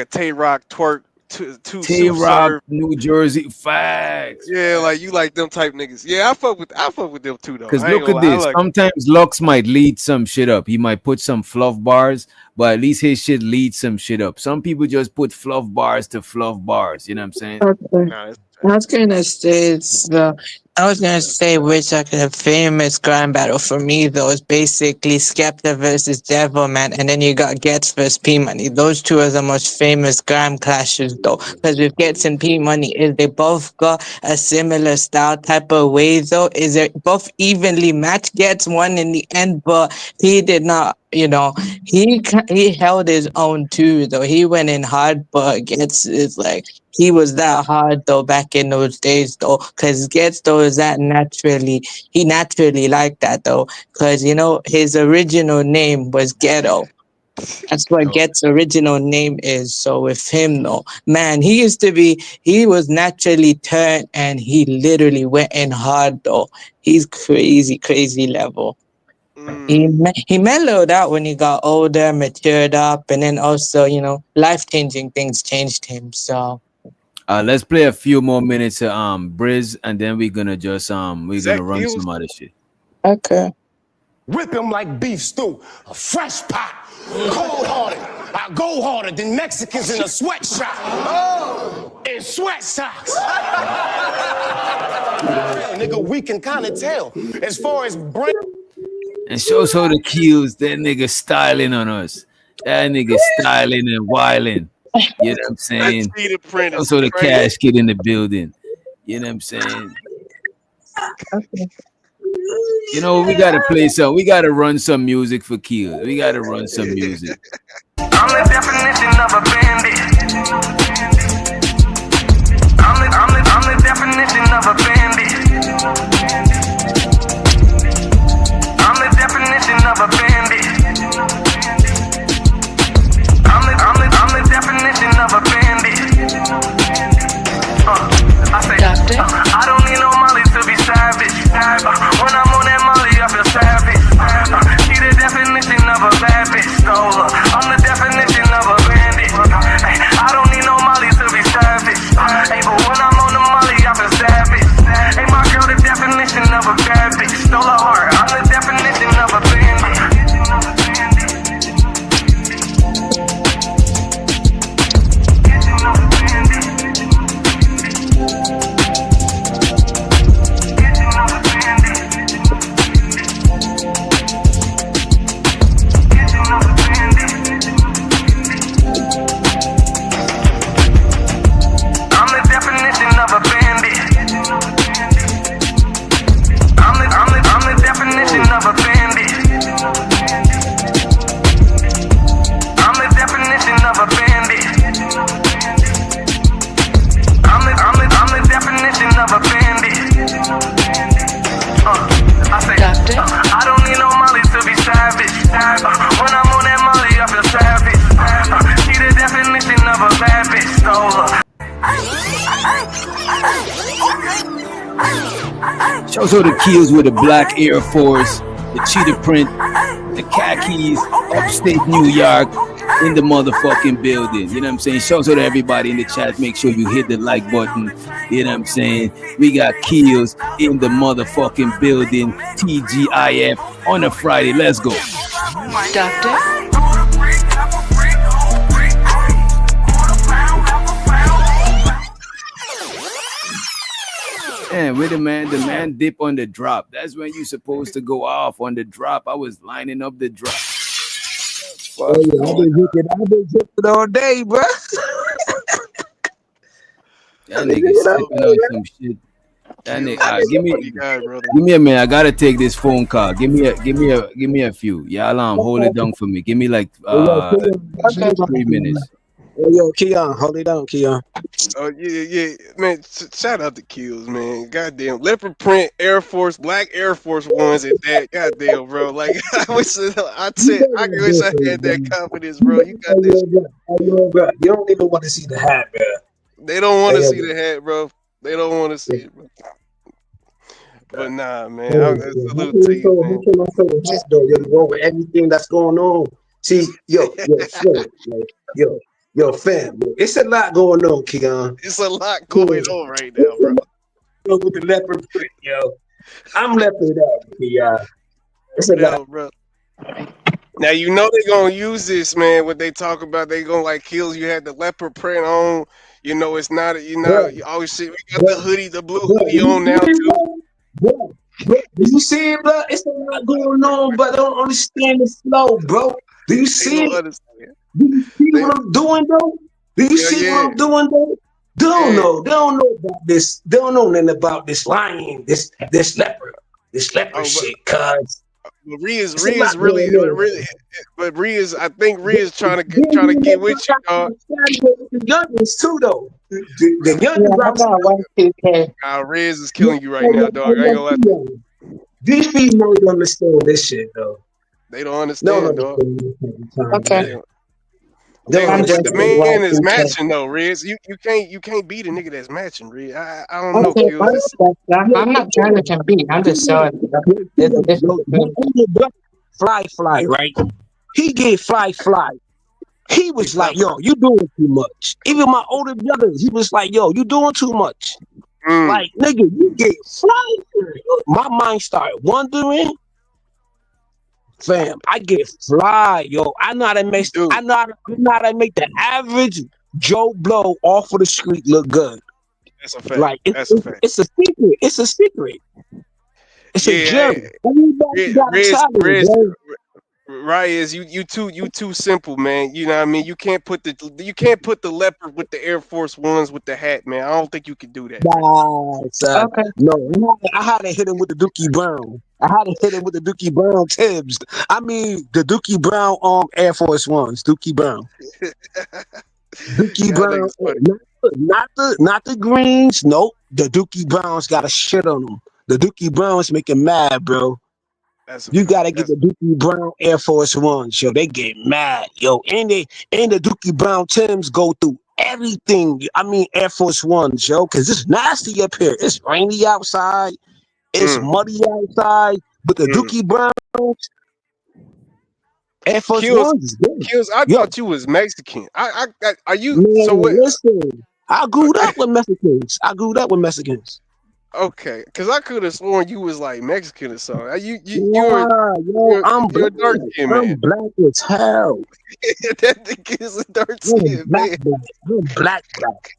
Tay Rock twerk two Tay soup Rock, serve. New Jersey, facts. Yeah, like you like them type niggas. Yeah, I fuck with them too though. Because I ain't look gonna at lie. I this. like Sometimes Lux might lead some shit up. He might put some fluff bars, but at least his shit leads some shit up. Some people just put fluff bars to fluff bars. You know what I'm saying? Okay. nah, that's I was gonna say which like a famous grand battle for me though is basically Skepta versus Devilman, and then you got Gets versus P Money. Those two are the most famous grand clashes though, because with Gets and P Money, is they both got a similar style type of way though. Is it both evenly matched? Gets won in the end, but he did not. He held his own too though. He went in hard, but Gets is like he was that hard though back in those days though, because Gets though is that he naturally like that though, because his original name was Ghetto. That's what oh, Get's original name is. So with him though, man, he was naturally turned and he literally went in hard though. He's crazy, crazy level. He mm, he mellowed out when he got older, matured up, and then also life changing things changed him. So. Let's play a few more minutes of Briz, and then we're Zach gonna run Mills. some other shit. Okay. Whip him like beef stew, a fresh pot, cold hearted. I go harder than Mexicans in a sweatshop. Oh, in sweat socks. Yeah, nigga, we can kind of tell. As far as brain. And shows how the kills that nigga styling on us. That nigga styling and wilding. You know what I'm saying? That cheetah print is Also the crazy. cash kid in the building. You know what I'm saying? You know, we gotta play some. We gotta run some music for Keel. We gotta run some music. I'm the definition of a bandit. I'm the definition of a bandit. I'm the definition of a bandit. I'm the definition of a bandit. I say, I don't need no Molly to be savage. When I'm on that Molly, I feel savage. She the definition of a bad bitch. So I'm the definition of a bandit. Hey, I don't need no Molly to be savage. Hey, but when I'm on the Molly, I feel savage. Hey, my girl, the definition of a bad bitch. Stole her heart. I'm the definition of a bandit. Shows all the Keels with the black Air Force, the cheetah print, the khakis, upstate New York, in the motherfucking building. You know what I'm saying? Shows out to everybody in the chat. Make sure you hit the like button. You know what I'm saying? We got Keels in the motherfucking building. TGIF on a Friday. Let's go. Doctor? Man, with the man dip on the drop. That's when you're supposed to go off on the drop. I was lining up the drop. I've been zipping all day, bro. That nigga sipping on some shit. That nigga, give me a minute. I gotta take this phone call. Give me a few. Yall, hold it down for me. Give me like 3 minutes. Yo, Keon, hold it down, Keon. Oh yeah, man. Shout out to Kills, man. Goddamn, leopard print Air Force, black Air Force Ones at that. Goddamn, bro. Like I wish I had that confidence, bro. You got this. Bro, you don't even want to see the hat, bro. They don't want to see the hat, bro. They don't want to see it, bro. But nah, man. I'm salute to you, man. Yo, bro, with everything that's going on. See, yo, fam, it's a lot going on, Keon. It's a lot going on right now, bro. Yo, with the leopard print, yo. I'm leopard out, Keon. It's a lot, bro. Now you know they're gonna use this, man. What they talk about, they gonna like Kills. You had the leopard print on. You know, it's not. You know, you always see we got the hoodie, the blue hoodie on now too. Bro, do you see it, bro? It's a lot going on, but I don't understand the flow, bro. Do you see it? Do you see what I'm doing, though? Do you see what I'm doing, though? They don't know about this. They don't know nothing about this lion, this leopard shit, cuz. Rhea's really, but Rhea's, I think Rhea's trying to get with you, dog. The youngins too, though. The youngins. Rhea's is killing you right now, dog. I ain't gonna lie to you. These females don't understand this shit, though. They don't understand, dog. Okay. The man is matching though, Riz. You can't beat a nigga that's matching, Riz. I don't know. Okay, I'm not trying to compete. I'm just showing. Fly, right? He get fly. He was like, yo, you doing too much. Even my older brother, he was like, yo, you doing too much. Like, nigga, you get fly. My mind started wondering. Fam, I get fly, yo. I know how to make the average Joe Blow off of the street look good. That's a fact. Like That's a fact. It's a secret. It's a secret. It's a gem. Everybody got a challenge, Right, is you too simple, man. You know what I mean? You can't put the leopard with the Air Force Ones with the hat, man. I don't think you can do that, man. Nah, son. Okay. No, I had to hit him with the Dookie Brown. I had to hit him with the Dookie Brown Tibbs. I mean, the Dookie Brown Air Force Ones. Dookie Brown. Dookie Y'all Brown. niggas funny. Not the greens. Nope. The Dookie Browns got a shit on them. The Dookie Browns make him mad, bro. That's a You fact. gotta get That's the Dookie Brown Air Force Ones, yo. They get mad, yo. And the Dookie Brown Tims go through everything. I mean, Air Force Ones, yo, because it's nasty up here. It's rainy outside. It's mm, muddy outside. But the mm. Dookie Brown Air Force Kills, Ones is good. kills. I Yo, thought you was Mexican. Are you? So man, what? listen. I grew up with Mexicans. I grew up with Mexicans. Okay, because I could have sworn you was like Mexican or something. You're Yeah, yo, you're I'm you're black. a dark skinned I'm man. black as hell. That nigga is a dark I'm skinned black, man. black. I'm black, black.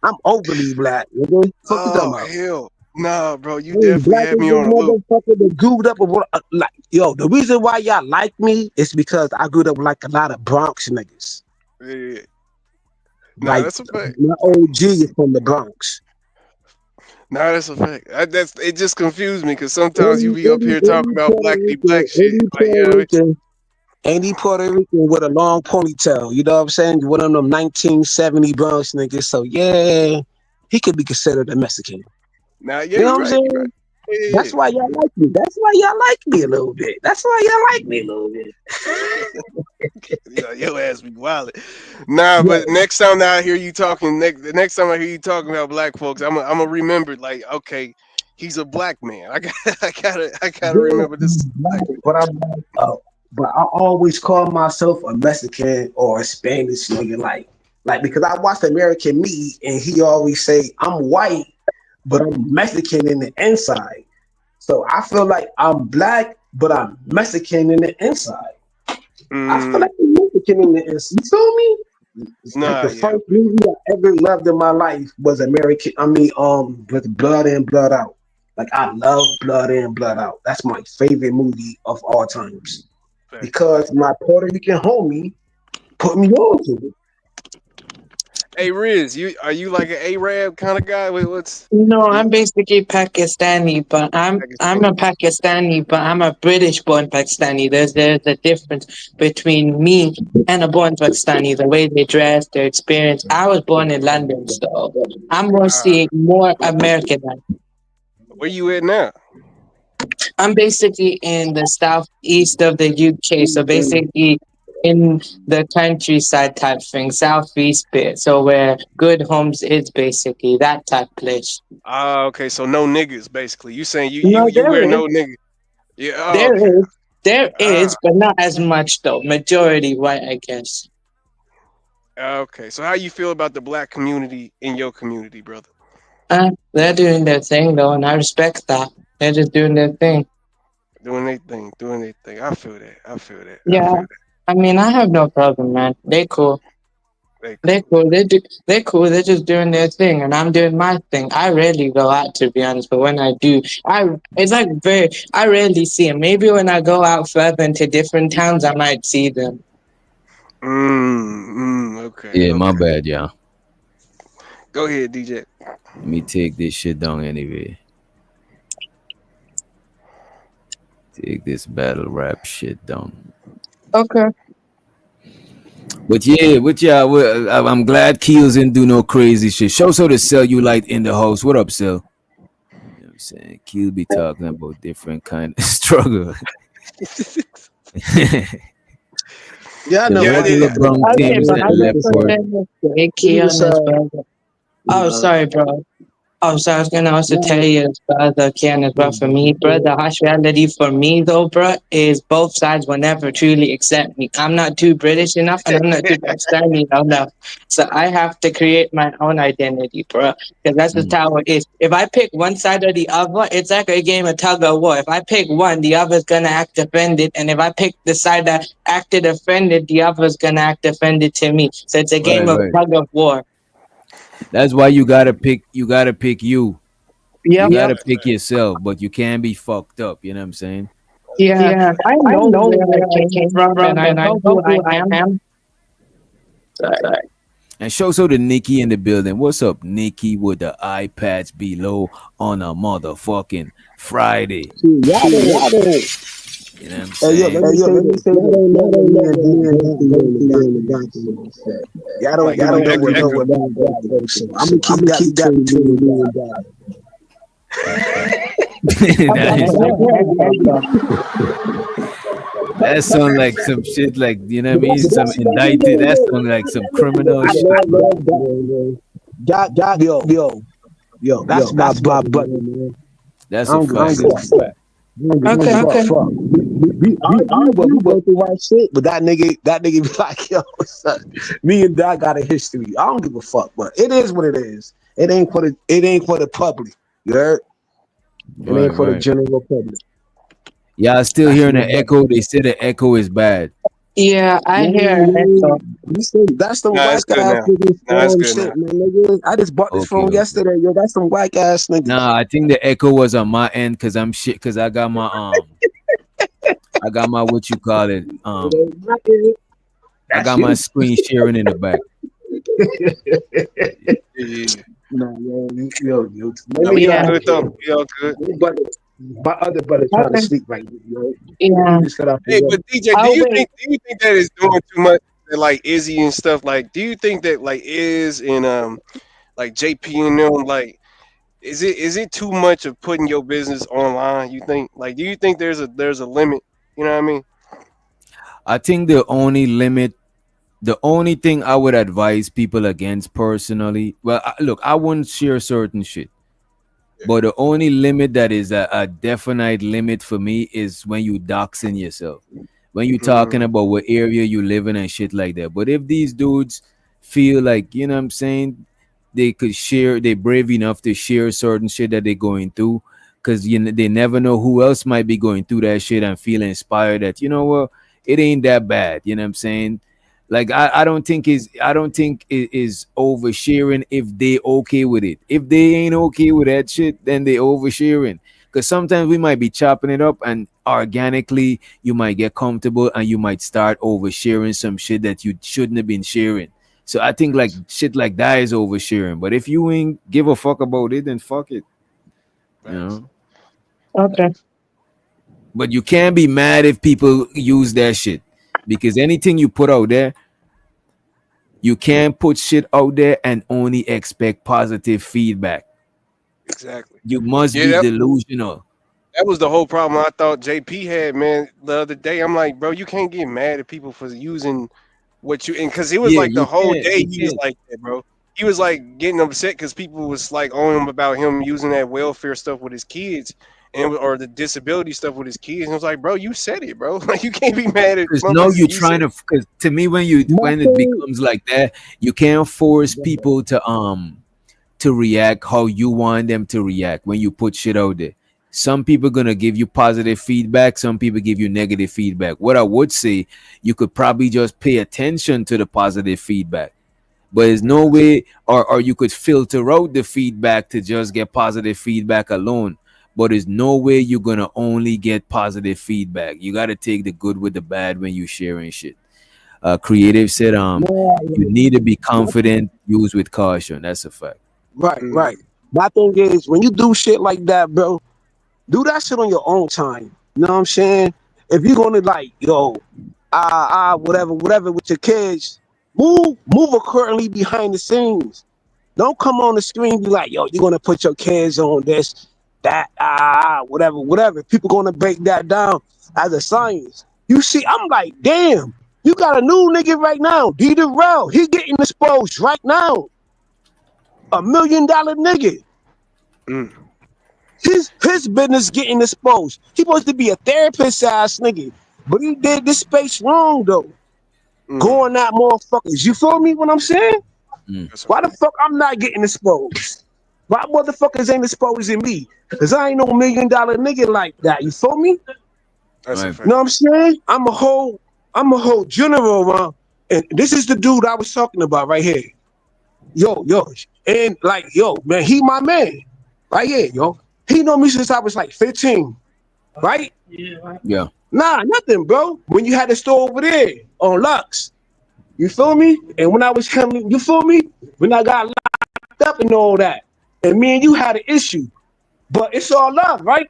I'm overly black, nigga. Fuck you talking Oh about? hell, nah, bro. You I'm definitely black had as me the on a loop. motherfucker that grew up with like yo. The reason why y'all like me is because I grew up with like a lot of Bronx niggas. Yeah. Nah, Like that's a fact. my OG is from the Bronx. Nah, that's a fact. That's it. Just confused me because sometimes you Any be up any here talking any about Puerto blackity Rican, black shit. Like, you know what I mean? Any Puerto Rican with a long ponytail. You know what I'm saying? One of them 1970 Bronx niggas. So yeah, he could be considered a Mexican. Nah, yeah, You know what you I'm right. You right. saying? Yeah, That's why y'all like me. That's why y'all like me a little bit. That's why y'all like me a little bit. yeah. Your ass be wild. Nah, Yeah. but next time I hear you talking, the next time I hear you talking about black folks, I'm gonna remember. Like, okay, he's a black man. I gotta Yeah, remember this. I'm black, but I'm like, but I always call myself a Mexican or a Spanish nigga, like because I watched American Me, and he always say I'm white, but I'm Mexican in the inside. So I feel like I'm black, but I'm Mexican in the inside. I feel Mm, like I'm Mexican in the inside. You feel me? It's like nah, the yeah. first movie I ever loved in my life was American. I mean, with Blood In, Blood Out. Like I love Blood In, Blood Out. That's my favorite movie of all times Facts, because facts. my Puerto Rican homie put me on to it. Hey Riz, are you like an Arab kind of guy? Wait, what's No, you? I'm basically Pakistani, but I'm a Pakistani? Pakistani, but I'm a British born Pakistani. There's a difference between me and a born Pakistani. The way they dress, their experience. I was born in London, so I'm Uh, mostly more American. where you at now? I'm basically in the southeast of the UK, so basically in the countryside type thing, southeast bit. So where Good Homes is basically that type place. Ah, okay. So no niggas, basically. You saying you you No, you wear no niggas? Yeah. Oh, there okay. is, there Ah, is, but not as much though. Majority white, I guess. okay. So how you feel about the black community in your community, brother? They're doing their thing though, and I respect that. They're just doing their thing. Doing their thing, doing their thing. I feel that. I feel that. I Yeah, feel that. I mean, I have no problem, man. They cool. They They're cool. cool. They're cool. They're just doing their thing, and I'm doing my thing. I rarely go out, to be honest. But when I do, it's like very. I rarely see them. Maybe when I go out further into different towns, I might see them. Okay. Yeah, my Okay. bad, y'all. Go ahead, DJ. Let me take this shit down anyway. Take this battle rap shit down. Okay. But yeah, I'm glad Keels didn't do no crazy shit. Show so the cellulite in the house. What up, Cell? You know what I'm saying? Keel be talking about different kind of struggle. Yeah, I The know. Yeah, regular brown Okay, Tims but and I the just put leopard. the key on this, brother. Oh, sorry, bro. Oh, so I was gonna also tell you, brother Ken, as well. For me, bro, the harsh reality for me, though, bro, is both sides will never truly accept me. I'm not too British enough, and I'm not too Pakistani enough. So I have to create my own identity, bro. Because that's just how it is. If I pick one side or the other, it's like a game of tug of war. If I pick one, the other's gonna act offended, and if I pick the side that acted offended, the other's gonna act offended to me. So it's a Right, game of right. tug of war. That's why you gotta pick. You gotta pick you. You Yep. gotta pick yourself, but you can't be fucked up. You know what I'm saying? Yeah, I know where I came from and I know who I am. And show so the Nikki in the building. What's up, Nikki, with the iPads below on a motherfucking Friday? See, y'all don't. You know what I'm Hey, yo, saying? let me say that. Y'all don't know what me and Dante in the bathroom. Y'all don't Like really know echo, what me echo. and Dante. So I'm gonna keep that between me and Dante. That sound like some shit, like, you know what I mean? Some indicted. That sound like some criminal I shit, bro. love that. Yo, that's my brother, man. That's I a don't give a fact. fuck. I don't give a fuck. We argue, but we go through our shit. But that nigga be like, yo, son, me and Doc got a history. I don't give a fuck, but it is what it is. It ain't for the public. You heard? It Right, ain't for the right. general public. Y'all still That's hearing my the brother. echo? They say the echo is bad. Yeah, I hear it. That's the Nah, it's whack good ass now. niggas Nah, it's phone good shit, now. man. Nigga. I just bought this Okay, phone okay. yesterday, yo. That's some whack ass niggas. Nah, I think the echo was on my end because I'm shit. Because I got my what you call it. I That's got my you. screen sharing in the back. Yeah. No, yo. No, Let me we all good though. We all good. my other brother trying to sleep right now, yo. Yeah. He just got off the Hey, work. but DJ, Oh, wait. do you think that is doing too much? That, like Izzy and stuff. Like, do you think that like Iz and like JP and them, like, is it too much of putting your business online? You think? Like, do you think there's a limit? You know what I mean? I think the only thing I would advise people against personally, well, look, I wouldn't share certain shit. But the only limit that is a definite limit for me is when you doxing yourself. When you talking about what area you live in and shit like that. But if these dudes feel like, you know what I'm saying, they could share, they brave enough to share certain shit that they're going through, because they never know who else might be going through that shit and feel inspired that, you know what, it ain't that bad. You know what I'm saying? Like I don't think it is oversharing if they okay with it. If they ain't okay with that shit, then they oversharing. Because sometimes we might be chopping it up and organically you might get comfortable and you might start oversharing some shit that you shouldn't have been sharing. So I think like shit like that is oversharing. But if you ain't give a fuck about it, then fuck it. You know? Okay. But you can't be mad if people use that shit. Because anything you put out there, you can't put shit out there and only expect positive feedback. Exactly. You must Yeah, be delusional. that was the whole problem I thought JP had, man. The other day, I'm like, bro, you can't get mad at people for using what you, and because it was Yeah, like the you whole can't. day You he was can't. like that, bro. He was like getting upset because people was like on him about him using that welfare stuff with his kids and or the disability stuff with his kids. And I was like, bro, you said it, bro. Like you can't be mad at Because now motherfuckers. you're You said trying to. Because to me, when it becomes like that, you can't force people to react how you want them to react when you put shit out there. Some people gonna give you positive feedback, some people give you negative feedback. What I would say, you could probably just pay attention to the positive feedback. But there's no way, or you could filter out the feedback to just get positive feedback alone. But there's no way you're gonna only get positive feedback. You gotta take the good with the bad when you sharing shit. Creative said, you need to be confident, use with caution. That's a fact. Right. My thing is, when you do shit like that, bro, do that shit on your own time. You know what I'm saying? If you're gonna like, yo, whatever with your kids, move accordingly behind the scenes. Don't come on the screen and be like, yo, you're gonna put your kids on this, that, whatever. People gonna break that down as a science. You see, I'm like, damn, you got a new nigga right now, D Darrell. He getting exposed right now. $1 million nigga. His business getting exposed. He supposed to be a therapist ass nigga, but he did this space wrong though. Going at motherfuckers. You feel me? What I'm saying? Why the fuck I'm not getting exposed? Why motherfuckers ain't exposing me? Cause I ain't no $1 million nigga like that. You feel me? That's a Right. fact. Know what I'm saying? I'm a whole general around. And this is the dude I was talking about right here. Yo. And like, yo, man, he my man. Right here, yo. He know me since I was like 15. right? Yeah. Nah, nothing, bro. When you had the store over there on Lux, you feel me? And when I was coming, you feel me? When I got locked up and all that, and me and you had an issue, but it's all love, right?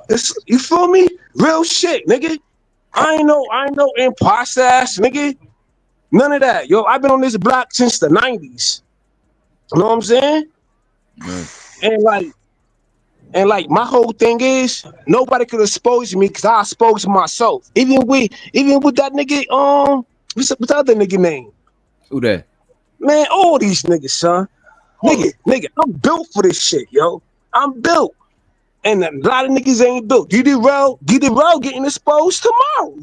It's, you feel me? Real shit, nigga. I ain't no in process, nigga. None of that. Yo, I've been on this block since the 90s. You know what I'm saying? Right. And like my whole thing is nobody could expose me because I exposed myself. Even with that nigga, what's the other nigga name? Who that? Man, all these niggas, son. Nigga, I'm built for this shit, yo. I'm built. And a lot of niggas ain't built. D-Rel getting exposed tomorrow.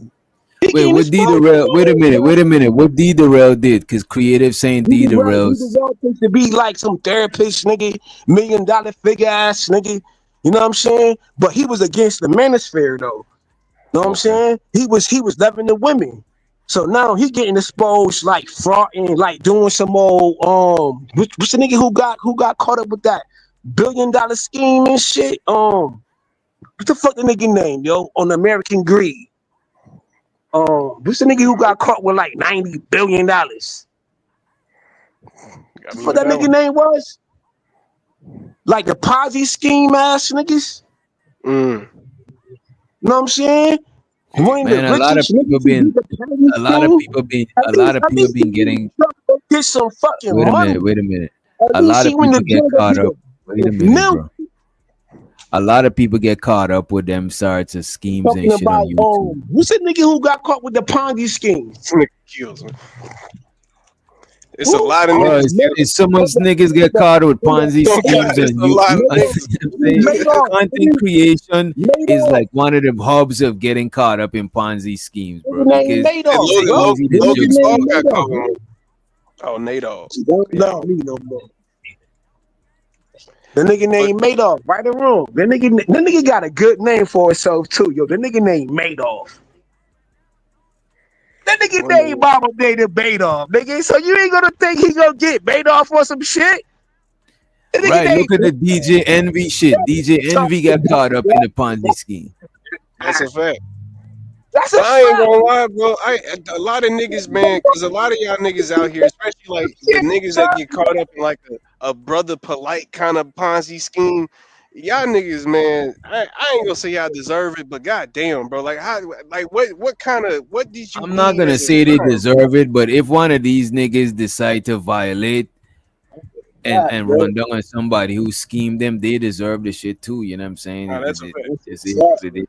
He Wait, getting what D exposed Darrell? Wait a minute, tomorrow. wait a minute. What D Darrell did? Because creative saying D Darrell's. D-Rel thinks to be like some therapist, nigga, $1 million figure ass nigga. You know what I'm saying? But he was against the manosphere though. You know what I'm Okay. saying? He was loving the women. So now he getting exposed like frauding, like doing some old what's the nigga who got caught up with that $1 billion scheme and shit? What the fuck the nigga name, yo? On American Greed. What's the nigga who got caught with like $90 billion? Got me What with that that nigga one. name was? Like the Ponzi scheme ass niggas. Mm. You know what I'm saying? One of the Man, a lot of richest people niggas who been did the Ponzi a lot of scheme. people been At a least, lot of at people least he been went to getting the truck to get some fucking money. wait a minute. At A least lot he of went to people get jail to caught get up. Wait a minute, million. bro. A lot of people get caught up with them sorts of schemes and Talking shit on about YouTube. what's that nigga who got caught with the Ponzi scheme? This nigga kills me. It's a Who? lot of Bro, niggas. it's so much niggas get caught with Ponzi schemes It's on a lot YouTube. of I'm saying niggas. content creation is Madoff. like one of the hubs of getting caught up in Ponzi schemes, bro. Nigga named Because And Madoff, it's Logan, bro. easy Logan, to The nigga Logan judge Paul named got Madoff, caught bro. with oh Nadal. Don't Yeah. know me no more. The nigga But named Madoff, right or wrong. The nigga got a good name for himself too, yo. The nigga named Madoff. That nigga what named nigga? Mama named Madoff, nigga. So you ain't gonna think he gonna get Madoff for some shit? The nigga right, named look at the DJ Envy shit. DJ Envy got caught up in the Ponzi scheme. That's a fact. That's a But I ain't fact. gonna lie, bro. A lot of niggas, man, because a lot of y'all niggas out here, especially like the niggas that get caught up in like a brother polite kind of Ponzi scheme. Y'all niggas, man, I ain't gonna say y'all deserve it, but goddamn, bro, like how, like what kind of what did you I'm not need at gonna the say they time? deserve it, but if one of these niggas decide to violate and run down on somebody who schemed them, they deserve the shit too. You know what I'm saying? Nah, that's a fact. It's what it is.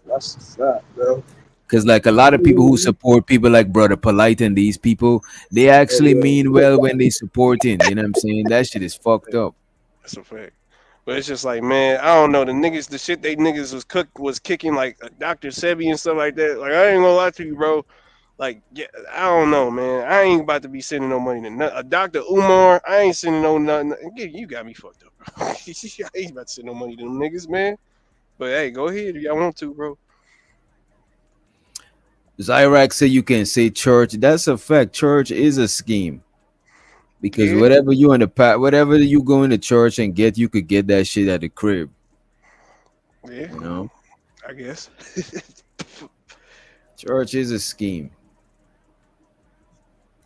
That's a fact, bro. Because like a lot of people who support people like Brother Polite and these people, they actually mean well when they supporting. You know what I'm saying? That shit is fucked up. That's a fact. But it's just like, man, I don't know. The niggas, the shit they niggas was kicking like Dr. Sebi and stuff like that. Like, I ain't gonna lie to you, bro. Like, yeah, I don't know, man. I ain't about to be sending no money to Dr. Umar. I ain't sending no nothing. You got me fucked up, bro. I ain't about to send no money to them niggas, man. But hey, go ahead if y'all want to, bro. Zyrac said you can say church. That's a fact. Church is a scheme. Because Yeah, whatever you in the past, whatever you go into church and get, you could get that shit at the crib. yeah, You know? I guess. Church is a scheme.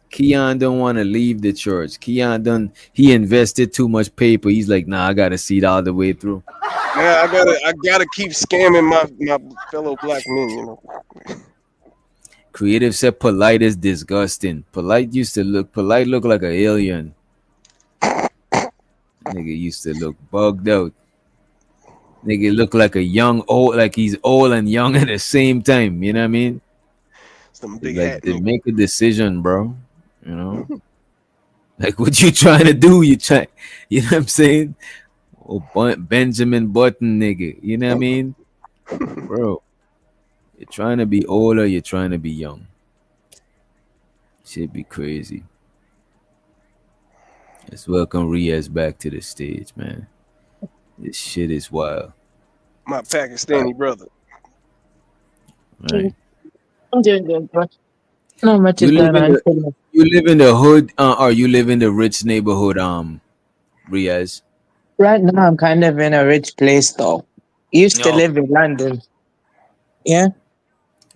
Keon don't want to leave the church. He invested too much paper. He's like, nah, I gotta see it all the way through. Yeah, I gotta keep scamming my fellow black men, you know. Creative said polite is disgusting. Polite look like an alien. Nigga used to look bugged out. Nigga look like a young old, like he's old and young at the same time. You know what I mean? Some It's big like hat they nigga. make a decision, bro. You know? Like what you trying to do? You know what I'm saying? Oh, Benjamin Button, nigga. You know what I mean? Bro, you're trying to be old or you're trying to be young. Shit be crazy. Let's welcome Riaz back to the stage, man. This shit is wild. My Pakistani brother. Right. I'm doing good, bro. Not much You is live going in on. the hood, or you live in the rich neighborhood, Riaz? Right now, I'm kind of in a rich place, though. Used to No. live in London. Yeah.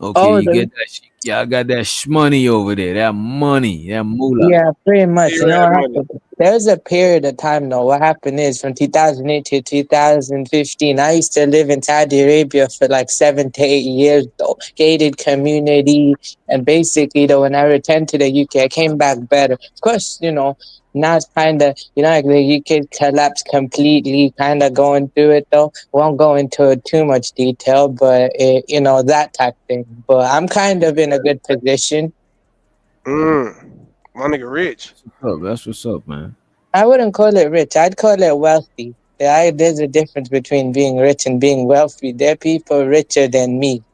Okay, Oh, you get that. Y'all got that shmoney over there. That money, that moolah. yeah, pretty much. You Zero know that what money. happened? There was a period of time though. What happened is from 2008 to 2015, I used to live in Saudi Arabia for like 7 to 8 years though. Gated community. And basically though, when I returned to the UK, I came back better. Of course, now it's kind of, like the UK collapsed completely, kind of going through it though. Won't go into too much detail, but that type thing. But I'm kind of in a good position. My nigga rich. That's what's up, man. I wouldn't call it rich. I'd call it wealthy. There's a difference between being rich and being wealthy. There are people richer than me.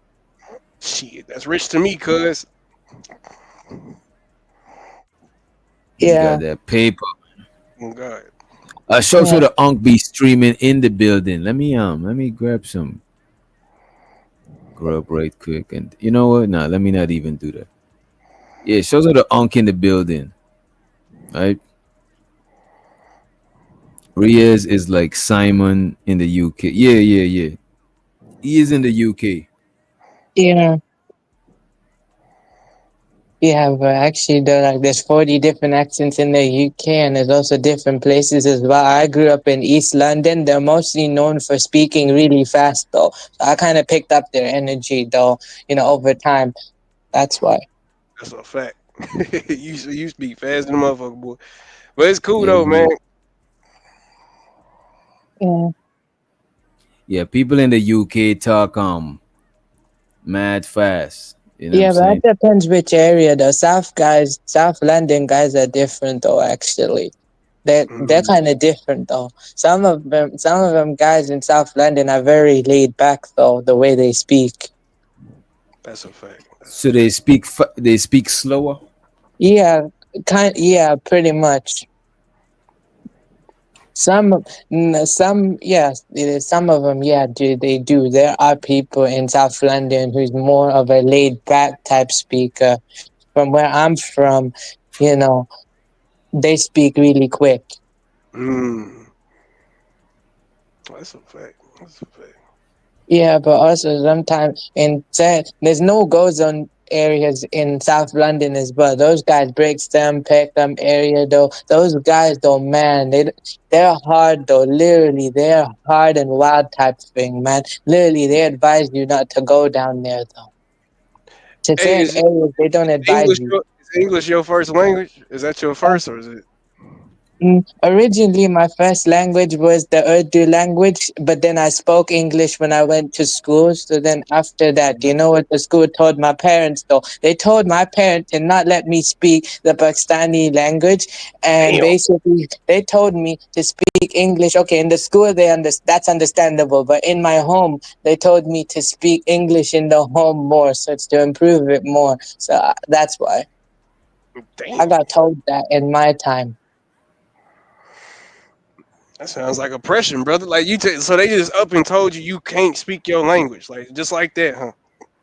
Shit, that's rich to me, cuz. You Yeah. got that paper. Oh God. Show so the unk be streaming in the building. Let me grab some grub right quick, and you know what? Nah, let me not even do that. Yeah, shows so the unk in the building. Right? Riaz is like Simon in the UK. Yeah, yeah, yeah. He is in the UK. Yeah. Yeah, but actually, there's 40 different accents in the UK, and there's also different places as well. I grew up in East London. They're mostly known for speaking really fast, though. So I kind of picked up their energy, though, over time. That's why. That's a fact. you speak fast than a motherfucker, boy. But it's cool Yeah, though, man. Yeah. yeah. People in the UK talk mad fast. You know what I'm Yeah, but that saying? depends which area. The South London guys are different, though. Actually, they're kind of different, though. Some of them guys in South London are very laid back, though. The way they speak. That's a fact. So they speak slower. Yeah, Yeah, pretty much. Some of them, yeah, they do. There are people in South London who's more of a laid back type speaker. From where I'm from, you know, they speak really quick. That's a fact. That's a fact. Yeah, but also sometimes there's no go zone areas in South London as well. Those guys, Brixton, Peckham area though, those guys though, man, they're hard though. Literally, they're hard and wild type thing, man. Literally, they advise you not to go down there though. To Hey, certain areas, they don't advise you. Is English your first language? Is that your first or is it? Originally, my first language was the Urdu language, but then I spoke English when I went to school. So then after that, you know what the school told my parents though? They told my parents to not let me speak the Pakistani language. And Damn. basically, they told me to speak English. Okay, in the school, that's understandable. But in my home, they told me to speak English in the home more. So it's to improve it more. So that's why. Damn. I got told that in my time. That sounds like oppression, brother. Like so they just up and told you can't speak your language, like just like that, huh?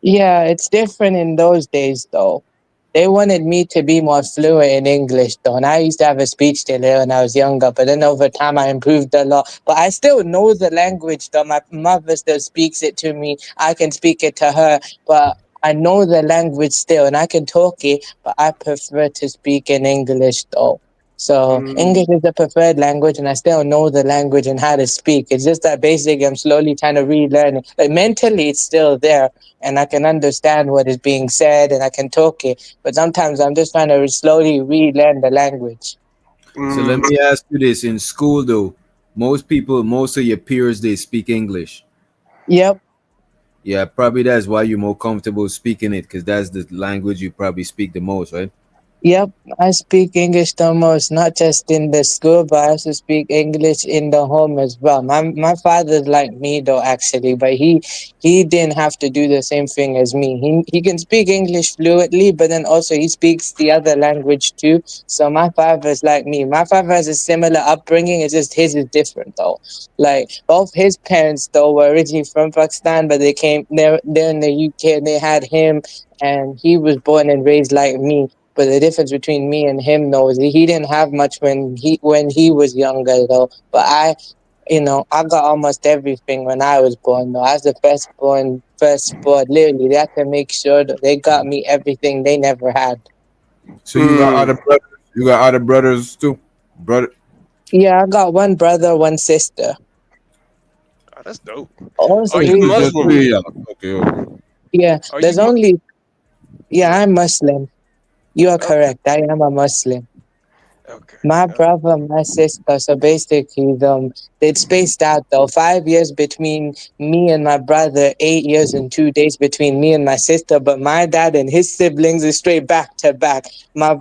Yeah, it's different in those days, though. They wanted me to be more fluent in English, though. And I used to have a speech delay when I was younger, but then over time I improved a lot. But I still know the language, though. My mother still speaks it to me. I can speak it to her, but I know the language still, and I can talk it, but I prefer to speak in English, though. So English is the preferred language, and I still know the language and how to speak. It's just that basically I'm slowly trying to relearn it. Like mentally, it's still there, and I can understand what is being said, and I can talk it. But sometimes I'm just trying to slowly relearn the language. So let me ask you this: in school, though, most of your peers, they speak English. Yep. Yeah, probably that's why you're more comfortable speaking it, because that's the language you probably speak the most, right? Yep, I speak English the most, not just in the school, but I also speak English in the home as well. My father's like me though, actually, but he didn't have to do the same thing as me. He can speak English fluently, but then also he speaks the other language too. So my father's like me. My father has a similar upbringing. It's just his is different though. Like both his parents though were originally from Pakistan, but they're in the UK and they had him, and he was born and raised like me. But the difference between me and him though is he didn't have much when he was younger though. But I got almost everything when I was born. Though I was the firstborn. Literally, they had to make sure that they got me everything they never had. So you got other brothers. You got other brothers too, brother. Yeah, I got one brother, one sister. Oh, that's dope. Also, Are you So it's just Muslim? basically, three. Yeah. Okay. Okay. yeah. Are you? There's only, yeah. I'm Muslim. You are Okay. correct. I am a Muslim. Okay. My brother, my sister. So basically, they'd spaced out though. 5 years between me and my brother, 8 years and 2 days between me and my sister. But my dad and his siblings is straight back to back. My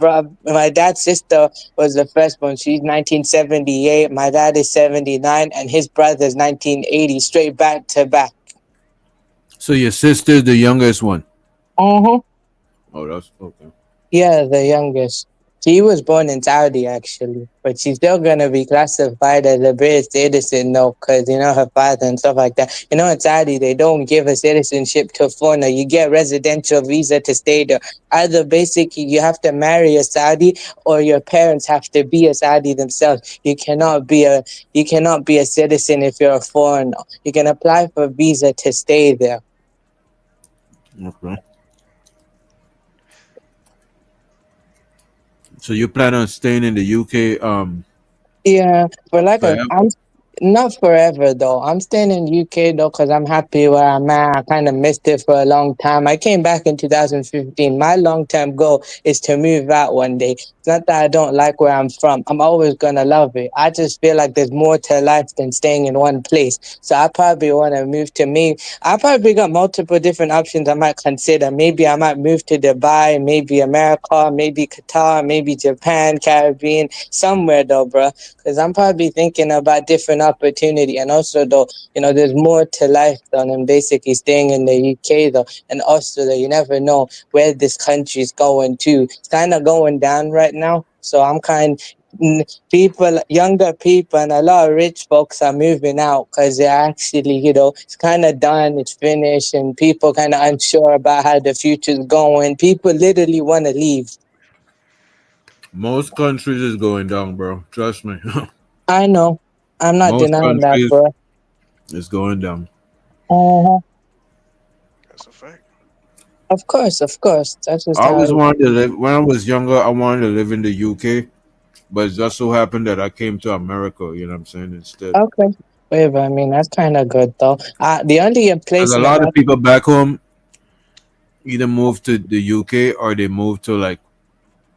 dad's sister was the first one. She's 1978. My dad is 79, and his brother's 1980. Straight back to back. So your sister's the youngest one. Mm-hmm. Oh, that's okay. Yeah, the youngest. She was born in Saudi actually, but she's still gonna be classified as a British citizen though, cause her father and stuff like that. In Saudi they don't give a citizenship to a foreigner. You get residential visa to stay there. Either basically you have to marry a Saudi or your parents have to be a Saudi themselves. You cannot be a citizen if you're a foreigner. You can apply for a visa to stay there. Okay. So you plan on staying in the UK Yeah, for like forever? I'm not forever though. I'm staying in UK though because I'm happy where I'm at. I kind of missed it for a long time. I came back in 2015. My long-term goal is to move out one day. It's not that I don't like where I'm from. I'm always gonna love it. I just feel like there's more to life than staying in one place. So I probably want to move to me. I probably got multiple different options I might consider. Maybe I might move to Dubai, maybe America, maybe Qatar, maybe Japan, Caribbean, somewhere though, bro, because I'm probably thinking about different opportunity. And also though, there's more to life than basically staying in the UK though. And also though, you never know where this country's going to. It's kind of going down right now. So younger people and a lot of rich folks are moving out because they're actually, it's kind of done, it's finished, and people kind of unsure about how the future's going. People literally want to leave. Most countries is going down, bro. Trust me. I know. I'm not Most denying that, countries bro. is going down. Uh-huh. That's a fact. Of course, of course. That's I just how always it wanted to live when I was younger. I wanted to live in the UK, but it just so happened that I came to America. You know what I'm saying? Instead, okay. Wait, but I mean that's kind of good though. The only because place a in lot of America. people back home either move to the UK or they move to like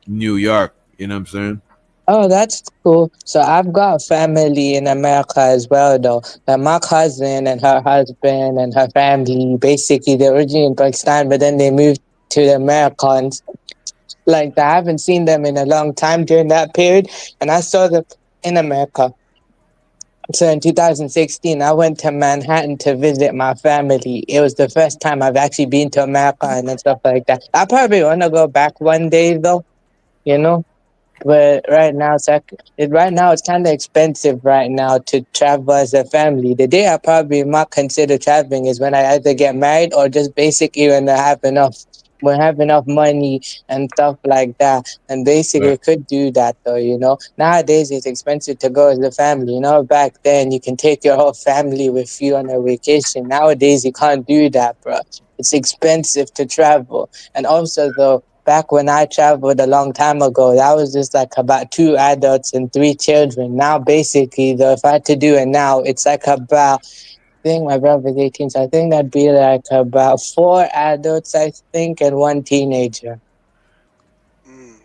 New York. You know what I'm saying? Oh, that's cool. So I've got family in America as well, though. Like my cousin and her husband and her family, basically they're originally in Pakistan, but then they moved to the Americans. Like I haven't seen them in a long time during that period, and I saw them in America. So in 2016, I went to Manhattan to visit my family. It was the first time I've actually been to America and stuff like that. I probably want to go back one day though, you know. But right now it's kind of expensive right now to travel as a family. The day I probably might consider traveling is when I either get married or just basically when I have enough money and stuff like that. And basically Right. I could do that though. Nowadays it's expensive to go as a family. Back then you can take your whole family with you on a vacation. Nowadays you can't do that, bro. It's expensive to travel. And also though, back when I traveled a long time ago, that was just like about 2 adults and 3 children. Now, basically, though, if I had to do it now, it's like about, I think my brother's 18, so I think that'd be like about 4 adults, I think, and one teenager. Mm.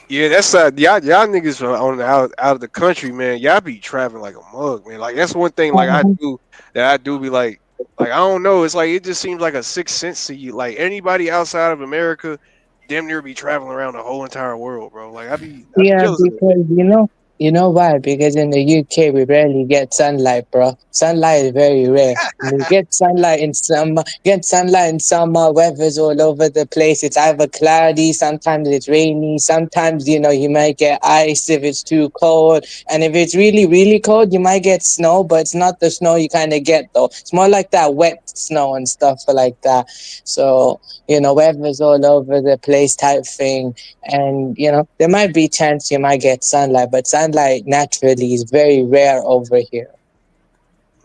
Yeah, that's y'all niggas from out of the country, man. Y'all be traveling like a mug, man. Like that's one thing like Mhm. I do be like I don't know. It's like it just seems like a sixth sense to you. Like anybody outside of America, damn near be traveling around the whole entire world, bro. Like I be Yeah, jealous of that shit. because you know why? Because in the UK we rarely get sunlight, bro. Sunlight is very rare. We get sunlight in summer, weather's all over the place. It's either cloudy, sometimes it's rainy, sometimes you might get ice if it's too cold. And if it's really, really cold, you might get snow, but it's not the snow you kinda get though. It's more like that wet snow and stuff like that. So, weather's all over the place type thing. And there might be chance you might get sunlight, but sunlight sunlight naturally is very rare over here.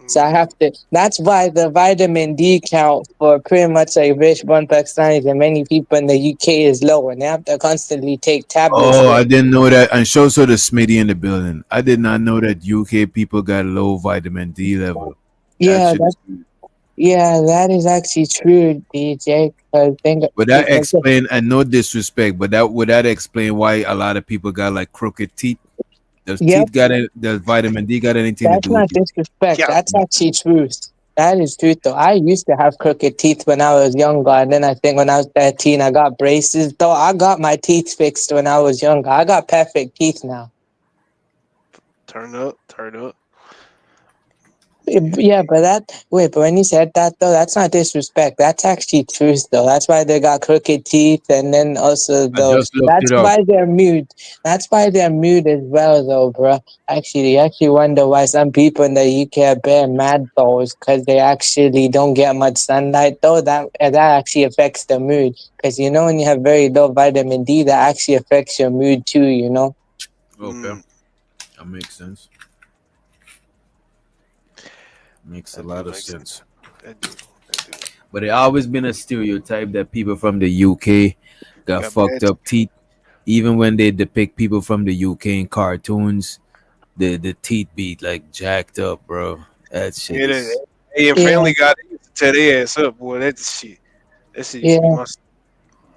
So I have to. That's why the vitamin D count for pretty much like rich born Pakistanis and many people in the UK is low, and they have to constantly take tablets. Oh, I didn't know that. And show so the Smitty in the building. I did not know that UK people got low vitamin D level. That Yeah, shit is good. that is actually true, DJ. Cause think Would that because explain, and no disrespect, but that would that explain why a lot of people got like crooked teeth? Does yep, teeth got it? Does vitamin D got anything to that's do with not it? disrespect. Yeah. That's actually truth. That is truth, though. I used to have crooked teeth when I was younger, and then I think when I was 13, I got braces. Though I got my teeth fixed when I was younger. I got perfect teeth now. Turn up, turn up. Yeah, but when you said that though, that's not disrespect. That's actually truth though. That's why they got crooked teeth, and then also I though, just looked that's it up. why they're mute. That's why they're mute as well though, bro. Actually, you actually wonder why some people in the UK are bare mad though, because they actually don't get much sunlight though. That actually affects the mood. Because you know when you have very low vitamin D, that actually affects your mood too. You know. Okay, that makes sense. Makes a That lot do of make sense. sense. That do. That do. But it always been a stereotype that people from the UK got Got bad fucked up teeth. Even when they depict people from the UK in cartoons, the teeth be like jacked up, bro. That shit yeah, is. hey, and Yeah. Family Guy, they used to tear their ass up, boy. That shit. That shit used to be Yeah. my.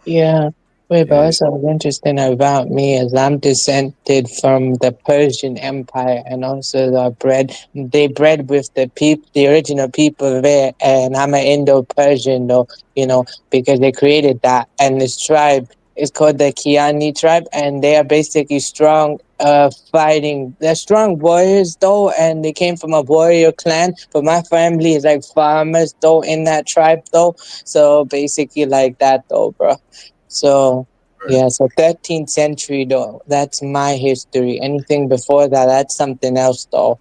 Yeah. Wait, but Yeah. also what's interesting about me is I'm descended from the Persian Empire, and also they bred with the original people there, and I'm an Indo-Persian though, because they created that, and this tribe is called the Kiani tribe, and they are basically strong, they're strong warriors though, and they came from a warrior clan, but my family is like farmers though in that tribe though, so basically like that though, bro. So Right. yeah, so 13th century though, that's my history. Anything before that, that's something else though.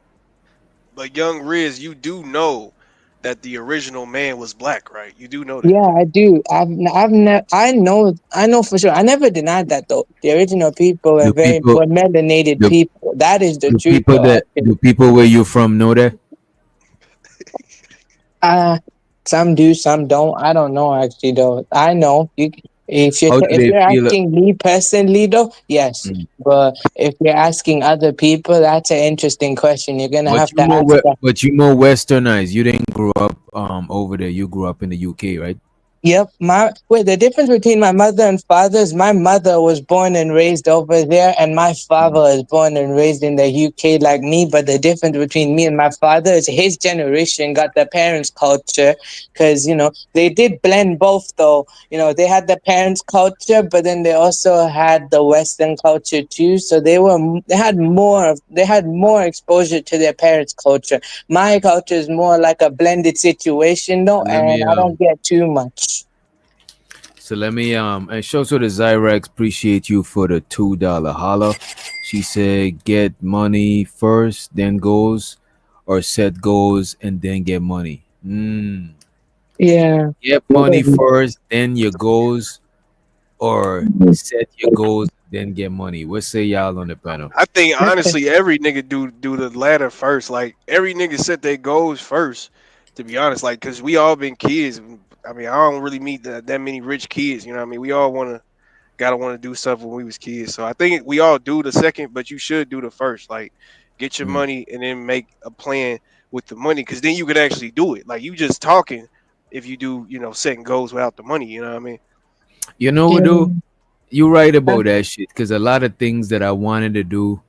But young Riz, you do know that the original man was black, right? You do know that, Yeah, right? I do. I know for sure. I never denied that though. The original people Do people were melanated do, people. That is the do truth people though. that do people where you from know that? Uh, some do, some don't. I don't know actually though. I know you. How do If they you're feel? asking me personally though, yes. Mm. But if you're asking other people, that's an interesting question. You're gonna have to ask that. But you more westernized. You didn't grow up over there. You grew up in the UK, right? Yep. The difference between my mother and father is my mother was born and raised over there, and my father is born and raised in the UK like me. But the difference between me and my father is his generation got the parents' culture, because they did blend both though. They had the parents' culture, but then they also had the Western culture too. So they had more exposure to their parents' culture. My culture is more like a blended situation though, So let and me I don't get too much. and show to the Zyrex, appreciate you for the $2 holla. She said get money first, then goals, or set goals and then get money. Yeah. Get money first, then your goals, or set your goals, then get money. What say y'all on the panel? I think honestly, every nigga do the latter first. Like every nigga set their goals first. To be honest, like because we all been kids. I mean, I don't really meet that many rich kids. You know what I mean? We all gotta want to do stuff when we was kids. So I think we all do the second, but you should do the first. Like get your Mm. money and then make a plan with the money, because then you could actually do it. Like you just talking if you do, setting goals without the money. You know what I mean? You know what, Yeah. though? You're right about that shit. Because a lot of things that I wanted to do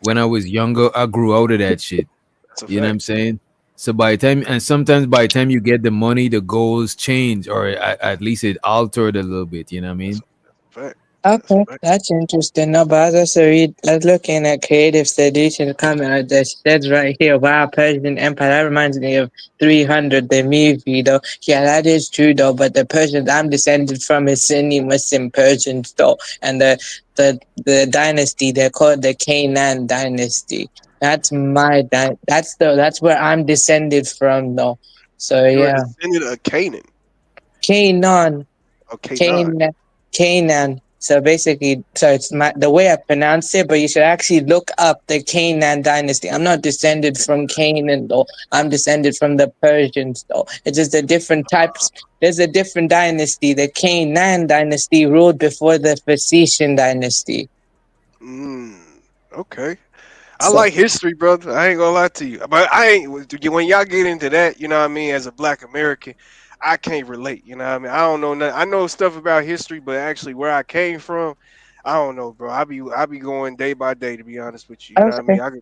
when I was younger, I grew out of that shit. That's a You know what I'm fact. saying? So by the time, and sometimes by the time you get the money, the goals change, or at least it altered a little bit. You know what I mean? That's a fact. That's a Okay, fact. that's interesting. No, but as I also I was looking at creative solution comment that says right here, wow, Persian Empire. That reminds me of 300, the movie, though. Yeah, that is true, though. But the Persians I'm descended from is Sunni Muslim Persians, though. And the dynasty, they're called the Canaan dynasty. That's where I'm descended from, though. So, You're a yeah. descendant of Canaan. Canaan. Okay, none. Canaan. Canaan. So basically, so it's the way I pronounce it, but you should actually look up the Canaan dynasty. I'm not descended from Canaan though. I'm descended from the Persians though. It's just a different types. There's a different dynasty. The Canaan dynasty ruled before the Phoenician dynasty. Okay. I So like history, brother. I ain't gonna lie to you, but I ain't when y'all get into that. You know what I mean? As a Black American, I can't relate. You know what I mean? I don't know nothing. I know stuff about history, but actually where I came from, I don't know, bro. I be going day by day, to be honest with you. You know what I okay. mean?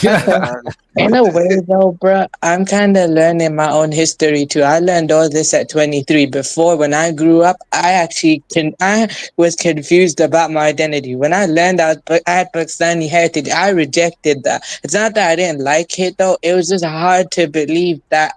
Okay. In a way, though, bruh, I'm kind of learning my own history too. I learned all this at 23. Before, when I grew up, I was confused about my identity. When I learned I had Pakistani heritage, I rejected that. It's not that I didn't like it though. It was just hard to believe that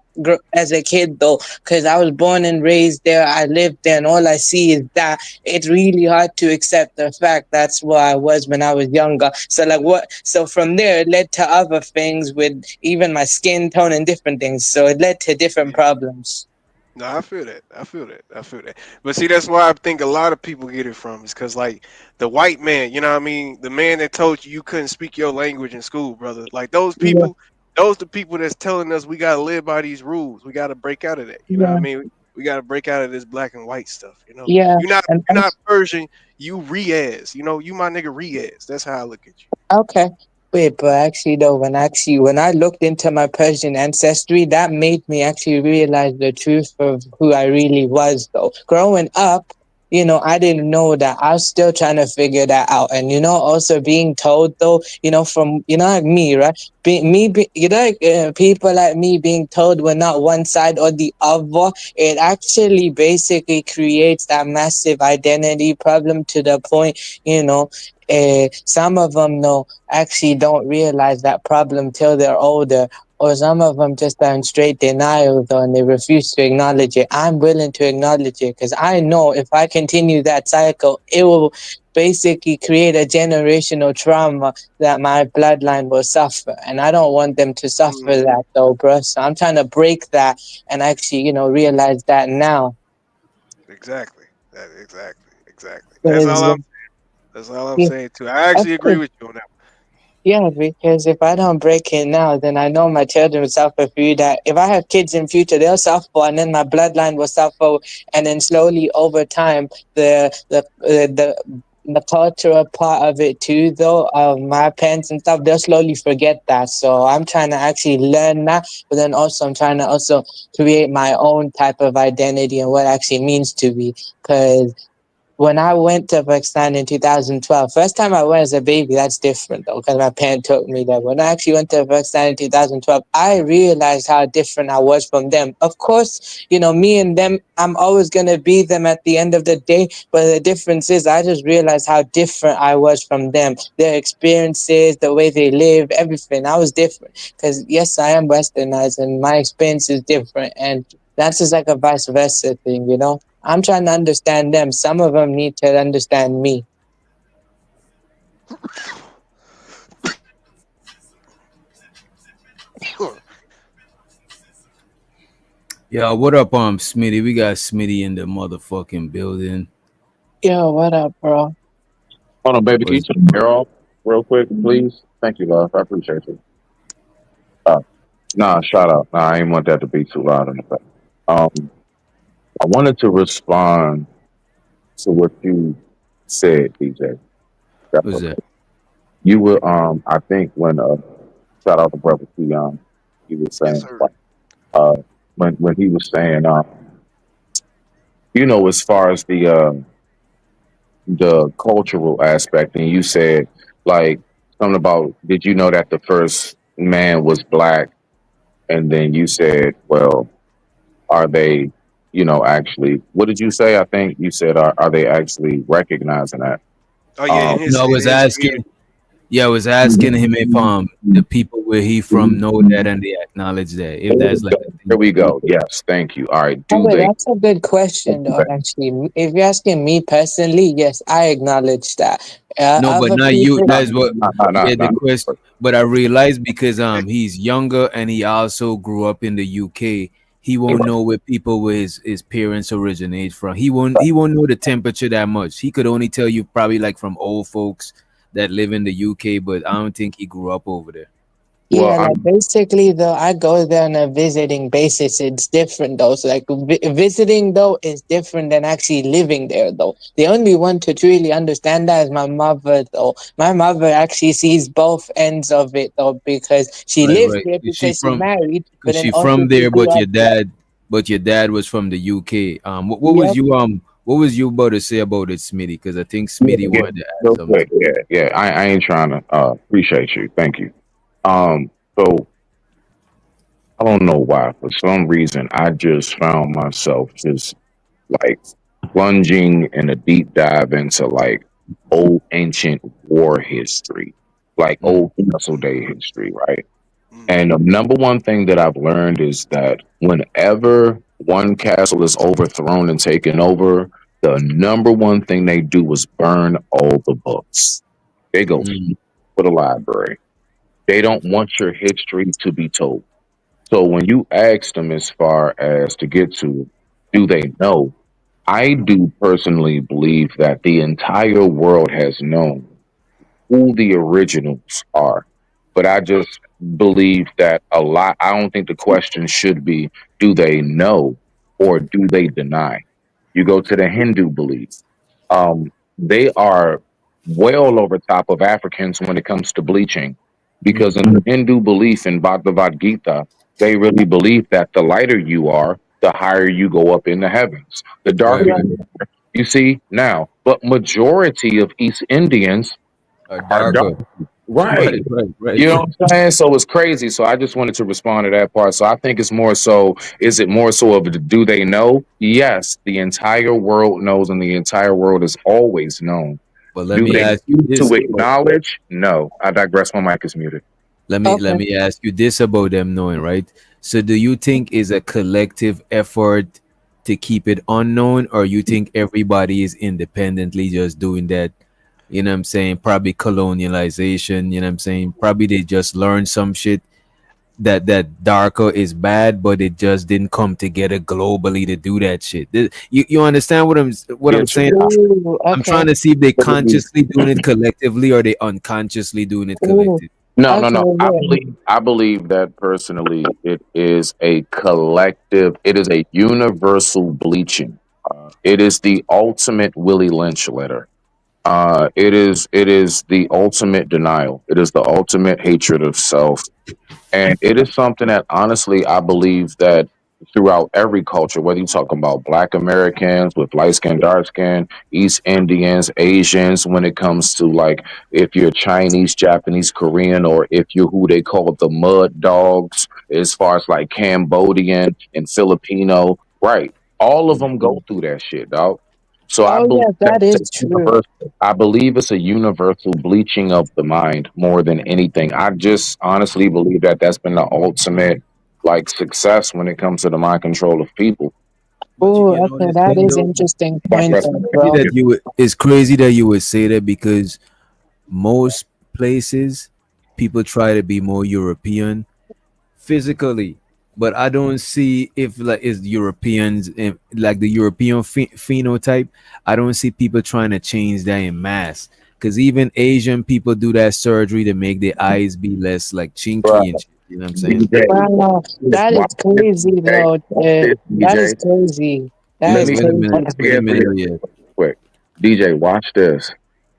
as a kid though, because I was born and raised there. I lived there, and all I see is that. It's really hard to accept the fact that's where I was when I was younger. So like what? So from there, it led to other things with even my skin tone and different things. So it led to different problems. No, I feel that. I feel that. I feel that. But see, that's why I think a lot of people get it from is because, like, the white man, you know what I mean? The man that told you you couldn't speak your language in school, brother. Like, those Yeah, people, those the people that's telling us we got to live by these rules. We got to break out of that. You know what I yeah, mean? We got to break out of this black and white stuff, you know? yeah. And You're not Persian. You Riaz. You know, you my nigga Riaz. That's how I look at you. okay. Wait, but actually though, when I looked into my Persian ancestry, that made me actually realize the truth of who I really was though. Growing up, I didn't know that. I was still trying to figure that out. And also being told though, from like me, right? Like people like me being told we're not one side or the other, it actually basically creates that massive identity problem to the point, some of them though actually don't realize that problem till they're older, or some of them just are in straight denial though, and they refuse to acknowledge it. I'm willing to acknowledge it because I know if I continue that cycle, it will basically create a generational trauma that my bloodline will suffer, and I don't want them to suffer that though, bro. So I'm trying to break that and actually, realize that now. Exactly. Exactly. Because, That's all I'm yeah, saying too. I of actually agree course. with you on that. Yeah, because if I don't break it now, then I know my children will suffer through that. If I have kids in future, they'll suffer, and then my bloodline will suffer, and then slowly over time, the cultural part of it too, though, of my parents and stuff, they'll slowly forget that. So I'm trying to actually learn that, but then also I'm trying to also create my own type of identity and what it actually means to be, because when I went to Pakistan in 2012, first time I went as a baby, that's different though, because my parents took me there. When I actually went to Pakistan in 2012, I realized how different I was from them. Of course, me and them, I'm always going to be them at the end of the day. But the difference is, I just realized how different I was from them. Their experiences, the way they live, everything. I was different. Because yes, I am westernized and my experience is different. And that's just like a vice versa thing. I'm trying to understand them. Some of them need to understand me. Yo, what up, Smitty? We got Smitty in the motherfucking building. Yo, what up, bro? Hold on, baby. Can you Was turn the air off real quick, please? Thank you, love. I appreciate you. Nah, shout out. Nah, I ain't want that to be too loud in the back. I wanted to respond to what you said, DJ. was that? You were, I think when shout out to brother Keon, he was Yes, saying, sir. like, when he was saying, as far as the cultural aspect, and you said like something about, did you know that the first man was black? And then you said, well, are they, actually, what did you say? I think you said, are they actually recognizing that? Oh yeah, Um, No, I in was his asking. community. Yeah, I was asking him if the people where he from know that and they acknowledge that. If that's like a there thing we that go. people. Yes, thank you. All right. Oh, Do wait, they? that's a good question, though, actually. If you're asking me personally, yes, I acknowledge that. No, but Other not you. people, That's what. Yeah, the Not. question. But I realized because he's younger and he also grew up in the UK. he won't know where people where his parents originate from. He won't know the temperature that much. He could only tell you probably like from old folks that live in the UK, but I don't think he grew up over there. Well, Yeah, like basically though, I go there on a visiting basis. It's different though. So like visiting though is different than actually living there though. The only one to truly understand that is my mother though. My mother actually sees both ends of it though because she Right, lives right. there Is she because she's from? married, but Cause then she also from she there, grew up there. but your dad was from the UK. Yep. What was you about to say about it, Smitty? Because I think yeah, Smitty yeah, wanted to add real quick, something. yeah. I ain't trying to appreciate you. Thank you. So I don't know why. For some reason, I just found myself just like plunging in a deep dive into like old ancient war history, like old Castle Day history, right? And the number one thing that I've learned is that whenever one castle is overthrown and taken over, the number one thing they do is burn all the books. They go for the library. They don't want your history to be told. So when you ask them as far as to get to, do they know? I do personally believe that the entire world has known who the originals are. But I just believe that a lot, I don't think the question should be, do they know or do they deny? You go to the Hindu belief. They are well over top of Africans when it comes to bleaching because in the Hindu belief in Bhagavad Gita, they really believe that the lighter you are, the higher you go up in the heavens. The darker Right. Yeah. you are, you see now, but majority of East Indians Or are dark. darker. Right. Right, right, right. You know what I'm saying? So it's crazy. So I just wanted to respond to that part. So I think it's more so, is it more so of a do they know? Yes, the entire world knows and the entire world is always known. But let Do me they ask you choose to this. acknowledge? No. I digress. My mic is muted. Let Okay. me ask you this about them knowing, right? So do you think is a collective effort to keep it unknown, or you think everybody is independently just doing that? You know what I'm saying? Probably colonialization, you know what I'm saying? Probably they just learned some shit that darker is bad, but it just didn't come together globally to do that shit. You understand what I'm Get you. saying? Ooh, I'm okay. trying to see if they consciously doing it collectively or they unconsciously doing it Ooh, collectively. No, no, okay. no. Yeah. I believe that personally it is a collective, it is a universal bleaching. It is the ultimate Willie Lynch letter. It is the ultimate denial. It is the ultimate hatred of self. And it is something that honestly I believe that throughout every culture, whether you're talking about black Americans with light skin, dark skin, East Indians, Asians, when it comes to like if you're Chinese, Japanese, Korean, or if you're who they call the mud dogs, as far as like Cambodian and Filipino, right? All of them go through that shit, dog. So I Oh believe yeah, that that it's is a true. universal. I believe it's a universal bleaching of the mind more than anything. I just honestly believe that that's been the ultimate like success when it comes to the mind control of people. But Ooh, you know okay, the that thing is though, interesting That- point that's there, my crazy bro. that it's crazy that you would say that because most places people try to be more European physically, but I don't see if like is Europeans like the European phenotype. I don't see people trying to change that in mass. Because even Asian people do that surgery to make their eyes be less like right. chinky and shit. You know what I'm saying? DJ, Wow, that watch is this, crazy DJ. though. Watch this, That is DJ. crazy. That Let is me Wait a crazy. minute. let me Wait a answer minute. your Yeah. question quick. DJ, watch this.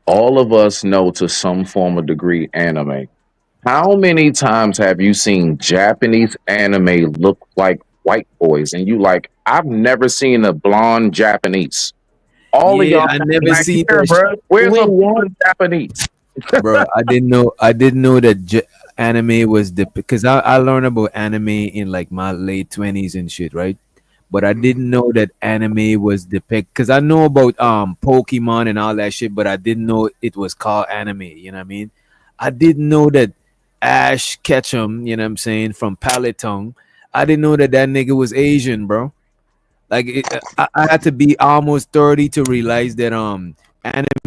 All of us know to some form of degree anime. How many times have you seen Japanese anime look like white boys? And you like, I've never seen a blonde Japanese. All of Yeah, y'all I got never black seen hair, that bro. Where's a Wait, yeah. blonde Japanese? bro. I didn't know that anime was the because I learned about anime in like my late 20s and shit, right? But I didn't know that anime was depict because I know about Pokemon and all that shit, but I didn't know it was called anime. You know what I mean? I didn't know that Ash Ketchum, you know what I'm saying, from Paletong. I didn't know that that nigga was Asian, bro. Like I had to be almost 30 to realize that anime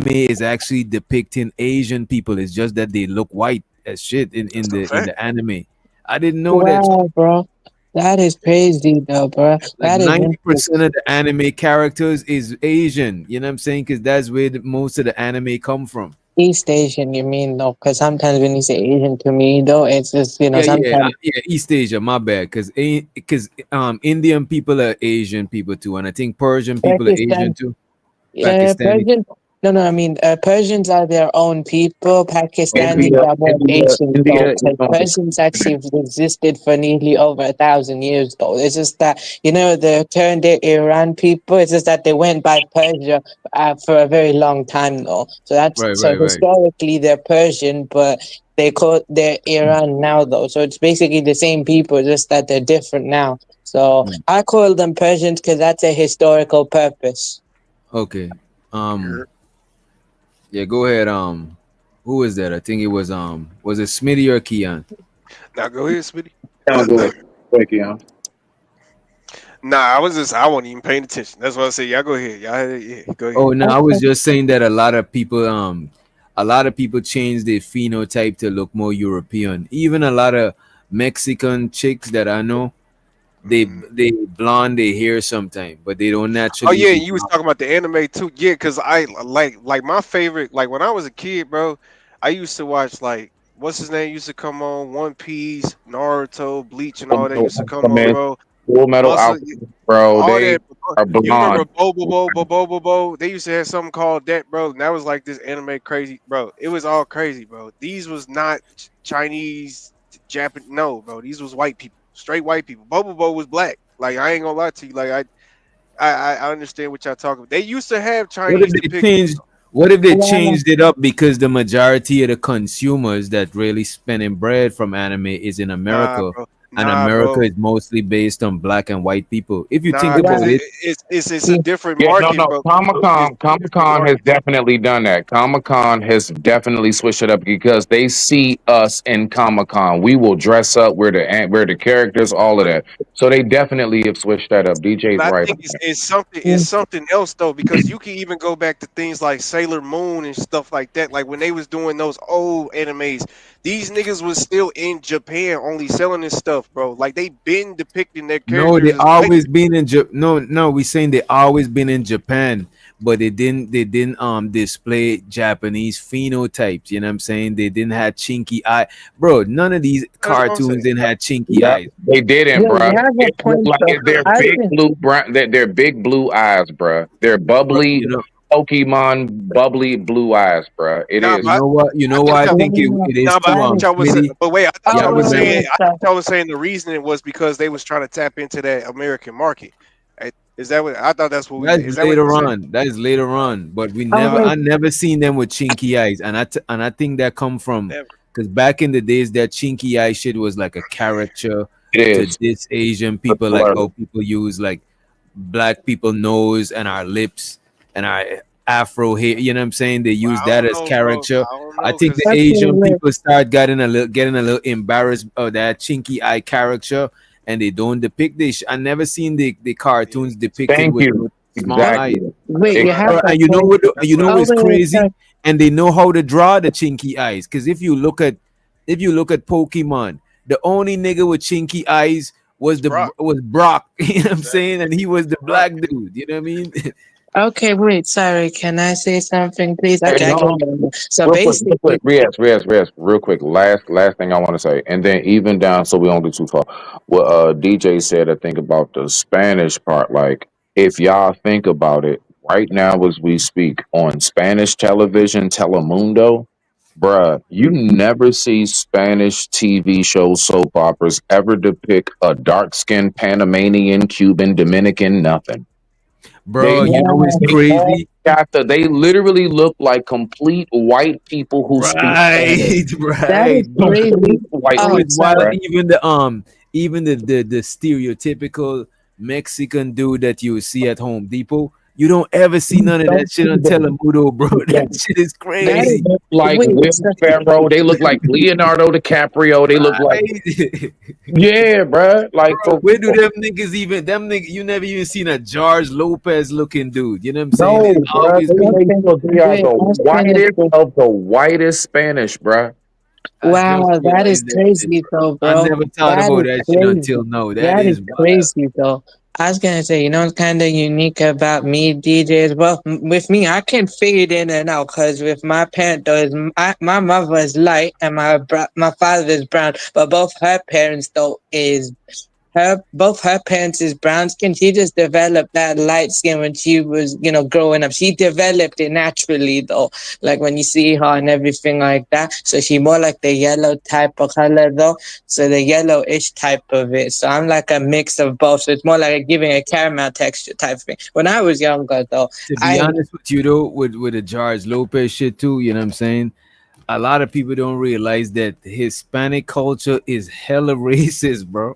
is actually depicting Asian people. It's just that they look white as shit That's in a the fact. anime. I didn't know that. Wow, bro. That is crazy though, bro. Like That is 90% of interesting. the anime characters is Asian. You know what I'm saying? Because that's where most of the anime come from. East Asian, you mean though? Because sometimes when you say Asian to me though, it's just sometimes Yeah. East Asia, my bad. Because Indian people are Asian people too, and I think Persian people are Asian Pakistan. too. Yeah, Pakistani. Persian. No, no. I mean, Persians are their own people. Pakistanis India, are more India, Asian, though. India is 'Cause on the Persians actually existed for nearly over 1,000 years, though. It's just that the current day Iran people. It's just that they went by Persia for a very long time, though. So that's Right, so right, right. historically they're Persian, but they're Iran now, though. So it's basically the same people, just that they're different now. So Mm. I call them Persians because that's a historical purpose. Okay. Yeah, go ahead. Who was that? I think it was it Smitty or Keon? Now go ahead, Smitty. Keon, go ahead. Go ahead, Keon. Nah, I wasn't even paying attention. That's what I said. Y'all go ahead. Yeah, go ahead. Oh no, I was just saying that a lot of people change their phenotype to look more European. Even a lot of Mexican chicks that I know, they blonde their hair sometimes, but they don't Oh naturally yeah, be you was blonde. talking about the anime too. Yeah, cause I like my favorite. Like when I was a kid, bro, I used to watch like what's his name used to come on One Piece, Naruto, Bleach, and Full all that Metal used to come on, Alchemist, bro. Full Metal Muscle, Alchemist, bro. all They that. are You remember blonde. Bobo? They used to have something called that, bro. And that was like this anime crazy, bro. It was all crazy, bro. These was not Chinese, Japanese. No, bro. These was white people, straight white people. Bobo was black. Like I ain't gonna lie to you. Like I understand what y'all talking about. They used to have What if Chinese they depictions. changed? What if they changed it up because the majority of the consumers that really spending bread from anime is in Nah, America, bro. and Nah, America bro. is mostly based on black and white people? If you think Nah, about because it, it's a different Yeah, no, market, no. bro. It's a Comic different Con has market. definitely done that. Comic Con has definitely switched it up because they see us in Comic Con. We will dress up. We're the characters, all of that. So they definitely have switched that up. DJ's But I right think on that. it's something else though, because you can even go back to things like Sailor Moon and stuff like that. Like when they was doing those old animes, these niggas was still in Japan only selling this stuff, bro. Like they been depicting their no, characters they as white always people. been in no, we saying they always been in Japan, but they didn't display Japanese phenotypes. You know what I'm saying? They didn't have chinky eye, bro. None of these That's what I'm cartoons saying. didn't have chinky Yep, eyes. they didn't, Yeah, bruh. you have a It looked point like though. they're I big think blue brown. They're big blue eyes, bruh. They're Bro, bubbly Pokemon, bubbly blue eyes, bruh. It Nah, is. you but know what? You I know think why I I think it is nah, but I too, thought that is y'all was Smitty. but wait, I thought Yeah, y'all oh was remember. saying wait, sorry. the reasoning was because they was trying to tap into that American market. Is that what I thought? That's what we. That's Is that what you later said? on. That is later on. But Oh wait, I never seen them with chinky eyes, and I think that come from Never. because back in the days that chinky eye shit was like a character It to is. this Asian A people, like slur. how people use like black people nose and our lips and our afro hair. You know what I'm saying? They Well, use I that don't as know, bro. character. I don't I know think the because okay, Asian wait. people start getting a little embarrassed of that chinky eye character, and they don't depict this. I never seen the cartoons depicted Thank with you. no small Wait, eyes. Exactly. wait, you that's have Bro, why. a and you know point. what? That's You what know I Oh what's said. wait, crazy? sorry. And they know how to draw the chinky eyes. Because if you look at Pokemon, the only nigga with chinky eyes It's Brock. was Brock. You know what I'm Exactly. saying? And he was the Brock. black dude. You know what I mean? Okay, wait, sorry. Can I say something, please? Hey, Okay, I hold can. on. So Real quick. basically, Riaz, real quick. Last thing I want to say, and then even down so we don't get too far. What DJ said, I think about the Spanish part. Like, if y'all think about it, right now as we speak on Spanish television, Telemundo, bruh, you never see Spanish TV shows, soap operas ever depict a dark skinned Panamanian, Cuban, Dominican, nothing. They Bro, you all, know what's yeah, they all crazy? they literally look like complete white people who speak Spanish. Right, that is right, bro. crazy. Complete white You know Oh, it's people, wild. sorry. bruh. Even the stereotypical Mexican dude that you see at Home Depot, you don't ever see You none of don't that shit see on them. Telemundo, bro. You That don't. shit is That They is crazy. look like wait. Will So, Ferrell. They look like Leonardo DiCaprio. They look like, Right. yeah, bruh. Like Bro, for where do real. them niggas even them niggas you never even seen a George Lopez looking dude. You know what I'm saying? No, It bruh. always They be make okay, sure they are wait, the let's finish whitest this. of the whitest Spanish, bruh. I just Wow, that is realized that shit, crazy bro. though, I bro. never thought That about is that shit crazy. until now. That That is is wild. crazy though. I was gonna say, what's kind of unique about me, DJ, as well? With me, I can fade in and out because with my parent, though, my mother is light and my father is brown, but both her parents, though, is both her parents is brown skin. She just developed that light skin when she was, growing up. She developed it naturally though, like when you see her and everything like that. So she more like the yellow type of color though. So the yellowish type of it. So I'm like a mix of both. So it's more like giving a caramel texture type thing. When I was younger though, To be I honest with you though, with the George Lopez shit too, you know what I'm saying? A lot of people don't realize that Hispanic culture is hella racist, bro.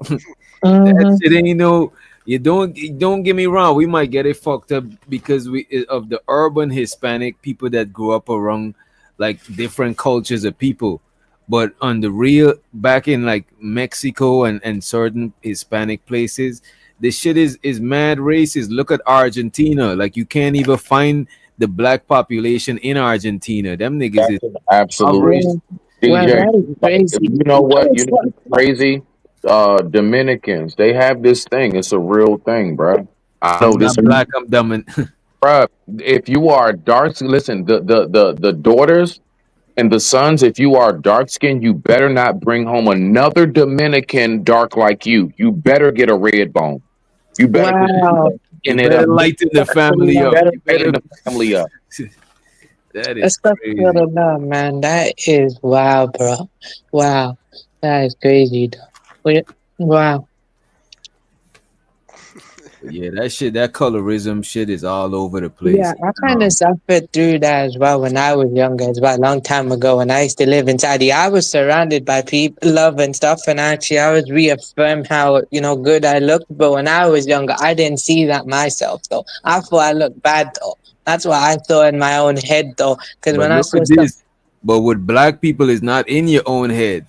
That Mhm. shit ain't no. You don't get me wrong. We might get it fucked up because we of the urban Hispanic people that grew up around like different cultures of people, but on the real back in like Mexico and certain Hispanic places, this shit is mad racist. Look at Argentina. Like you can't even find the black population in Argentina. Them niggas is Absolutely. outrageous. well, DJ, that is like, crazy. you know what? You know what's crazy? Dominicans, they have this thing. It's a real thing, bro. I know I'm this, not black. I'm dumb. And bro. If you are dark, listen, the daughters and the sons, if you are dark skinned, you better not bring home another Dominican dark like you. You better get a red bone. You better Wow. you in it up. better lighten the family You up. better You lighten better. the family up. That is crazy. Astaghfirullah, man. That is wow, bro. Wow. That is crazy, though. Wow. But yeah, that shit, that colorism shit is all over the Yeah, place. I kind of Um, suffered through that as well when I was younger, as well, a long time ago when I used to live in Saudi. I was surrounded by people, love and stuff, and actually I was reaffirmed how, good I looked. But when I was younger, I didn't see that myself, though. I thought I looked bad, though. That's what I thought in my own head, though. Because but when I look saw at stuff, this. But with black people, it's not in your own head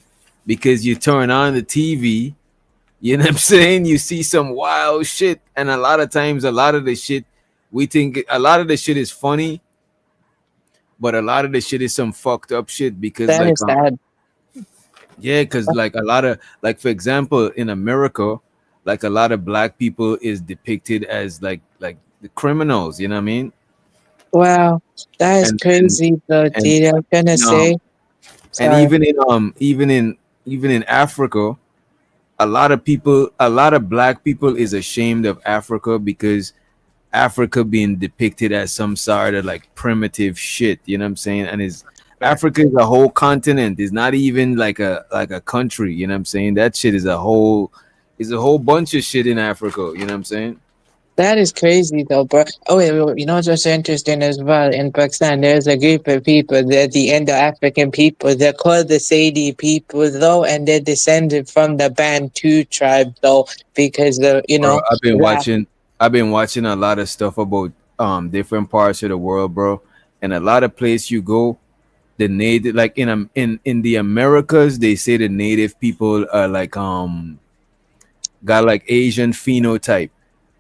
because you turn on the TV. You know what I'm saying? You see some wild shit, and a lot of times, a lot of the shit we think a lot of the shit is funny, but a lot of the shit is some fucked up shit because that like is sad. yeah, because like a lot of like for example in America, like a lot of black people is depicted as like the criminals. You know what I mean? Wow, that is And crazy, though, and dude. I'm gonna um say, and sorry. even in Africa, a lot of black people is ashamed of Africa because Africa being depicted as some sort of like primitive shit. You know what I'm saying? And is Africa is a whole continent. It's not even like a country. You know what I'm saying? That shit is a whole bunch of shit in Africa. You know what I'm saying? That is crazy, though, bro. Oh, wait, wait, what's also interesting as well? In Pakistan, there's a group of people, they're the Indo-African people. They're called the Sadi people, though, and they're descended from the Bantu tribe, though, because, Bro, that. I've been watching a lot of stuff about different parts of the world, bro. And a lot of place you go, the native like in the Americas, they say the native people are like got like Asian phenotype.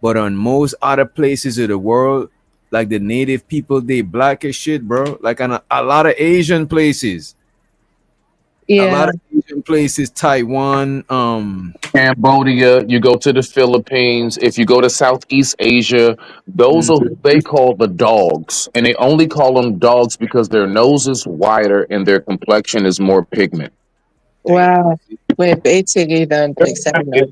But on most other places of the world, like the native people, they black as shit, bro. Like on a lot of Asian places. A lot Yeah, of Asian places, Taiwan, Cambodia, you go to the Philippines, if you go to Southeast Asia, those are mhm. who they call the dogs. And they only call them dogs because their nose is wider and their complexion is more pigment. wow. Wait, basically, then, Pakistan, If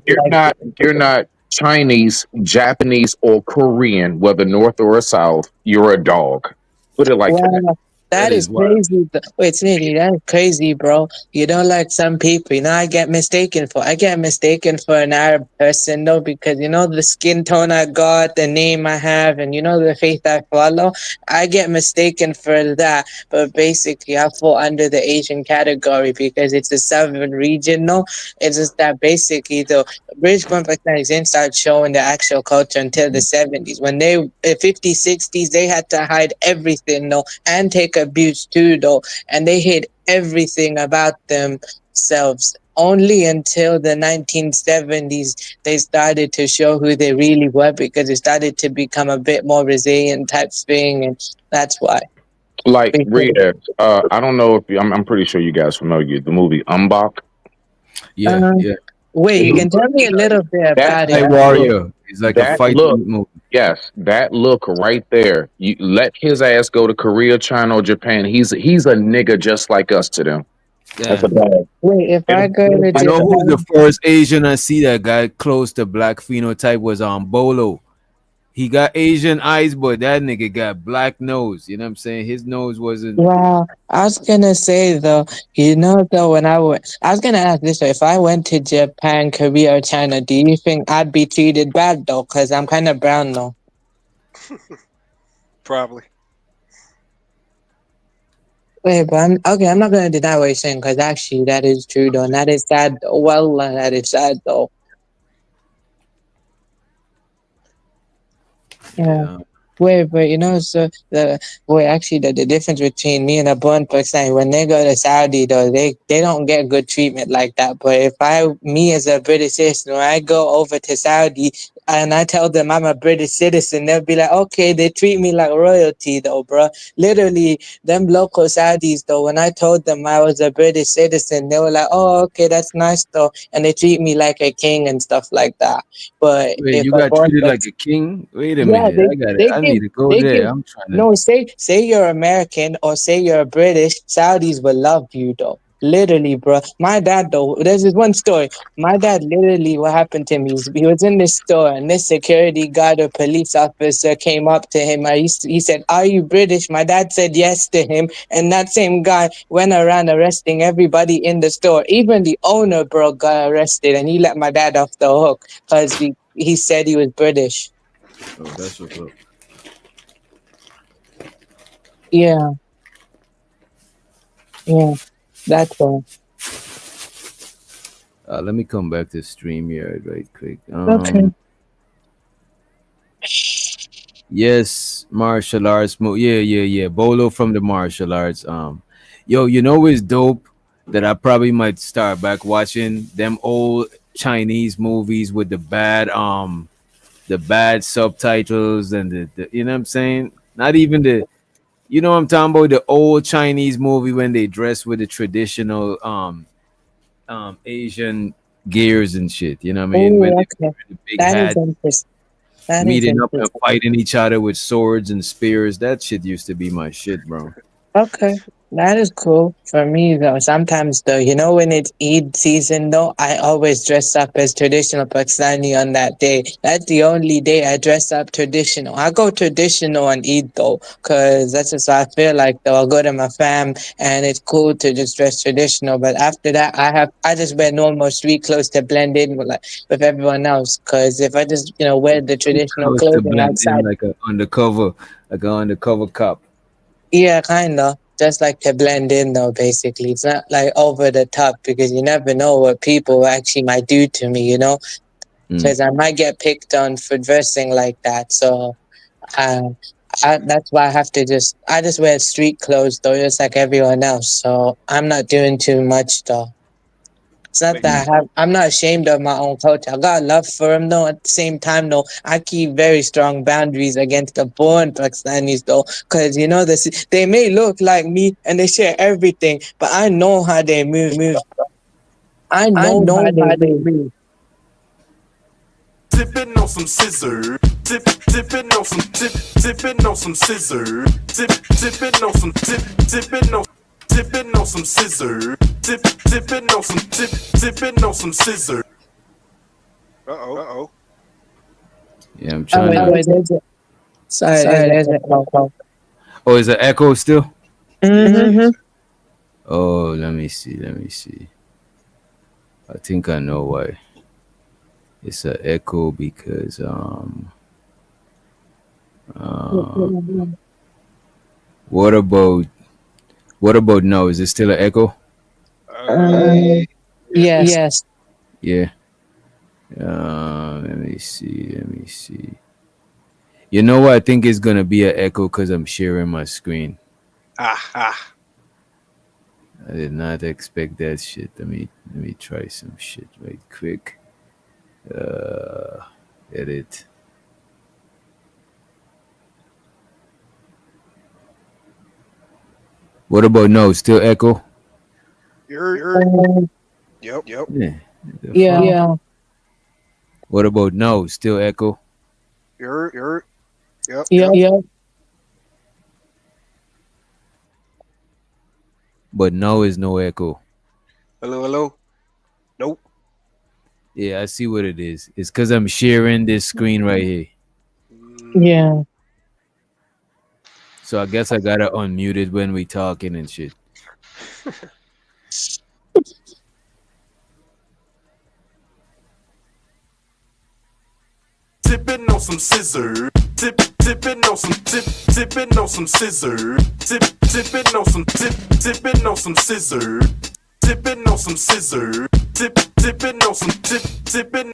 you're not Chinese, Japanese, or Korean, whether north or south, you're a dog. Put it like that. wow, That that is is wild. crazy. Wait, Sneaky, that's crazy, bro. Like some people, I get mistaken for an Arab person, though, because, the skin tone I got, the name I have, and, the faith I follow. I get mistaken for that, but basically, I fall under the Asian category because it's the southern region, no? It's just that basically, though, British Pakistan didn't start showing the actual culture until the 70s. When they, 50s, 60s, they had to hide everything, though, and take abuse too, though, and they hid everything about themselves. Only until the 1970s they started to show who they really were because it started to become a bit more resilient type thing, and that's why. Like Because, Rita, I don't know if I'm pretty sure you guys familiar with the movie Umbach. Yeah, uh, yeah. wait, you can tell me a little bit That about it. Night look, Warrior is like a that look, fighting movie. yes, that look right there. You let his ass go to Korea, China, or Japan. He's a nigga just like us to them. That's a Damn. bad. Wait, if I go to You know who's the Japan, first Asian I see that got close to black phenotype was on Bolo. He got Asian eyes, but that nigga got black nose. You know what I'm saying? His nose wasn't. wow, I was gonna say though, though, when I was gonna ask this way, if I went to Japan, Korea, or China, do you think I'd be treated bad though? Cause I'm kind of brown though. Probably. Wait, but I'm okay. I'm not gonna deny what you're saying, cause actually that is true though, and that is sad. Well, that is sad though. Yeah. Yeah. Wait, but so the difference between me and a born Pakistani, when they go to Saudi though, they don't get good treatment like that. But if me as a British citizen, when I go over to Saudi and I tell them I'm a British citizen, they'll be like, okay, they treat me like royalty though, bro. Literally, them local Saudis though, when I told them I was a British citizen, they were like, oh, okay, that's nice though, and they treat me like a king and stuff like that. But Wait, if you a got born treated like a king? Wait a yeah, minute. I got it. they I give need to go they there. give I'm trying to. no say you're American or say you're British, Saudis will love you though. Literally, bro. My dad though, there's this one story. My dad literally what happened to me is he was in this store and this security guard or police officer came up to him. He said, "Are you British?" My dad said yes to him, and that same guy went around arresting everybody in the store. Even the owner, bro, got arrested, and he let my dad off the hook because he said he was British. Oh, that's what's up. Yeah, yeah, that's all. Let me come back to StreamYard right quick. Okay. Yes, martial arts. Yeah, yeah, yeah. Bolo from the martial arts. Yo, you know it's dope that I probably might start back watching them old Chinese movies with the bad subtitles and the you know what I'm saying? Not even the you know what I'm talking about, the old Chinese movie when they dress with the traditional Asian gears and shit. You know what I mean? When Oh, they okay. wear the big That is hat, interesting. That is meeting up and interesting. fighting each other with swords and spears. That shit used to be my shit, bro. Okay, that is cool for me though. Sometimes though, when it's Eid season though, I always dress up as traditional Pakistani on that day. That's the only day I dress up traditional. I go traditional on Eid though, cause that's just how I feel like though. I go to my fam and it's cool to just dress traditional. But after that, I just wear normal street clothes to blend in with everyone else. Cause if I just wear the traditional Close to clothing blend in outside. like an undercover cop. Yeah, kind of. Just like to blend in, though, basically. It's not like over the top because you never know what people actually might do to me, Mm. Because I might get picked on for dressing like that. So uh, that's why I just wear street clothes, though, just like everyone else. So I'm not doing too much, though. It's not Makes that sense. I'm not ashamed of my own culture. I got love for them though. At the same time though, I keep very strong boundaries against the born Pakistanis though, because they may look like me and they share everything, but I know how they move. I I know how know they how they move. move. Tipping on some scissor. Tipping on some tipping on some scissor. Tipping on some tipping on some scissor. Tipping on some tipping on some scissor. Uh oh. Yeah, I'm Oh trying wait, to. wait, there's a echo. Oh, is it echo still? Mm-hmm. Oh, let me see. Let me see. I think I know why. It's an echo because uh what about now? Is it still an echo? Um, Yeah. yes. Yeah. Let me see. Let me see. You know what? I think it's gonna be an echo because I'm sharing my screen. Ah. I did not expect that shit. Let me try some shit right quick. Uh, Edit. What about no? Still echo? You're. Yep. Yep. Yeah. The Yeah. fuck? Yeah. What about no? Still echo? You're. Yep. Yeah. Yep. Yeah. But no is no echo. Hello. Hello. Nope. Yeah, I see what it is. It's because I'm sharing this screen right here. Yeah. So I guess I gotta unmute it when we talking and shit. Tipping on some scissor. Tipping on some tipping on some scissor. Tipping on some tipping on some scissor. Tipping on some scissor. Tipping on some tipping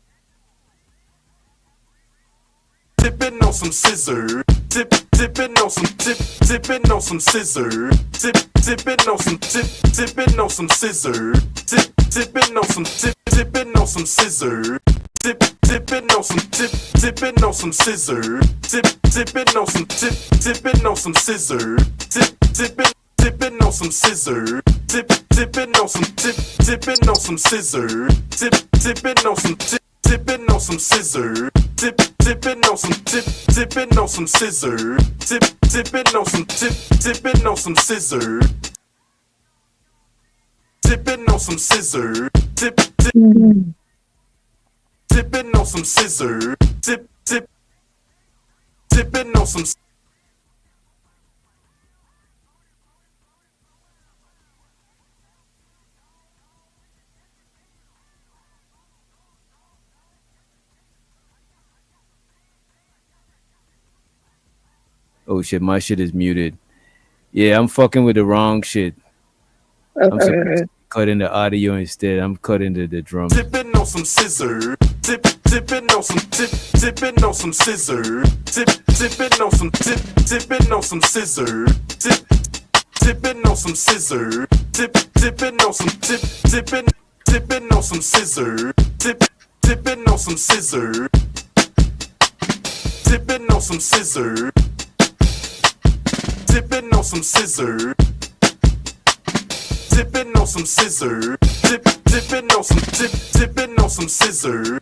tipping on some scissor. Tipping on some tipping on some scissor. Tipping on some tipping on some scissor. Tipping on some tipping on some scissor. Tipping on some tipping on some scissor. Tipping on some tipping on some scissor. Tipping on some scissor. Tipping on some tipping on some scissor. Tipping on some tipping on some scissor. Tipping on some tipping on some scissor. Tipping on some tipping on some scissor. Tipping on some scissor. Tipping on some scissor. Tipping on some. Oh shit, my shit is muted. Yeah, I'm fucking with the wrong shit. I'm supposed to cut in the audio instead. I'm cutting the drum. Tipping on some scissor. Tipping on some tipping on some scissor. Tipping on some tipping on some scissor. Tipping on some scissor. Tipping on some tipping on some scissor. Tipping on some scissor. Tipping on some scissor. Tipping on some scissor. Tipping on some scissor. Tipping on some tipping on some scissor.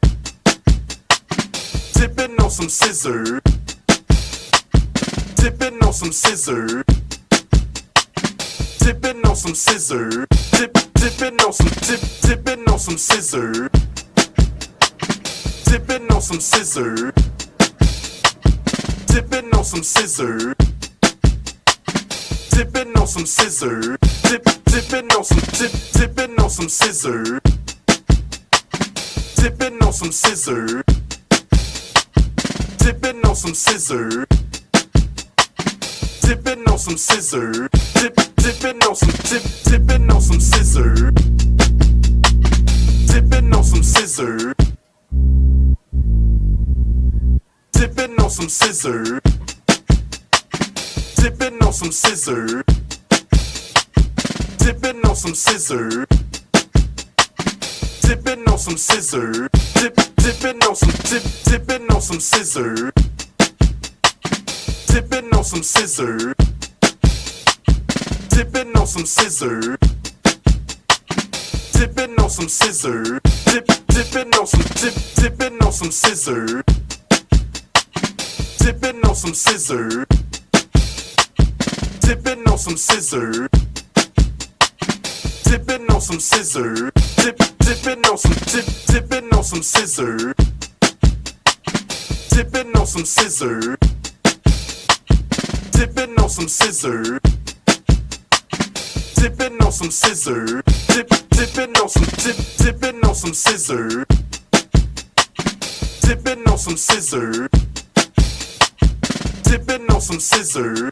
Tipping on some scissor. Tipping on some scissor. Tipping on some scissor. Tipping on some tipping on some scissor. Tipping on some scissor. Tipping on some scissor. Tipping on some scissor. Tipping on some tipping on some scissor. Tipping on some scissor. Tipping on some scissor. Tipping on some scissor. Tipping on some tipping on some scissor. Tipping on some scissor. Tipping on some scissor. Tipping on some scissor. Tipping on some scissor. Tipping on some scissor. Tipping on some tipping on some scissor. Tipping on some scissor. Tipping on some scissor. Tipping on some scissor. Tipping on some tipping on some scissor. Tipping on some scissor. Tipping on some scissor. Tipping on some scissor. Tipping on some tipping on some scissor. Tipping on some scissor. Tipping on some scissor. Tipping on some scissor. Tipping on some tipping on some scissor. Tipping on some scissor. Tipping on some scissor.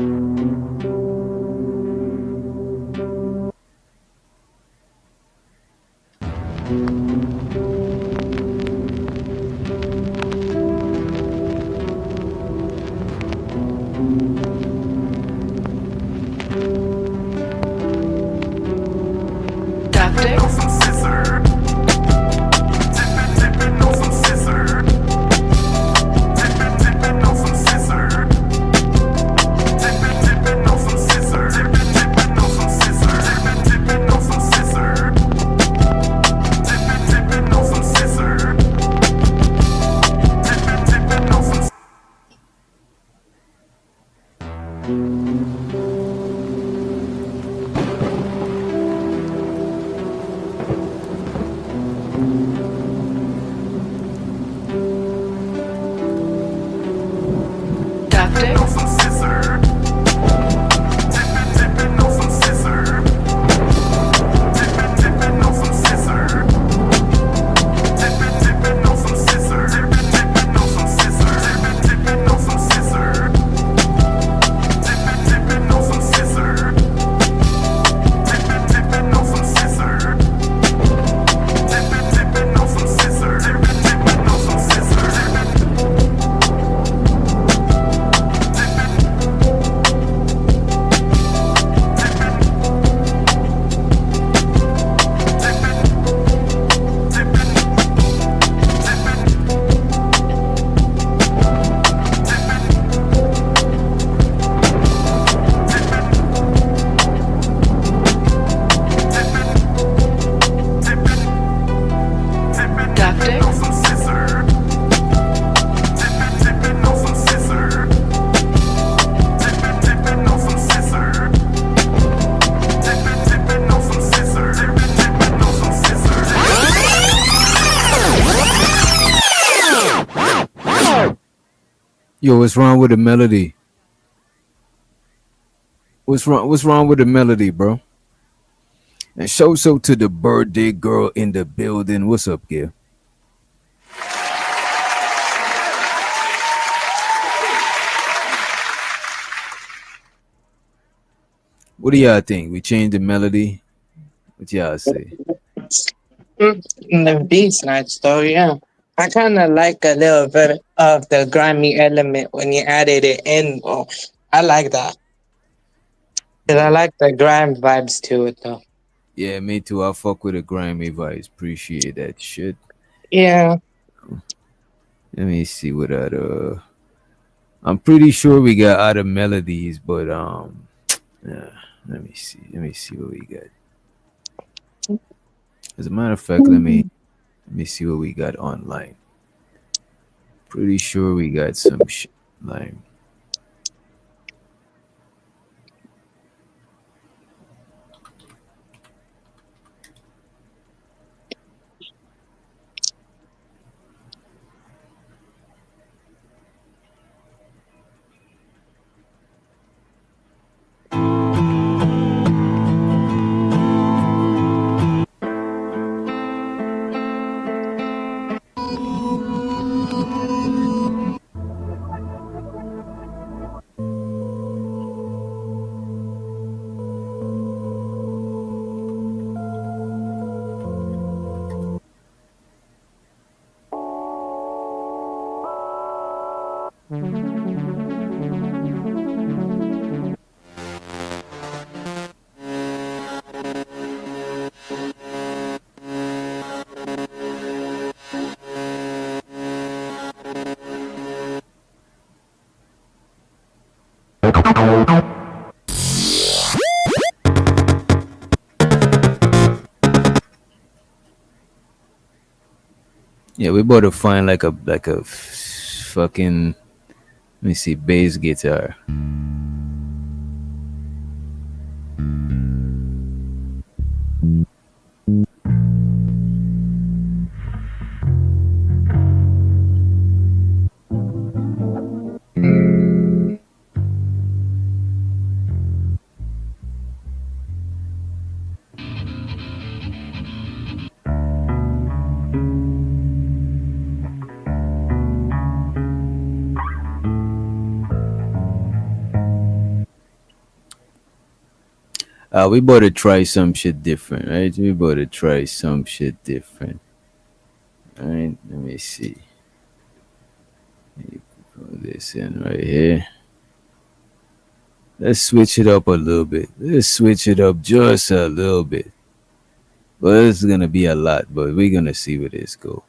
Doctor. Some scissor. Tipping on some scissor. Tipping on some scissor. Tipping on some scissor. Tipping on some scissor. Tipping on some scissor. Tipping on some scissor. Tipping on some. Doctor. Some scissor. Tipping on some scissor. Tipping on some scissor. Tipping on some scissor. Tipping on some scissor. Tipping on some scissor. Tipping on some scissor. Tipping on some scissor. Tipping on some scissor. Tipping on some scissor. Doctor. Some scissor. Tipping on some scissor. Tipping on some scissor. Tipping on some scissor. Tipping on some scissor. Yo, what's wrong with the melody? What's wrong? What's wrong with the melody, bro? And show so to the birthday girl in the building. What's up, Gil? What do y'all think? We changed the melody? What y'all say? The beat's nice though, yeah. I kind of like a little bit of the grimy element when you added it in, though. I like that. Because I like the grime vibes to it, though. Yeah, me too. I fuck with the grimy vibes. Appreciate that shit. Yeah. Let me see what other. I'm pretty sure we got other melodies, but yeah. Let me see. Let me see what we got. As a matter of fact, let me see what we got online. Pretty sure we got some shit online. Yeah, we about to find like a fucking, let me see, bass guitar. We about to try some shit different, right? We about to try some shit different. All right, let me see. Put this in right here. Let's switch it up a little bit. Let's switch it up just a little bit. Well, it's gonna be a lot, but we're gonna see where this go.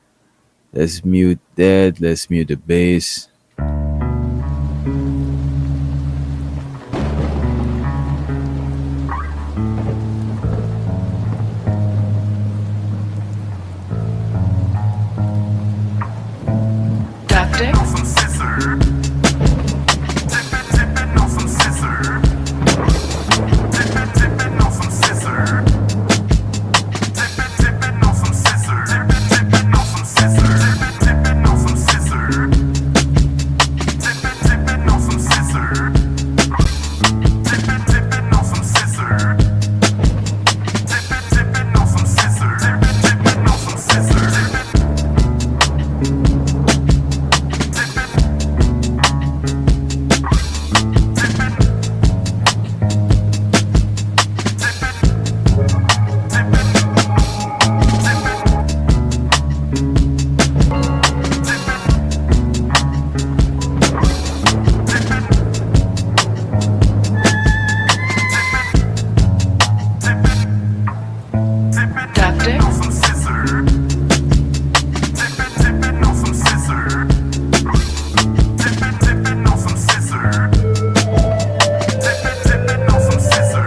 Let's mute that. Let's mute the bass. Tactic. Some scissor. Tipping on some scissor. Tipping on some scissor. Tipping on some scissor. Tipping on some scissor. Tipping on some scissor. Tipping on some scissor. Tipping on some scissor. Tipping on some scissor. Tipping on some scissor. Tactic. Some scissor. Tipping on some scissor. Tipping on some scissor. Tipping on some scissor. Tipping on some scissor. Tipping on some scissor.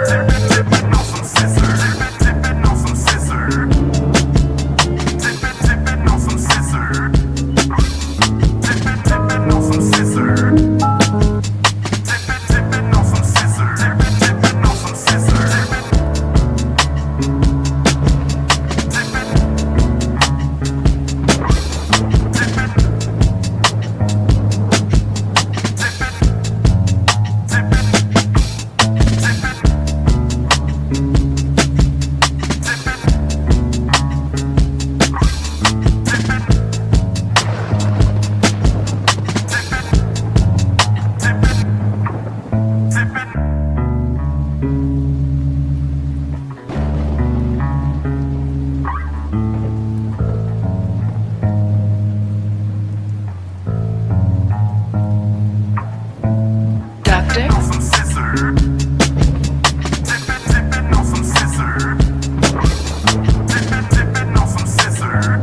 Tipping on some scissor. Tipping on some scissor. Tipping on some scissor. Tipping on some scissor. Tactic. Some scissor. Tipping on some scissor. Tipping on some scissor.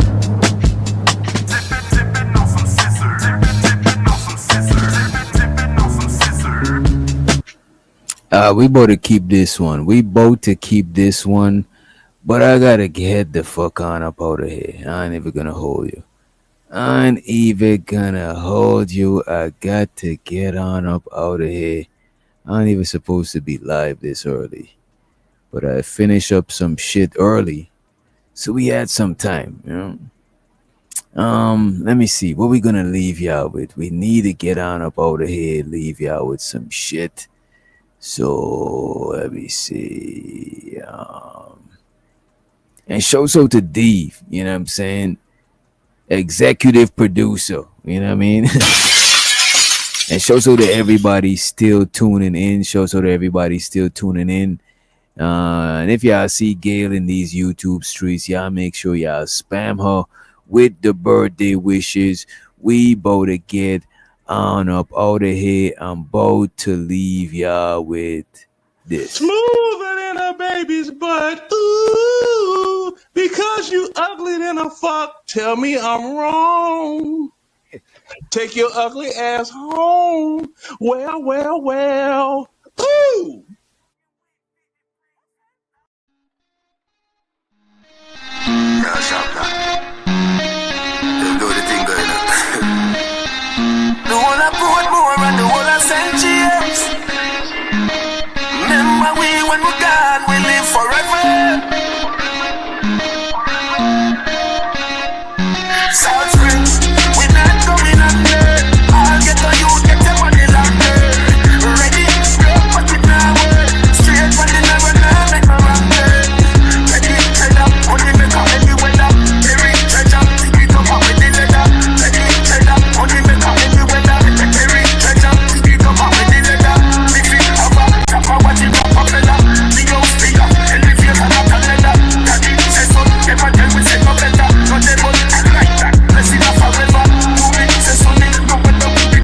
Tipping on some scissor. Tipping on some scissor. Tipping on some scissor. We about to keep this one. We about to keep this one. But I gotta get the fuck on up out of here. I ain't even gonna hold you. I ain't even gonna hold you. I got to get on up out of here. I ain't even supposed to be live this early. But I finish up some shit early. So we had some time, you know. Let me see. What we gonna leave y'all with? We need to get on up out of here, leave y'all with some shit. So let me see. And show so to Dave, you know what I'm saying? Executive producer, you know what I mean? And show so to everybody still tuning in. Show so to everybody still tuning in. And if y'all see Gail in these YouTube streets, y'all make sure y'all spam her with the birthday wishes. We bout to get on up out of here. I'm about to leave y'all with this. Smoother than a baby's butt. Ooh, because you ugly than a fuck. Tell me I'm wrong. Take your ugly ass home. Well, well, well. Ooh. Yes, I'm not.